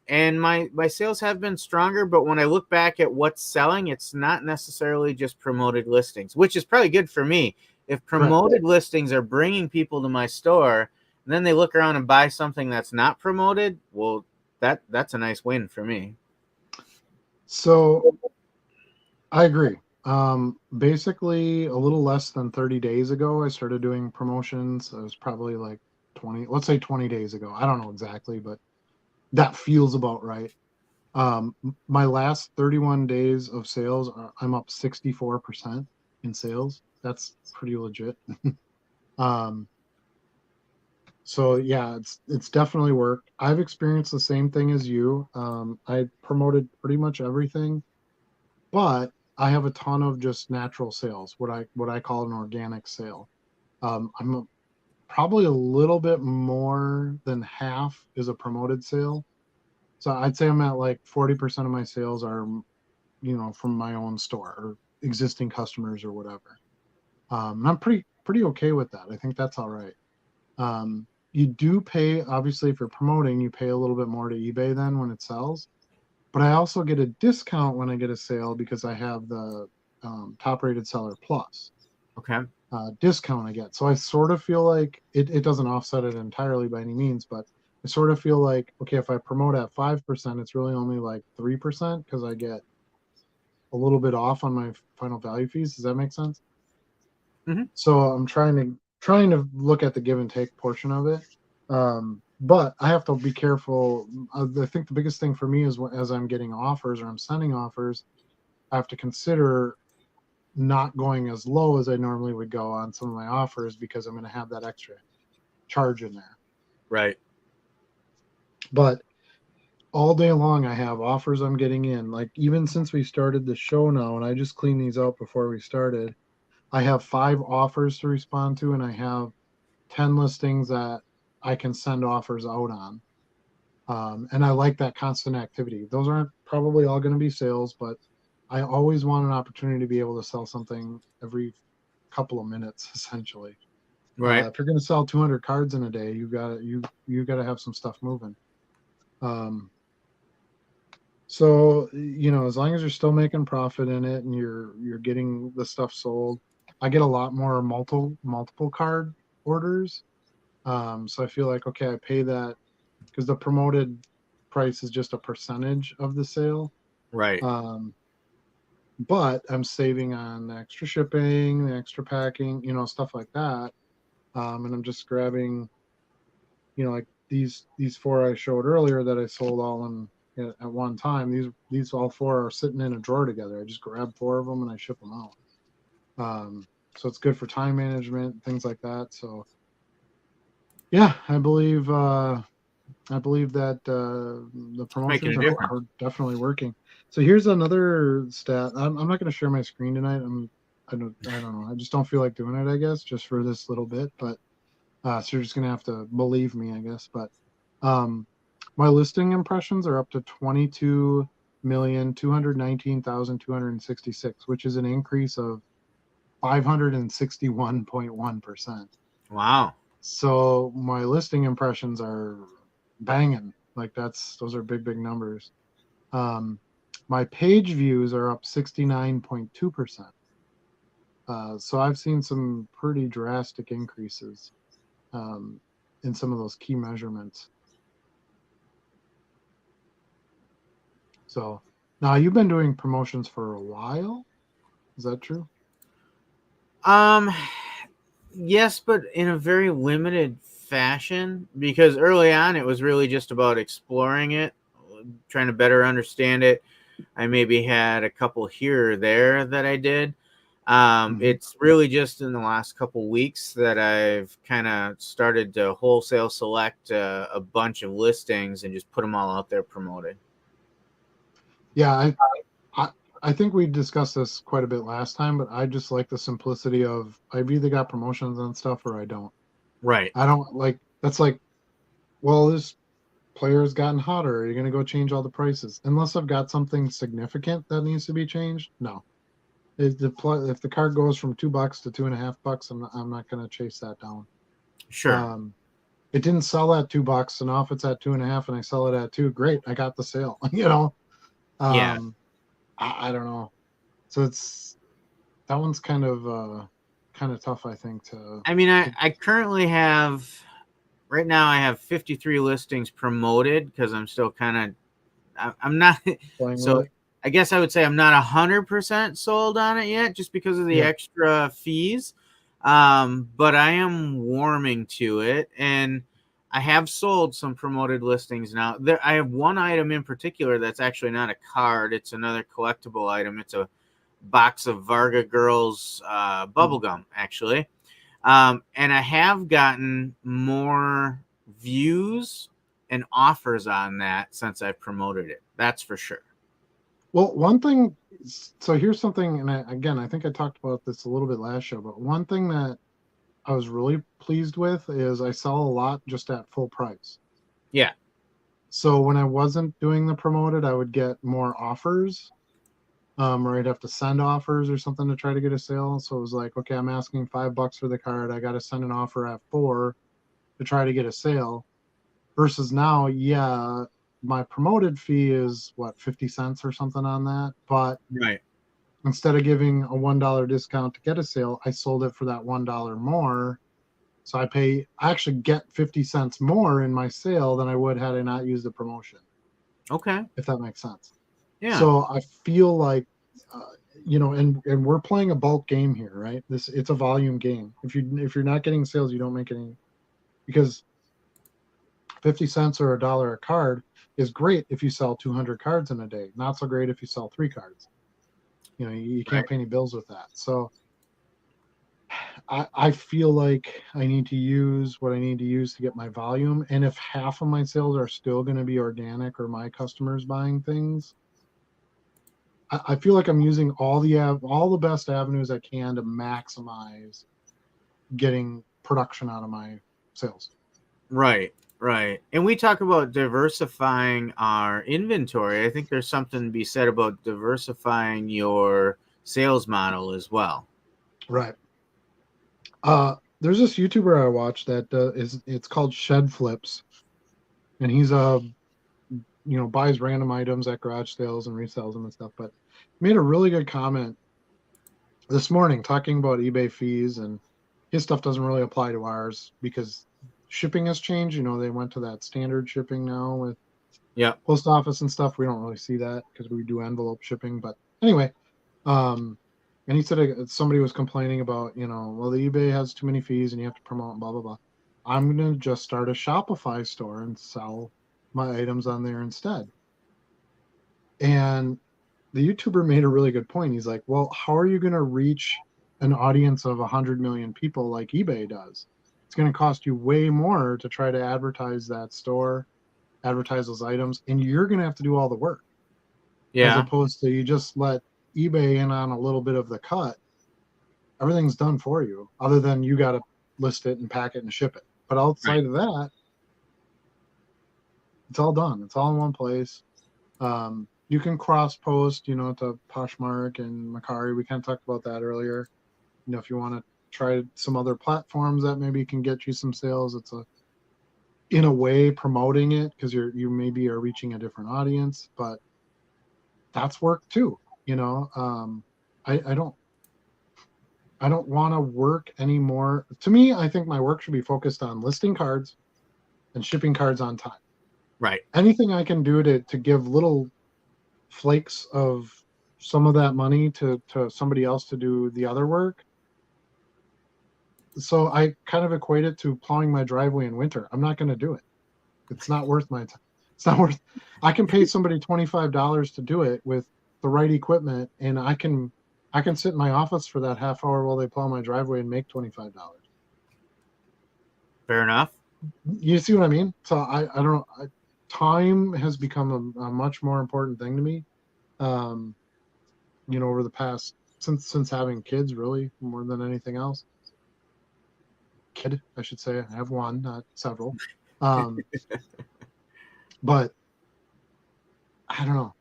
my sales have been stronger, but when I look back at what's selling, it's not necessarily just promoted listings, which is probably good for me. If promoted listings are bringing people to my store, and then they look around and buy something that's not promoted, well, that's a nice win for me. So I agree. Basically a little less than 30 days ago, I started doing promotions. It was probably like 20 days ago. I don't know exactly, but that feels about right. My last 31 days of sales, I'm up 64% in sales. That's pretty legit. So yeah, it's definitely worked. I've experienced the same thing as you. I promoted pretty much everything, but I have a ton of just natural sales, what I call an organic sale. Probably a little bit more than half is a promoted sale. So I'd say I'm at like 40% of my sales are, from my own store or existing customers or whatever. And I'm pretty okay with that. I think that's all right. You do pay, obviously, if you're promoting, you pay a little bit more to eBay then when it sells. But I also get a discount when I get a sale because I have the top rated seller plus Okay. discount I get. So I sort of feel like it doesn't offset it entirely by any means, but I sort of feel like, okay, if I promote at 5%, it's really only like 3% because I get a little bit off on my final value fees. Does that make sense? Mm-hmm. So I'm trying to look at the give and take portion of it. But I have to be careful. I think the biggest thing for me is as I'm getting offers or I'm sending offers, I have to consider not going as low as I normally would go on some of my offers because I'm going to have that extra charge in there. Right. But all day long, I have offers I'm getting in. Like even since we started the show now, and I just cleaned these out before we started, I have 5 offers to respond to, and I have 10 listings that I can send offers out on. And I like that constant activity. Those aren't probably all going to be sales, but I always want an opportunity to be able to sell something every couple of minutes, essentially. Right. If you're going to sell 200 cards in a day, you got to have some stuff moving. So as long as you're still making profit in it and you're getting the stuff sold, I get a lot more multiple card orders. So I feel like okay, I pay that because the promoted price is just a percentage of the sale. Right. But I'm saving on the extra shipping, the extra packing, stuff like that. And I'm just grabbing, like these 4 I showed earlier that I sold all in at one time. These all 4 are sitting in a drawer together. I just grab 4 of them and I ship them out. So it's good for time management, things like that. So yeah, I believe that the promotions are definitely working. So here's another stat. I'm not going to share my screen tonight. I don't know. I just don't feel like doing it, I guess, just for this little bit. But so you're just going to have to believe me, I guess. But my listing impressions are up to 22,219,266, which is an increase of 561.1%. Wow. So my listing impressions are banging. Like those are big numbers. My page views are up 69.2%. So I've seen some pretty drastic increases in some of those key measurements. So now you've been doing promotions for a while. Is that true? Yes, but in a very limited fashion, because early on it was really just about exploring it, trying to better understand it. I maybe had a couple here or there that I did. It's really just in the last couple weeks that I've kind of started to wholesale select a bunch of listings and just put them all out there promoted. Yeah, I think we discussed this quite a bit last time, but I just like the simplicity of I've either got promotions on stuff or I don't. Right. I don't like that's like, well, this player's gotten hotter. Are you going to go change all the prices? Unless I've got something significant that needs to be changed, no. If the card goes from $2 to $2.50, I'm not going to chase that down. Sure. It didn't sell at $2, and now if it's at $2.50 and I sell it at $2, great, I got the sale. Yeah. I don't know. So that one's kind of tough, I think. I mean, I currently have right now I have 53 listings promoted because I'm still I'm not so I guess I would say I'm not 100% sold on it yet just because of the extra fees. But I am warming to it, and I have sold some promoted listings now. I have one item in particular that's actually not a card. It's another collectible item. It's a box of Varga Girls bubblegum, actually. And I have gotten more views and offers on that since I've promoted it. That's for sure. Well, one thing, so here's something, and I think I talked about this a little bit last show, but one thing that I was really pleased with is I sell a lot just at full price. Yeah. So when I wasn't doing the promoted, I would get more offers, or I'd have to send offers or something to try to get a sale. So it was like, okay, I'm asking $5 for the card. I got to send an offer at $4 to try to get a sale. Versus now, yeah, my promoted fee is what, 50 cents or something on that. But right. Instead of giving a $1 discount to get a sale, I sold it for that $1 more. So I actually get 50 cents more in my sale than I would had I not used the promotion. Okay. If that makes sense. Yeah. So I feel like, and we're playing a bulk game here, right? It's a volume game. If you're not getting sales, you don't make any, because 50 cents or $1 a card is great if you sell 200 cards in a day. Not so great if you sell 3 cards. You know, you can't pay any bills with that. So I feel like I need to use what I need to use to get my volume. And if half of my sales are still going to be organic or my customers buying things, I feel like I'm using all the best avenues I can to maximize getting production out of my sales. Right, right. And we talk about diversifying our inventory. I think there's something to be said about diversifying your sales model as well. Right. There's this YouTuber I watch that it's called Shed Flips, and he's buys random items at garage sales and resells them and stuff. But made a really good comment this morning talking about eBay fees, and his stuff doesn't really apply to ours because shipping has changed. You know, they went to that standard shipping now with post office and stuff. We don't really see that because we do envelope shipping. But anyway, and he said somebody was complaining about, well, the eBay has too many fees and you have to promote and blah, blah, blah. I'm going to just start a Shopify store and sell my items on there instead. And the YouTuber made a really good point. He's like, well, how are you going to reach an audience of 100 million people like eBay does? It's going to cost you way more to try to advertise that store, advertise those items, and you're going to have to do all the work. As opposed to you just let eBay in on a little bit of the cut. Everything's done for you, other than you got to list it and pack it and ship it. But outside of that, it's all done. It's all in one place. You can cross post, to Poshmark and Mercari. We kind of talked about that earlier. If you want to try some other platforms that maybe can get you some sales, it's in a way promoting it because you maybe are reaching a different audience, but that's work too. I don't want to work anymore. To me, I think my work should be focused on listing cards and shipping cards on time. Right. Anything I can do to give little flakes of some of that money to somebody else to do the other work. So I kind of equate it to plowing my driveway in winter. I'm not going to do it. It's not worth my time. It's not worth. I can pay somebody $25 to do it with the right equipment, and I can sit in my office for that half hour while they plow my driveway and make $25. Fair enough. You see what I mean? So I don't know. Time has become a much more important thing to me. Over the past since having kids, really more than anything else. Kid, I should say. I have one, not several. But I don't know.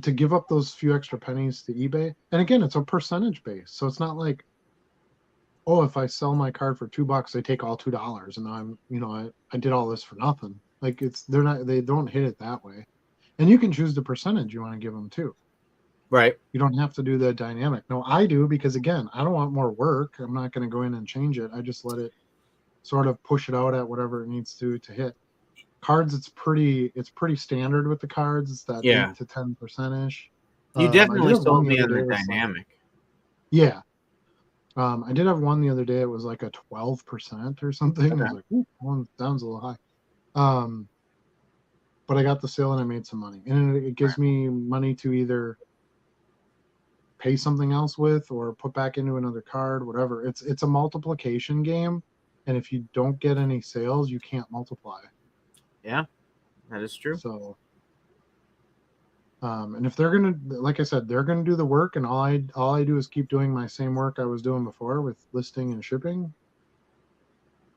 To give up those few extra pennies to eBay, and again, it's a percentage base, so it's not like, oh, if I sell my card for $2, they take all $2, and I'm, I did all this for nothing. Like they don't hit it that way, and you can choose the percentage you want to give them too. Right. You don't have to do the dynamic. No, I do, because again, I don't want more work. I'm not going to go in and change it. I just let it sort of push it out at whatever it needs to hit. Cards, it's pretty standard with the cards. It's that 8 to 10% ish. You definitely sold me on the dynamic. Yeah. I did have one the other day. It was like a 12% or something. Okay. I was like, ooh, one sounds a little high. But I got the sale and I made some money, and it gives me money to either pay something else with or put back into another card, whatever. It's a multiplication game, and if you don't get any sales, you can't multiply. Yeah, that is true. So, and if they're gonna, like I said, they're gonna do the work, and all I do is keep doing my same work I was doing before with listing and shipping.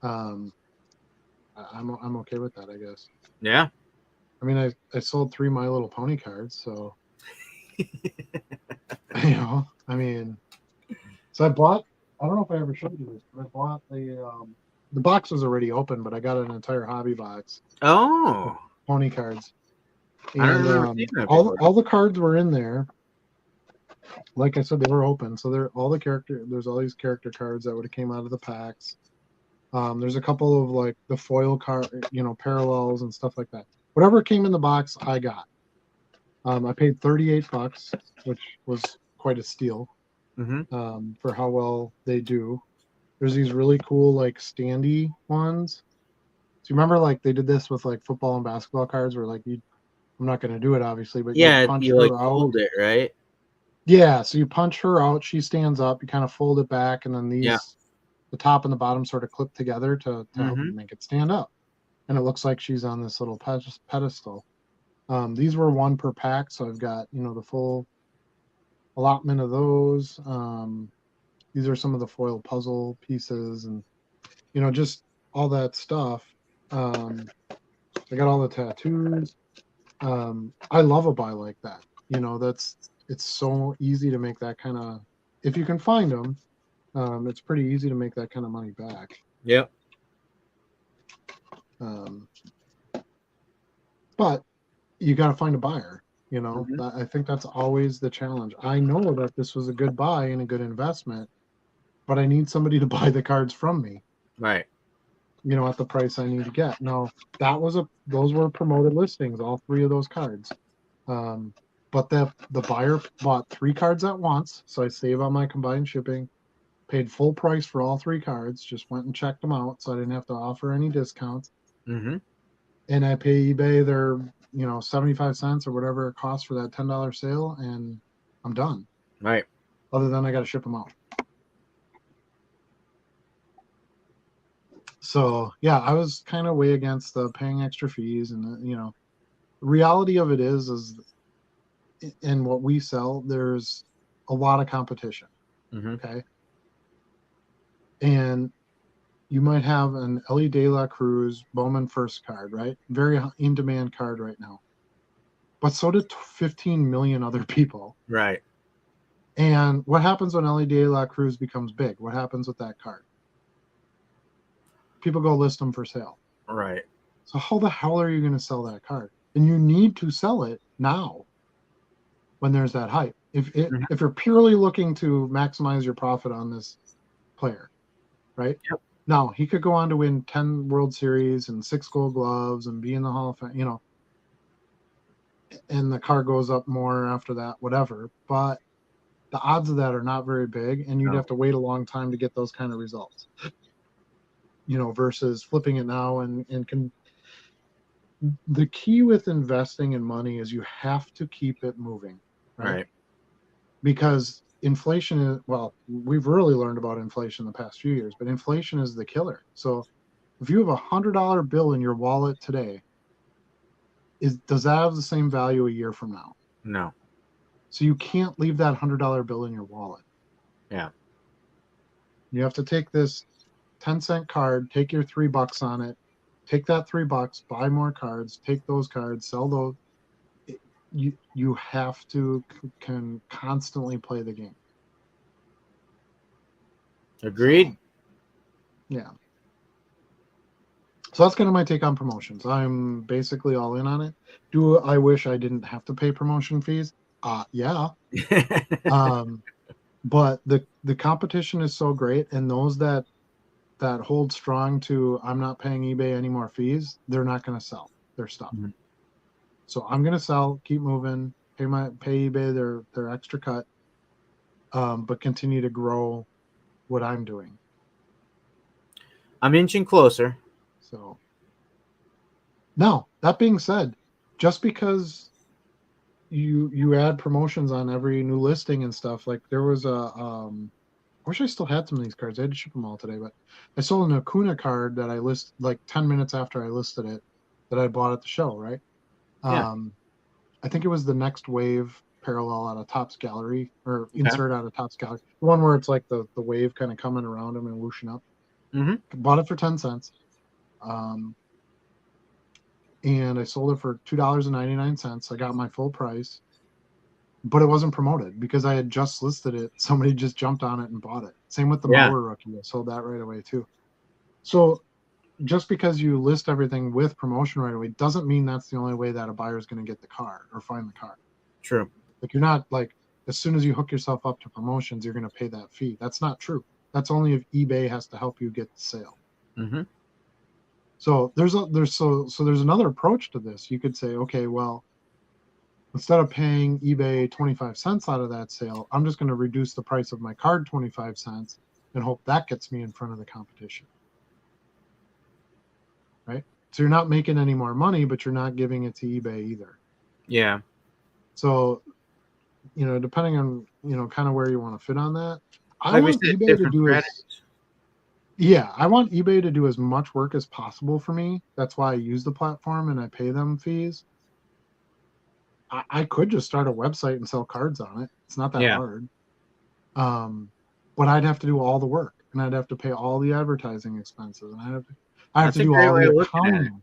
I'm okay with that, I guess. Yeah. I mean, I sold 3 My Little Pony cards, so I mean, so I bought. I don't know if I ever showed you this, but I bought the box was already open, but I got an entire hobby box. Oh, pony cards. And I don't remember seeing that all the cards were in there. Like I said, they were open, so there's all these character cards that would have came out of the packs. There's a couple of like the foil card, parallels and stuff like that. Whatever came in the box, I got. I paid $38, which was quite a steal. For how well they do. There's these really cool like standee ones. So you remember like they did this with like football and basketball cards where like I'm not going to do it obviously, but you Yeah, punch you like her out. fold it, right? Yeah, so you punch her out, she stands up, you kind of fold it back, and then Yeah. the top and the bottom sort of clip together to help Mm-hmm. make it stand up. And it looks like she's on this little pedestal. These were one per pack, so I've got, the full allotment of those. These are some of the foil puzzle pieces and, just all that stuff. I got all the tattoos. I love a buy like that. It's so easy to make that kind of, if you can find them, it's pretty easy to make that kind of money back. Yep. Um, but you got to find a buyer. Mm-hmm. I think that's always the challenge. I know that this was a good buy and a good investment, but I need somebody to buy the cards from me. Right. At the price I need to get. Now those were promoted listings, all three of those cards. But the buyer bought 3 cards at once, so I save on my combined shipping. Paid full price for all 3 cards. Just went and checked them out, so I didn't have to offer any discounts. Mm-hmm. And I pay eBay their 75 cents or whatever it costs for that $10 sale, and I'm done. Right. Other than I got to ship them out. So yeah, I was kind of way against the paying extra fees, and the reality of it is in what we sell, there's a lot of competition. Mm-hmm. Okay, and you might have an Ellie De La Cruz Bowman first card, right? Very in demand card right now. But so did 15 million other people. Right. And what happens when Ellie De La Cruz becomes big? What happens with that card? People go list them for sale. Right. So how the hell are you going to sell that card? And you need to sell it now when there's that hype. If you're purely looking to maximize your profit on this player, right? Yep. Now, he could go on to win 10 World Series and 6 Gold Gloves and be in the Hall of Fame, and the car goes up more after that, whatever. But the odds of that are not very big, and you'd No. have to wait a long time to get those kind of results, versus flipping it now the key with investing in money is you have to keep it moving, right? Because inflation is, well, we've really learned about inflation the past few years, but inflation is the killer. So if you have $100 bill in your wallet today, does that have the same value a year from now? No. So you can't leave that $100 bill in your wallet. Yeah. You have to take this 10-cent card, take your $3 on it, take that $3, buy more cards, take those cards, sell those. You have to can constantly play the game. Agreed. So, yeah. So that's kind of my take on promotions. I'm basically all in on it. Do I wish I didn't have to pay promotion fees? Yeah. But the competition is so great, and those that hold strong to I'm not paying eBay any more fees, they're not going to sell their stuff. Mhm. So I'm going to sell, keep moving, pay eBay their extra cut, but continue to grow what I'm doing. I'm inching closer. So now, that being said, just because you add promotions on every new listing and stuff, like there was I wish I still had some of these cards. I had to ship them all today, but I sold an Acuna card that I listed like 10 minutes after I listed it that I bought at the show, right? Yeah. I think it was the Next Wave parallel out of Topps Gallery, or insert out of Topps Gallery. The one where it's like the wave kind of coming around them and whooshing up. Mm-hmm. Bought it for 10 cents. And I sold it for $2.99. I got my full price, but it wasn't promoted because I had just listed it. Somebody just jumped on it and bought it. Same with the Mower Rookie. I sold that right away too. So just because you list everything with promotion right away doesn't mean that's the only way that a buyer is going to get the car or find the car. True. Like you're not like, as soon as you hook yourself up to promotions, you're going to pay that fee. That's not true. That's only if eBay has to help you get the sale. Mm-hmm. So there's another approach to this. You could say, okay, well, instead of paying eBay 25 cents out of that sale, I'm just going to reduce the price of my card 25 cents and hope that gets me in front of the competition. Right? So you're not making any more money, but you're not giving it to eBay either. Yeah. So, depending on, kind of where you want to fit on that, I Like we want said, eBay to different do strategies. I want eBay to do as much work as possible for me. That's why I use the platform and I pay them fees. I could just start a website and sell cards on it. It's not that Yeah. hard. But I'd have to do all the work, and I'd have to pay all the advertising expenses, and I have That's to a do great all way the of looking at it. accounting.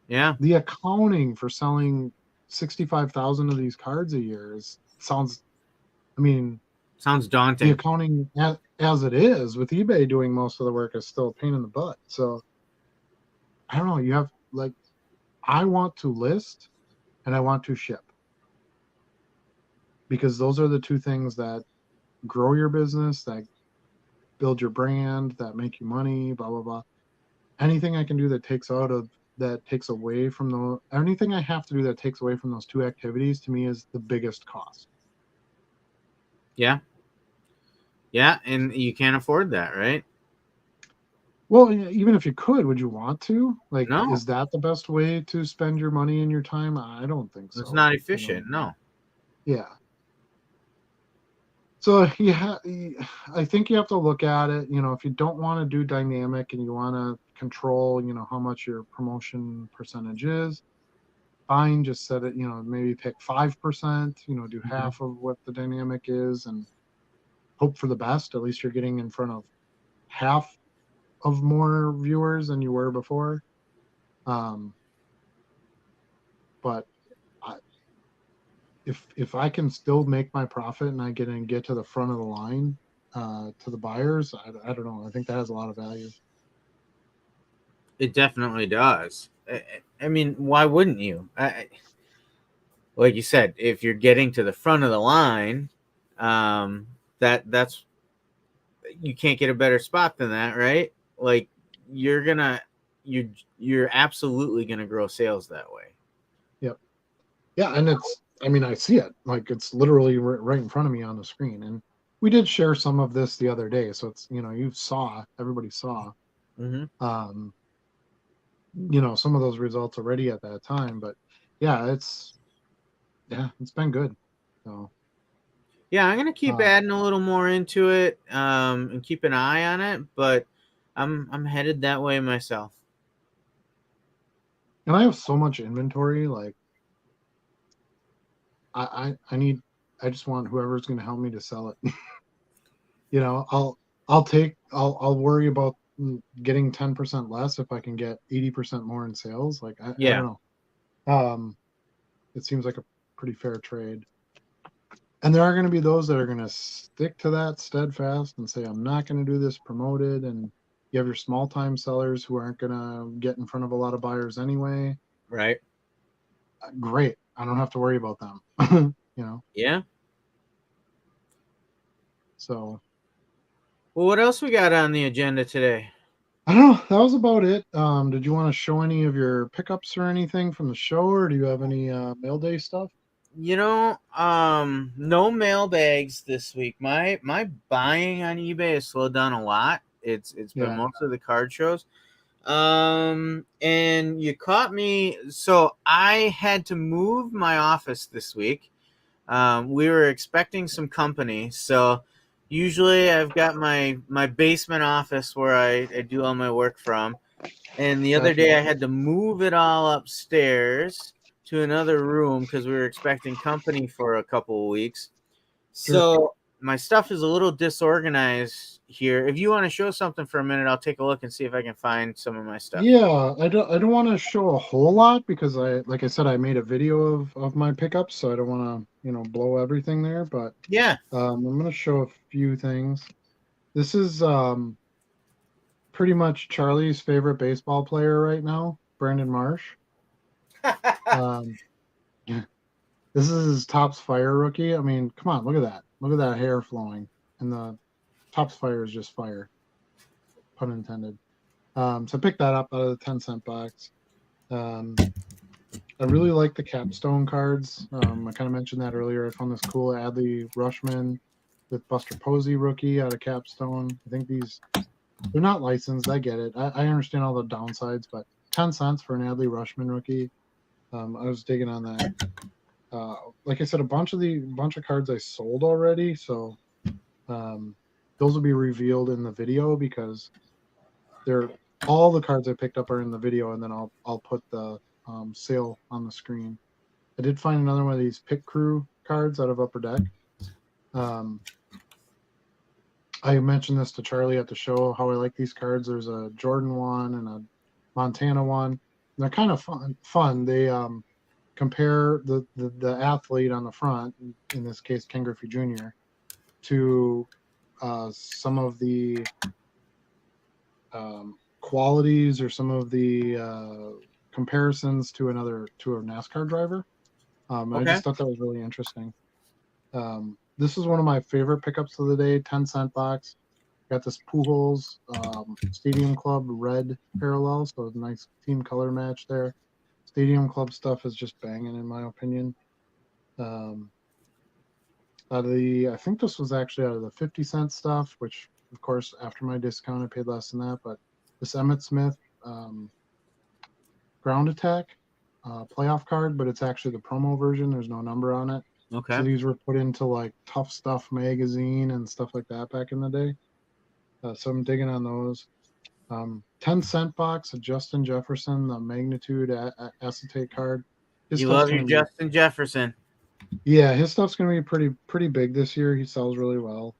Yeah. The accounting for selling 65,000 of these cards a year sounds. I mean, Sounds the daunting. accounting as it is with eBay doing most of the work is still a pain in the butt. So I don't know. You have I want to list and I want to ship, because those are the two things that grow your business, that build your brand, that make you money, blah blah blah. Anything I can do that takes away from anything I have to do that takes away from those two activities, to me, is the biggest cost. Yeah. Yeah, and you can't afford that, right? Well, even if you could, would you want to? Like, No, is that the best way to spend your money and your time? I don't think it's so. not efficient. No. Yeah. So I think you have to look at it. If you don't want to do dynamic and you want to control, how much your promotion percentage is, fine. Just set it. Maybe pick 5%. Do Mhm. half of what the dynamic is, and hope for the best. At least you're getting in front of half of more viewers than you were before. But I, if I can still make my profit and I get to the front of the line, to the buyers, I don't know. I think that has a lot of value. It definitely does. I mean, why wouldn't you? Like you said, if you're getting to the front of the line, that's you can't get a better spot than that, right? Like you're gonna you're absolutely gonna grow sales that way. Yep. Yeah, and I mean, I see it. Like, it's literally right in front of me on the screen. And we did share some of this the other day, so it's everybody saw Mm-hmm. um some of those results already at that time. But yeah, it's been good. So Yeah, I'm gonna keep uh, adding a little more into it, and keep an eye on it. But I'm headed that way myself. and I have so much inventory. Like, I just want whoever's going to help me to sell it. I'll worry about getting 10% less if I can get 80% more in sales. Like, I Yeah, don't know. It seems like a pretty fair trade. And there are going to be those that are going to stick to that steadfast and say, I'm not going to do this promoted. And you have your small time sellers who aren't going to get in front of a lot of buyers anyway. right. Great. I don't have to worry about them. Yeah. So Well, what else we got on the agenda today? I don't know. That was about it. Did you want to show any of your pickups or anything from the show, or do you have any mail day stuff? No mailbags this week. My buying on eBay has slowed down a lot. It's been Yeah. mostly the card shows. And you caught me. So I had to move my office this week. We were expecting some company. So usually I've got my basement office where I do all my work from. And the other Gotcha. day I had to move it all upstairs to another room because we were expecting company for a couple of weeks. Sure. So my stuff is a little disorganized here. If you want to show something for a minute, I'll take a look and see if I can find some of my stuff. Yeah, I don't want to show a whole lot because like I said, I made a video of my pickups, so I don't want to, blow everything there, but Yeah. I'm going to show a few things. This is pretty much Charlie's favorite baseball player right now, Brandon Marsh. Um, this is his Topps Fire rookie. I mean, come on, look at that. Look at that hair flowing. And the Topps Fire is just fire, pun intended. So pick that up out of the 10-cent box. I really like the capstone cards. I kind of mentioned that earlier. I found this cool Adley Rushman with Buster Posey rookie out of capstone. I think they're not licensed. I get it. I understand all the downsides, but 10 cents for an Adley Rushman rookie. I was digging on that. Like I said, a bunch of cards I sold already, so those will be revealed in the video because they're all the cards I picked up are in the video, and then I'll put the sale on the screen. I did find another one of these Pit Crew cards out of Upper Deck. I mentioned this to Charlie at the show how I like these cards. There's a Jordan one and a Montana one. And they're kind of fun. They compare the athlete on the front, in this case Ken Griffey Jr., to some of the qualities or some of the comparisons to a NASCAR driver. I just thought that was really interesting. This is one of my favorite pickups of the day, 10-cent box. Got this Pujols Stadium Club red parallel, so a nice team color match there. Stadium Club stuff is just banging, in my opinion. I think this was actually out of the 50-cent stuff, which, of course, after my discount, I paid less than that. But this Emmitt Smith Ground Attack playoff card, but it's actually the promo version. There's no number on it. Okay. So these were put into like Tough Stuff magazine and stuff like that back in the day. So I'm digging on those. 10-cent box of Justin Jefferson, the Magnitude acetate card. You love your Justin Jefferson. Yeah, his stuff's going to be pretty big this year. He sells really well.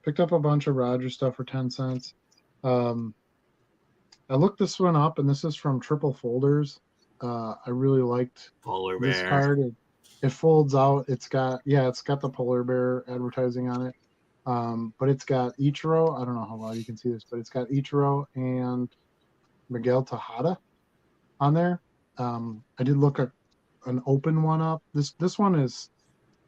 Picked up a bunch of Rogers stuff for 10 cents. I looked this one up, and this is from Triple Folders. I really liked this card. It folds out. It's got the polar bear advertising on it. But it's got Ichiro. I don't know how well you can see this, but it's got Ichiro and Miguel Tejada on there. I did look at an open one up. This one is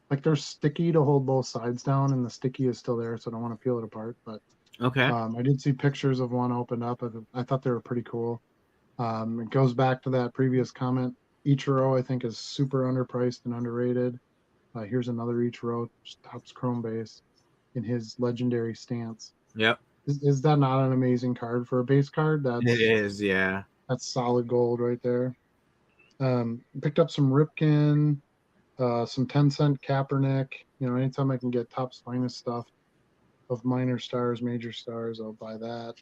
like they're sticky to hold both sides down, and the sticky is still there, so I don't want to peel it apart. But okay, I did see pictures of one opened up. I thought they were pretty cool. It goes back to that previous comment. Ichiro, I think, is super underpriced and underrated. Here's another Ichiro, Topps Chrome base in his legendary stance. Yep. Is that not an amazing card for a base card? It is, yeah. That's solid gold right there. Picked up some Ripken, some 10-cent Kaepernick. Anytime I can get Topps finest stuff of minor stars, major stars, I'll buy that.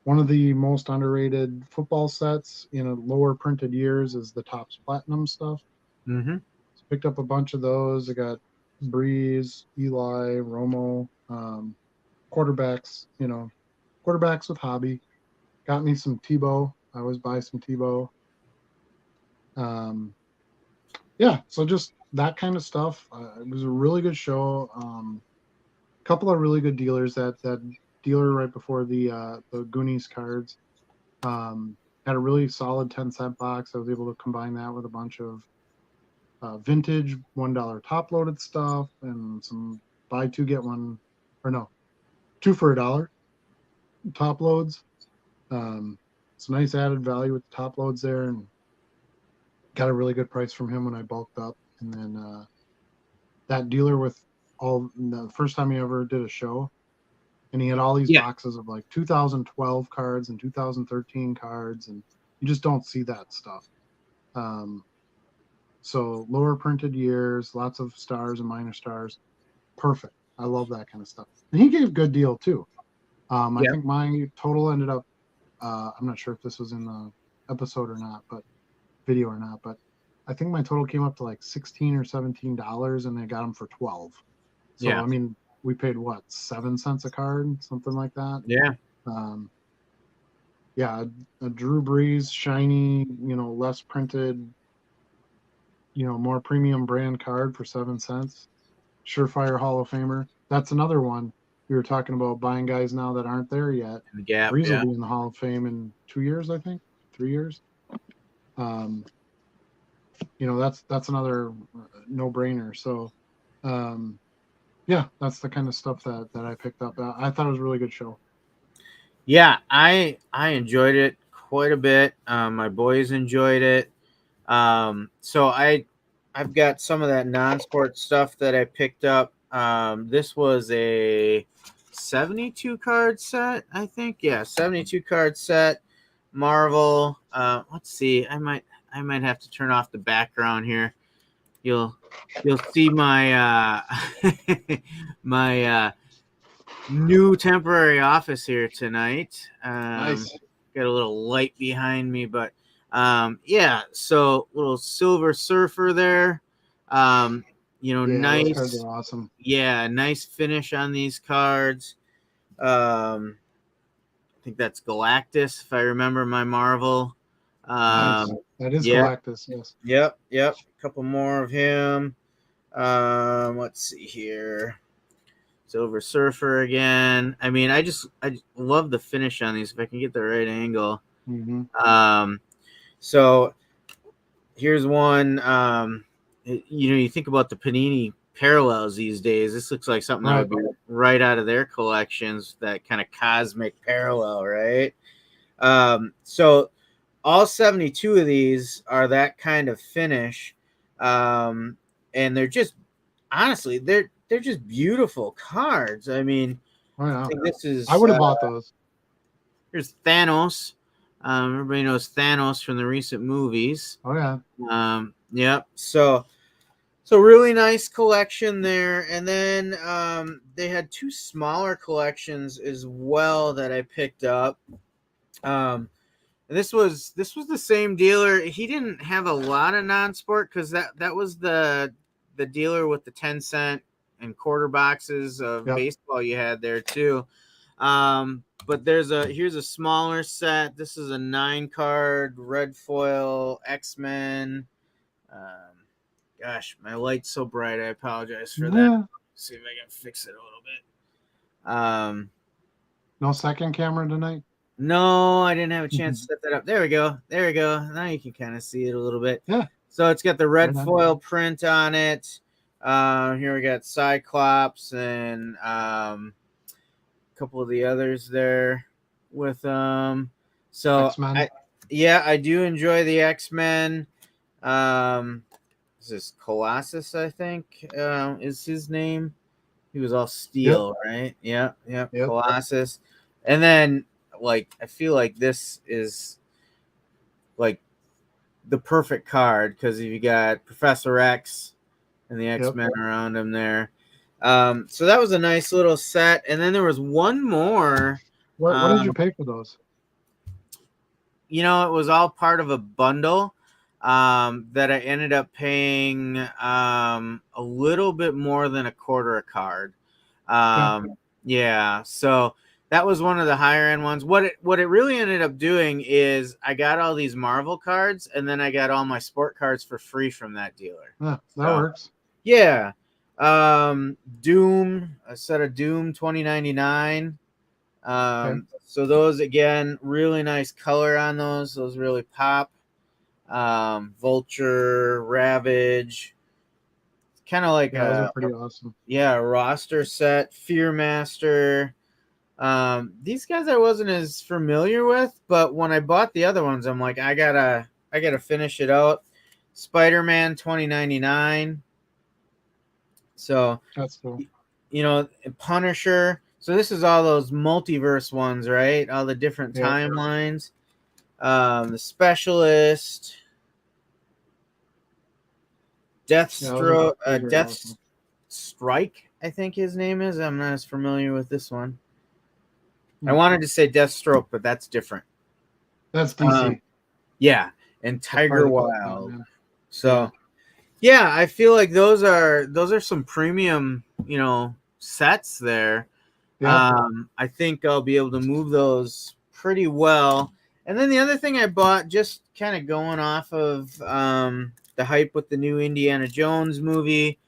One of the most underrated football sets in lower printed years is the Topps Platinum stuff. Mm-hmm. So picked up a bunch of those. I got Breeze, Eli, Romo, quarterbacks, quarterbacks with hobby. Got me some Tebow. I always buy some Tebow. So just that kind of stuff. It was a really good show. A couple of really good dealers. That dealer right before the Goonies cards had a really solid 10-cent box. I was able to combine that with a bunch of vintage $1 top loaded stuff and some buy two get one, or no, 2 for $1 top loads. Some nice added value with the top loads there, and got a really good price from him when I bulked up. And then that dealer with the first time he ever did a show, and he had all these boxes of like 2012 cards and 2013 cards, and you just don't see that stuff. So lower printed years, lots of stars and minor stars. Perfect. I love that kind of stuff. And he gave a good deal too. I think my total ended up, I'm not sure if this was in the episode or not, but video or not, but I think my total came up to like $16 or $17, and they got them for $12. So, I mean, we paid what, 7 cents a card, something like that. Yeah. A Drew Brees shiny, less printed, more premium brand card for 7 cents. Surefire Hall of Famer. That's another one. We were talking about buying guys now that aren't there yet. Yeah. Brees will be in the Hall of Fame in 2 years, I think. 3 years. That's another no-brainer. So, that's the kind of stuff that I picked up. I thought it was a really good show. Yeah, I enjoyed it quite a bit. My boys enjoyed it. So I've got some of that non-sport stuff that I picked up. This was a 72 card set, I think. Yeah, 72 card set. Marvel. Let's see. I might have to turn off the background here. You'll see my my new temporary office here tonight. Nice. Got a little light behind me, but yeah. So little Silver Surfer there. Yeah, those cards Nice. are awesome. Yeah, nice finish on these cards. I think that's Galactus, if I remember my Marvel. Nice. That is Yeah, Galactus. Yes. yep. A couple more of him. Let's see here. Silver Surfer again. I mean, I love the finish on these. If I can get the right angle. Mm-hmm. So here's one. You think about the Panini parallels these days. This looks like something that would be right out of their collections. That kind of cosmic parallel, right? So all 72 of these are that kind of finish, and they're just honestly they're just beautiful cards. I mean, I think this is. I would have bought those. Here's Thanos. Everybody knows Thanos from the recent movies. Oh yeah. Yep. So really nice collection there, and then they had two smaller collections as well that I picked up. And this was the same dealer. He didn't have a lot of non-sport because that was the dealer with the 10-cent and quarter boxes of baseball you had there too. But here's a smaller set. This is a 9-card red foil X-Men. Gosh, my light's so bright. I apologize for that. Let's see if I can fix it a little bit. No second camera tonight? No, I didn't have a chance to set that up. There we go. Now you can kind of see it a little bit. Yeah. So it's got the red foil print on it. Here we got Cyclops and a couple of the others there with So X-Men. I do enjoy the X-Men. This is Colossus, I think, is his name. He was all steel, right? Yep. Colossus. And then, I feel like this is like the perfect card because you got Professor X and the X-Men around him there. So that was a nice little set. And then there was one more. What did you pay for those? It was all part of a bundle. That I ended up paying a little bit more than a quarter a card. Yeah, so that was one of the higher end ones. What it really ended up doing is I got all these Marvel cards, and then I got all my sport cards for free from that dealer. Yeah, that works. Yeah. Doom, a set of Doom 2099. So those again, really nice color on those. Those really pop. Vulture, Ravage, kind of like those are pretty awesome. Yeah, a roster set. Fearmaster. These guys I wasn't as familiar with, but when I bought the other ones, I'm like, I gotta finish it out. Spider-Man 2099. So that's cool. Punisher. So this is all those multiverse ones, right? All the different timelines. The Specialist. Deathstroke, Strike, I think his name is. I'm not as familiar with this one. I wanted to say Deathstroke, but that's different. That's DC. Yeah, and Tiger Wild. So, yeah, I feel like those are some premium, sets there. Yeah. I think I'll be able to move those pretty well. And then the other thing I bought, just kind of going off of the hype with the new Indiana Jones movie.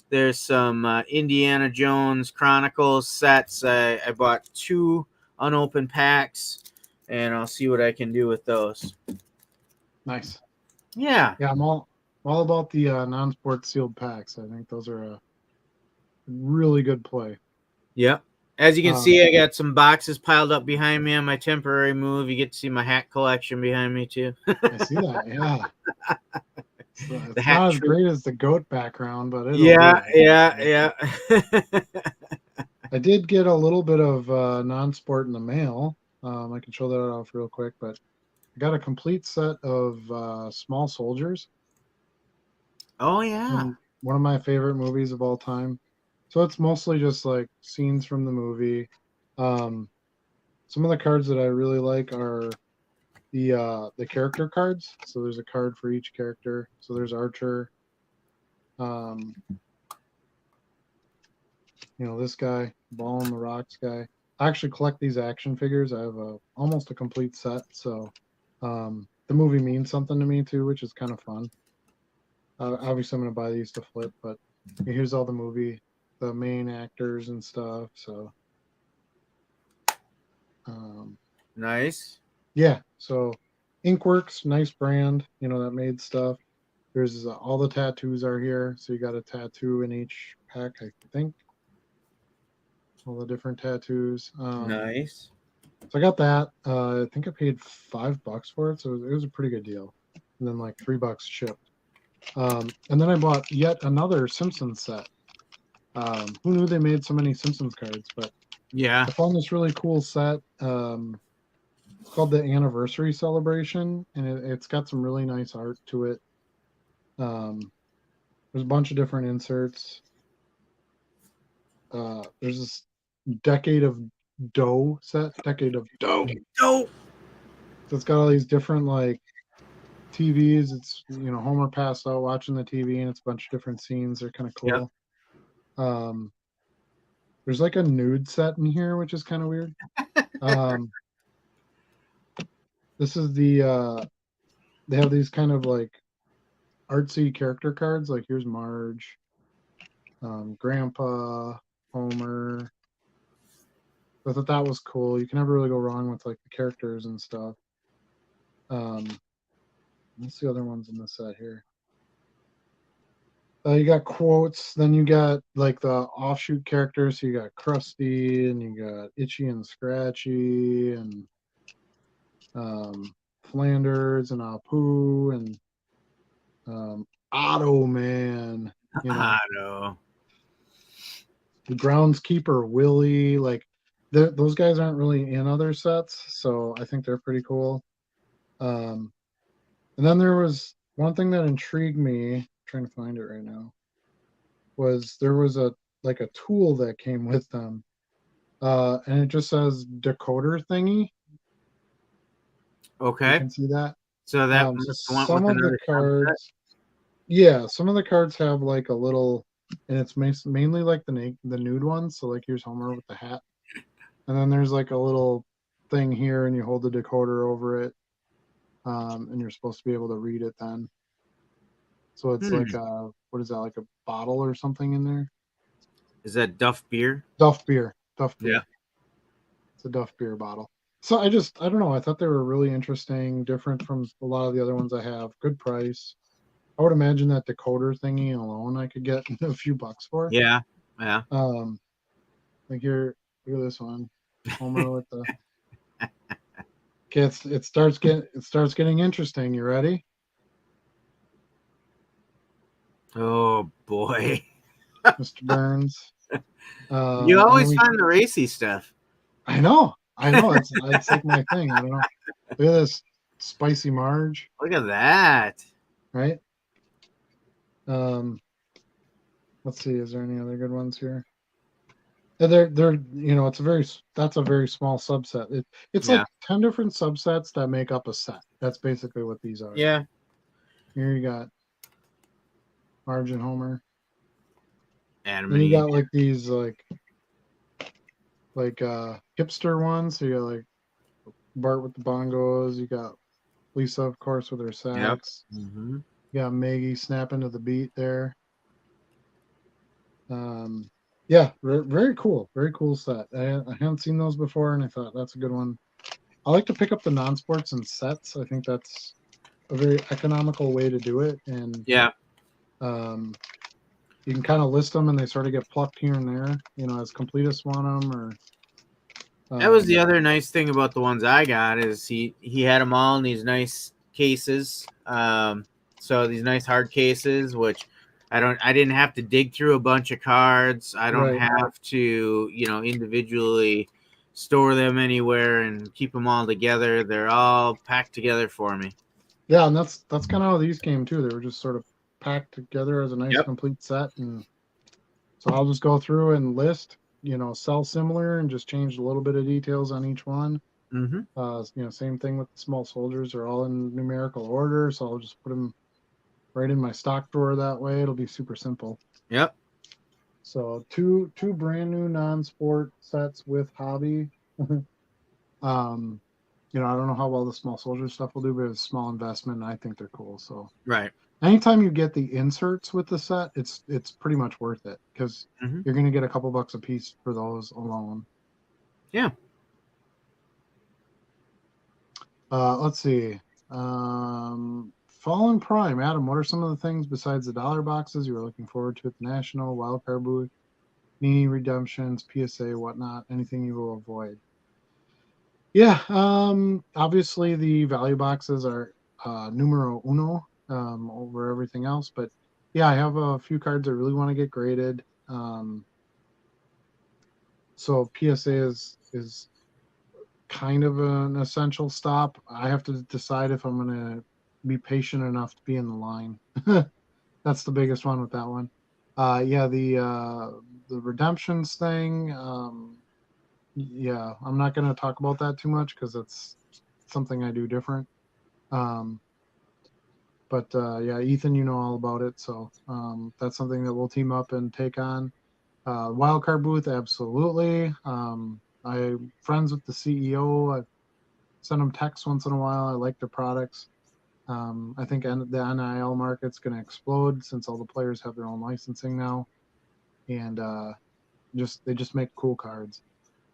There's some Indiana Jones Chronicles sets. I bought 2 unopened packs, and I'll see what I can do with those. Nice. Yeah. Yeah, I'm all about the non-sport sealed packs. I think those are a really good play. Yep. As you can see, I got some boxes piled up behind me on my temporary move. You get to see my hat collection behind me, too. I see that, yeah. It's not as great as the goat background, but yeah. I did get a little bit of non-sport in the mail. I can show that off real quick, but I got a complete set of Small Soldiers. Oh yeah. One of my favorite movies of all time. So it's mostly just like scenes from the movie. Um, some of the cards that I really like are the character cards. So there's a card for each character. So there's Archer. Um, this guy, Ball in the Rocks guy. I actually collect these action figures. I have almost a complete set. So the movie means something to me too, which is kind of fun. Obviously, I'm gonna buy these to flip, but here's all the main actors and stuff. So, Nice. yeah. So, Inkworks, nice brand. That made stuff. There's all the tattoos are here. So you got a tattoo in each pack, I think. All the different tattoos. Nice. So I got that. I think I paid $5 for it, so it was a pretty good deal. And then like $3 shipped. And then I bought yet another Simpsons set. Who knew they made so many Simpsons cards? But Yeah. I found this really cool set. It's called the Anniversary Celebration, and it's got some really nice art to it. There's a bunch of different inserts. There's this Decade of Dough set. Decade of Dough. Dope. So it's got all these different like TVs. It's Homer passed out watching the TV, and it's a bunch of different scenes. They're kind of cool. Yep. There's like a nude set in here, which is kind of weird. This is they have these kind of like artsy character cards. Like here's Marge, Grandpa, Homer. I thought that was cool. You can never really go wrong with like the characters and stuff. What's the other ones in the set here? You got quotes, then you got like the offshoot characters. So you got Krusty, and you got Itchy and Scratchy, and Flanders, and Apu, and Otto Man. Otto. The groundskeeper Willie. Like those guys aren't really in other sets, so I think they're pretty cool. And then there was one thing that intrigued me. Trying to find it right now, there was a tool that came with them, and it just says decoder thingy. Okay. You can see that. So that some of the cards, some of the cards have like a little, and it's mainly like the nude ones. So like here's Homer with the hat, and then there's like a little thing here, and you hold the decoder over it, and you're supposed to be able to read it then. So it's like what is that, like a bottle or something in there? Is that Duff beer? Duff beer. Yeah. It's a Duff beer bottle. So I don't know. I thought they were really interesting, different from a lot of the other ones I have. Good price. I would imagine that decoder thingy alone I could get a few bucks for. Yeah. Like here, look at this one. Homer with the. Okay, it starts getting interesting. You ready? Oh boy. Mr. Burns. You always find the racy stuff. I know. It's like my thing. I don't know. Look at this Spicy Marge. Look at that. Right. Let's see. Is there any other good ones here? They're that's a very small subset. It's like 10 different subsets that make up a set. That's basically what these are. Yeah. Here you got Marge and Homer. And then you got like these like hipster ones. So you got like Bart with the bongos. You got Lisa, of course, with her sax. Yep. Mm-hmm. You got Maggie snapping to the beat there. Yeah, very cool. Very cool set. I haven't seen those before, and I thought that's a good one. I like to pick up the non-sports in sets. I think that's a very economical way to do it. And yeah, you can kind of list them, and they sort of get plucked here and there, as completists want them. Or that was the other nice thing about the ones I got is he had them all in these nice cases. So these nice hard cases, which I didn't have to dig through a bunch of cards. I don't have to, individually store them anywhere and keep them all together. They're all packed together for me. Yeah, and that's kind of how these came too. They were just sort of packed together as a nice Yep. complete set, and so I'll just go through and list, sell similar and just change a little bit of details on each one. Mm-hmm. Same thing with the small soldiers. They're all in numerical order, so I'll just put them right in my stock drawer that way. It'll be super simple. Yep. So two brand new non-sport sets with hobby. I don't know how well the small soldier stuff will do, but it's a small investment, and I think they're cool. So Right. anytime you get the inserts with the set, it's pretty much worth it because Mm-hmm. you're going to get a couple bucks a piece for those alone. Yeah. Let's see. Fallen Prime, Adam. What are some of the things besides the dollar boxes you were looking forward to at the National Wildcard booth? Mini redemptions, PSA, whatnot. Anything you will avoid? Yeah. Obviously the value boxes are numero uno over everything else, but yeah, I have a few cards I really want to get graded. So PSA is kind of an essential stop. I have to decide if I'm going to be patient enough to be in the line. That's the biggest one with that one. Yeah, the redemptions thing. Yeah, I'm not going to talk about that too much because it's something I do different. But yeah, Ethan, you know all about it, so that's something that we'll team up and take on. Wildcard booth, absolutely. I'm friends with the CEO. I send them texts once in a while. I like their products. I think the NIL market's going to explode since all the players have their own licensing now, and they just make cool cards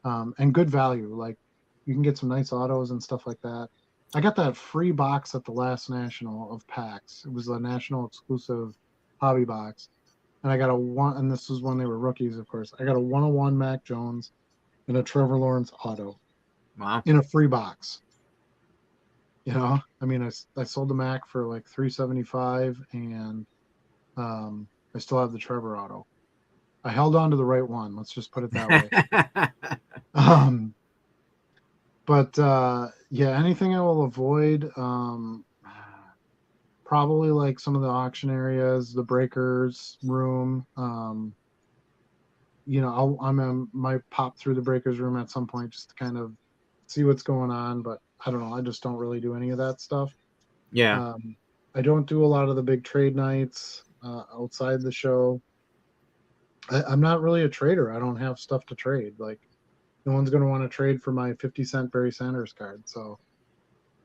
and good value. Like you can get some nice autos and stuff like that. I got that free box at the last national of packs. It was a national exclusive hobby box, and I got a one. And this was when they were rookies, of course. I got a 101 Mac Jones and a Trevor Lawrence auto Wow. in a free box. I mean, I sold the Mac for like 375, and I still have the Trevor auto. I held on to the right one. Let's just put it that way. But yeah, anything I will avoid. Probably like some of the auction areas, the breakers room. Might pop through the breakers room at some point just to kind of see what's going on. But I don't know. I just don't really do any of that stuff. Yeah. I don't do a lot of the big trade nights outside the show. I'm not really a trader. I don't have stuff to trade. Like no one's going to want to trade for my 50-cent Barry Sanders card. So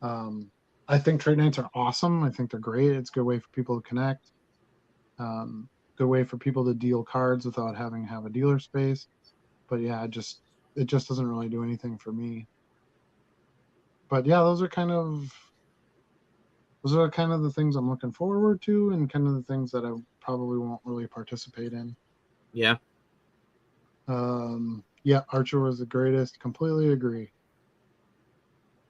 I think trade nights are awesome. I think they're great. It's a good way for people to connect. Good way for people to deal cards without having to have a dealer space. But yeah, it just doesn't really do anything for me. But yeah, those are kind of the things I'm looking forward to, and kind of the things that I probably won't really participate in. Yeah. Yeah, Archer was the greatest. Completely agree.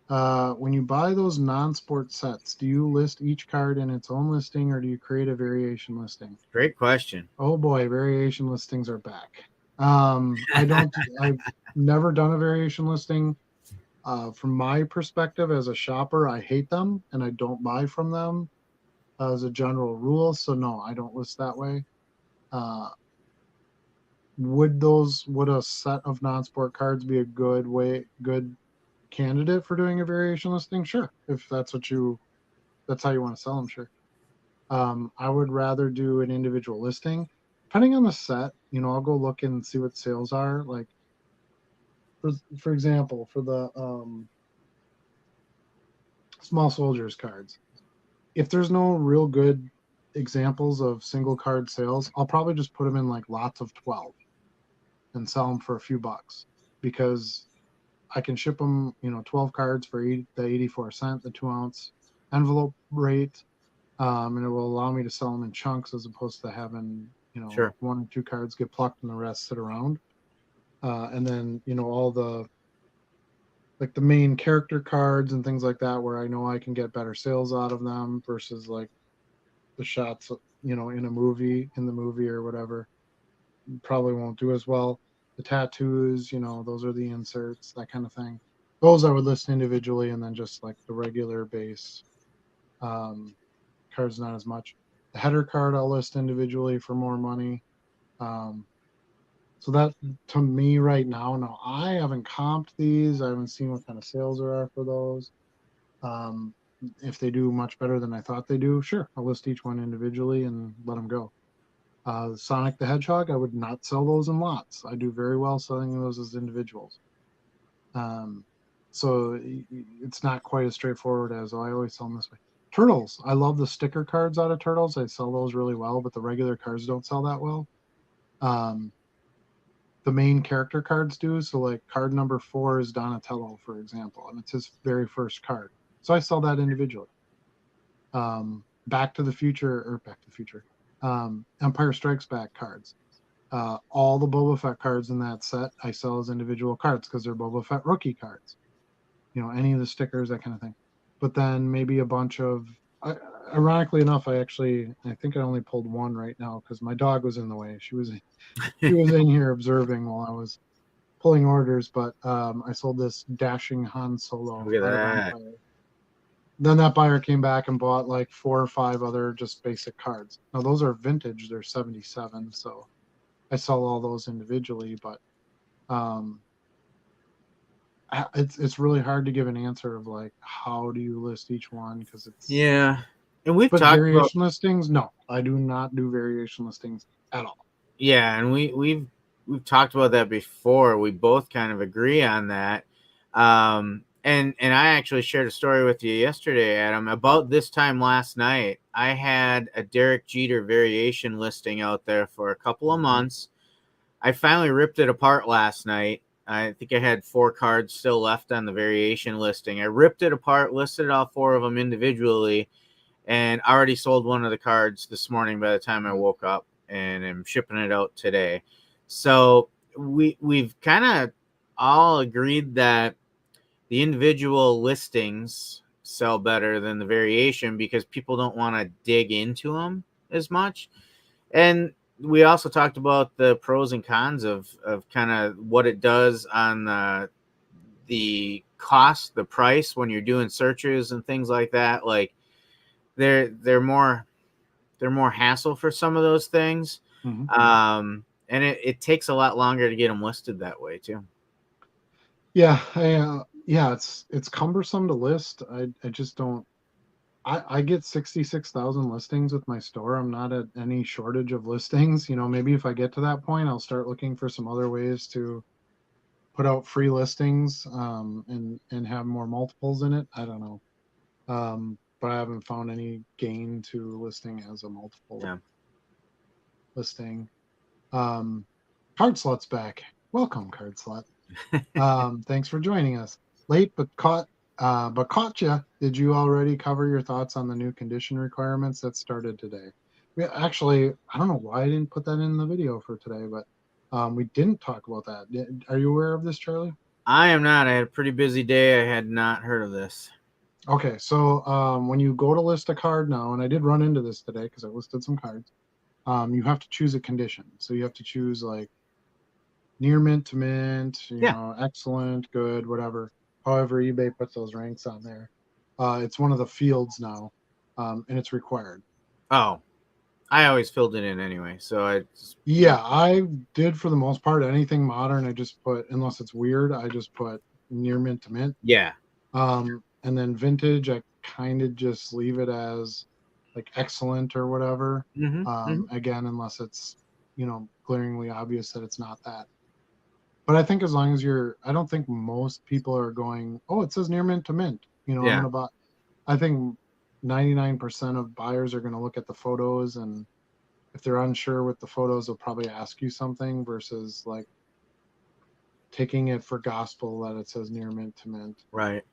When you buy those non-sport sets, do you list each card in its own listing, or do you create a variation listing? Great question. Oh boy, variation listings are back. I've never done a variation listing. From my perspective as a shopper, I hate them and I don't buy from them as a general rule. So no, I don't list that way. Would a set of non-sport cards be a good candidate for doing a variation listing? Sure, if that's how you want to sell them. Sure. I would rather do an individual listing, depending on the set. I'll go look and see what sales are. Like, for example, for the small soldiers cards, if there's no real good examples of single card sales, I'll probably just put them in like lots of 12 and sell them for a few bucks because I can ship them, 12 cards for the 84-cent, the 2-ounce envelope rate. And it will allow me to sell them in chunks as opposed to having, Sure. one or two cards get plucked and the rest sit around. And then, all the main character cards and things like that, where I know I can get better sales out of them versus like the shots, in the movie or whatever, probably won't do as well. the tattoos, those are the inserts, that kind of thing. Those I would list individually, and then just like the regular base cards, not as much. The header card I'll list individually for more money. So that, to me right now, I haven't comped these. I haven't seen what kind of sales there are for those. If they do much better than I thought they do, sure, I'll list each one individually and let them go. Sonic the Hedgehog, I would not sell those in lots. I do very well selling those as individuals. So it's not quite as straightforward as, I always sell them this way. Turtles, I love the sticker cards out of Turtles. I sell those really well, but the regular cards don't sell that well. The main character cards do. So like card number 4 is Donatello, for example, and it's his very first card. So I sell that individually. Back to the Future, Empire Strikes Back cards. All the Boba Fett cards in that set I sell as individual cards because they're Boba Fett rookie cards. Any of the stickers, that kind of thing. But then maybe a bunch of, ironically enough, I think I only pulled one right now because my dog was in the way. She was in here observing while I was pulling orders. But I sold this dashing Han Solo. Look at that. Then that buyer came back and bought like 4 or 5 other just basic cards. Now those are vintage; they're 77, so I sell all those individually. But it's really hard to give an answer of like, how do you list each one, because it's And we've but talked variation listings. No, I do not do variation listings at all. Yeah, and we've talked about that before. We both kind of agree on that. And I actually shared a story with you yesterday, Adam, about this time last night. I had a Derek Jeter variation listing out there for a couple of months. I finally ripped it apart last night. I think I had 4 cards still left on the variation listing. I ripped it apart, listed all 4 of them individually, and already sold one of the cards this morning by the time I woke up, and I'm shipping it out today. So we've kind of all agreed that the individual listings sell better than the variation because people don't want to dig into them as much. And we also talked about the pros and cons of kind of what it does on the cost, the price when you're doing searches and things like that. Like they're more hassle for some of those things. Mm-hmm. And it takes a lot longer to get them listed that way too. Yeah, it's cumbersome to list. I just don't. I get 66,000 listings with my store. I'm not at any shortage of listings. Maybe if I get to that point, I'll start looking for some other ways to put out free listings, and have more multiples in it. I don't know. But I haven't found any gain to listing as a multiple listing. Card Slut's back. Welcome, Card Slut. Thanks for joining us. Late but caught you. Did you already cover your thoughts on the new condition requirements that started today? Actually, I don't know why I didn't put that in the video for today, but we didn't talk about that. Are you aware of this, Charlie? I am not. I had a pretty busy day. I had not heard of this. Okay, so when you go to list a card now, and I did run into this today because I listed some cards, you have to choose a condition. So you have to choose like near mint to mint, excellent, good, whatever. However, eBay puts those ranks on there. It's one of the fields now, and it's required. Oh, I always filled it in anyway. So I did for the most part. Anything modern, I just put, unless it's weird, I just put near mint to mint. Yeah. And then vintage, I kind of just leave it as like excellent or whatever. Again, unless it's glaringly obvious that it's not that. But I think as long as I don't think most people are going, oh, it says near mint to mint. I'm going to buy. I think 99% of buyers are going to look at the photos, and if they're unsure with the photos, they'll probably ask you something versus like taking it for gospel that it says near mint to mint. Right.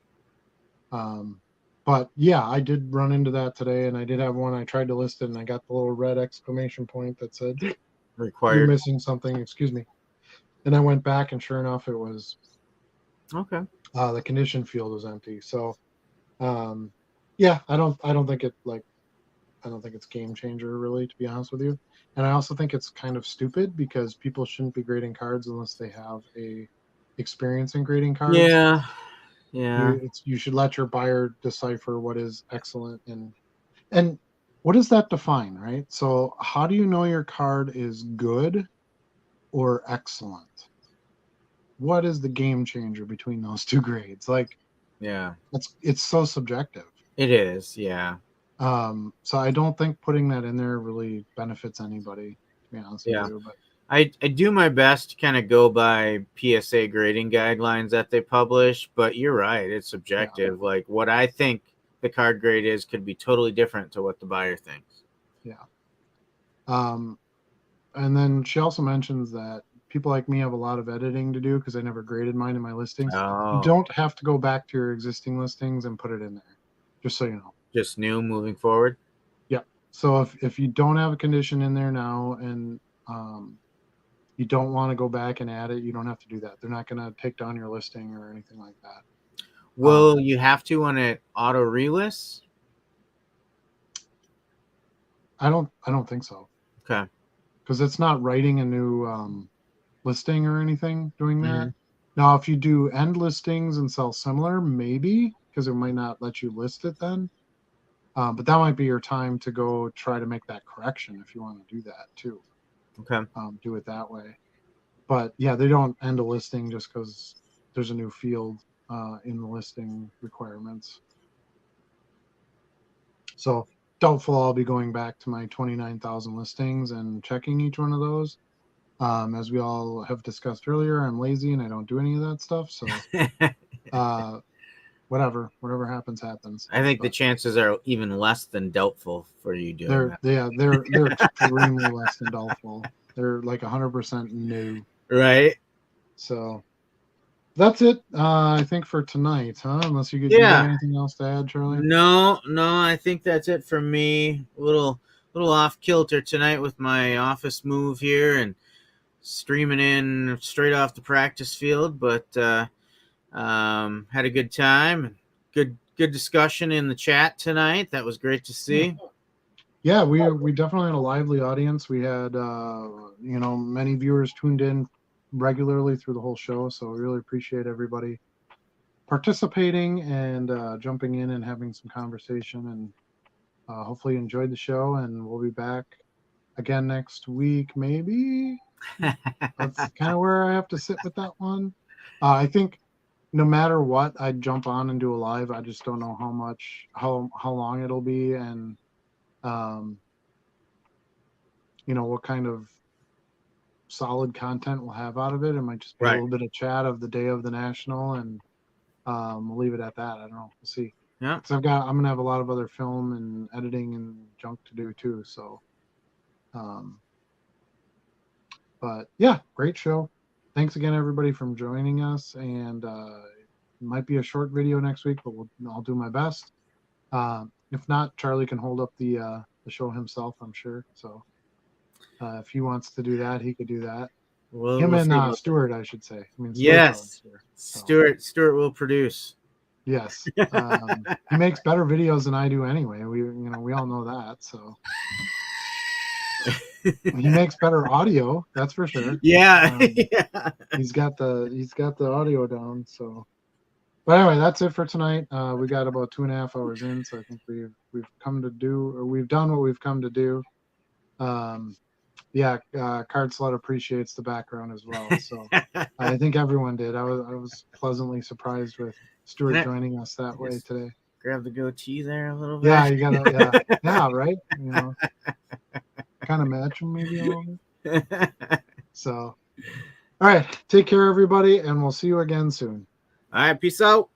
But yeah, I did run into that today, and I did have one. I tried to list it, and I got the little red exclamation point that said required. You're missing something. Excuse me. And I went back, and sure enough, it was okay. The condition field was empty. So, yeah, I don't think it like. I don't think it's game changer really, to be honest with you. And I also think it's kind of stupid because people shouldn't be grading cards unless they have a experience in grading cards. Yeah. You should let your buyer decipher what is excellent and what does that define, right? So how do you know your card is good or excellent? What is the game changer between those two grades? Like, Yeah. it's so subjective. It is. Yeah. So I don't think putting that in there really benefits anybody, to be honest Yeah. with you. But I do my best to kind of go by PSA grading guidelines that they publish, but you're right. It's subjective. Yeah. Like what I think the card grade is could be totally different to what the buyer thinks. Yeah. And then she also mentions that people like me have a lot of editing to do because I never graded mine in my listings. Oh. You don't have to go back to your existing listings and put it in there, just so you know. Just new moving forward? Yeah. So if you don't have a condition in there now and you don't want to go back and add it, you don't have to do that. They're not going to take down your listing or anything like that. Will you have to when it auto relists? I don't think so. Okay. Because it's not writing a new listing or anything doing that. Now, if you do end listings and sell similar, maybe, because it might not let you list it then. But that might be your time to go try to make that correction if you want to do that too. Okay. Do it that way. But yeah, they don't end a listing just because there's a new field in the listing requirements. So doubtful I'll be going back to my 29,000 listings and checking each one of those. As we all have discussed earlier, I'm lazy and I don't do any of that stuff. So whatever happens, happens. I think the chances are even less than doubtful for you doing that. Yeah, they're extremely less than doubtful. They're like 100% new. Right. So that's it, I think, for tonight, huh? Unless you got anything else to add, Charlie? No, I think that's it for me. A little off kilter tonight with my office move here and streaming in straight off the practice field, but had a good time. Good discussion in the chat tonight. That was great to see. Yeah, we definitely had a lively audience. We had many viewers tuned in regularly through the whole show, so we really appreciate everybody participating and jumping in and having some conversation, and hopefully you enjoyed the show, and we'll be back again next week maybe. That's kind of where I have to sit with that one. I think no matter what, I'd jump on and do a live. I just don't know how long it'll be, and what kind of solid content we'll have out of it. It might just be a little bit of chat of the day of the national, and we'll leave it at that. I don't know. We'll see. Yeah. Because I'm gonna have a lot of other film and editing and junk to do too. So, but yeah, great show. Thanks again, everybody, for joining us. And it might be a short video next week, but I'll do my best. If not, Charlie can hold up the show himself, I'm sure. So if he wants to do that, he could do that. Him and Stuart, I should say. Yes, Stuart will produce. Yes, he makes better videos than I do anyway. We all know that. So he makes better audio, that's for sure. Yeah, He's got the audio down. So, but anyway, that's it for tonight. We got about 2.5 hours in, so I think we've done what we've come to do. Card Slut appreciates the background as well. So I think everyone did. I was pleasantly surprised with Stuart joining us that way today. Grab the goatee there a little bit. Yeah, you gotta. Yeah, right. Kind of match him maybe a little bit. So, all right. Take care, everybody, and we'll see you again soon. All right. Peace out.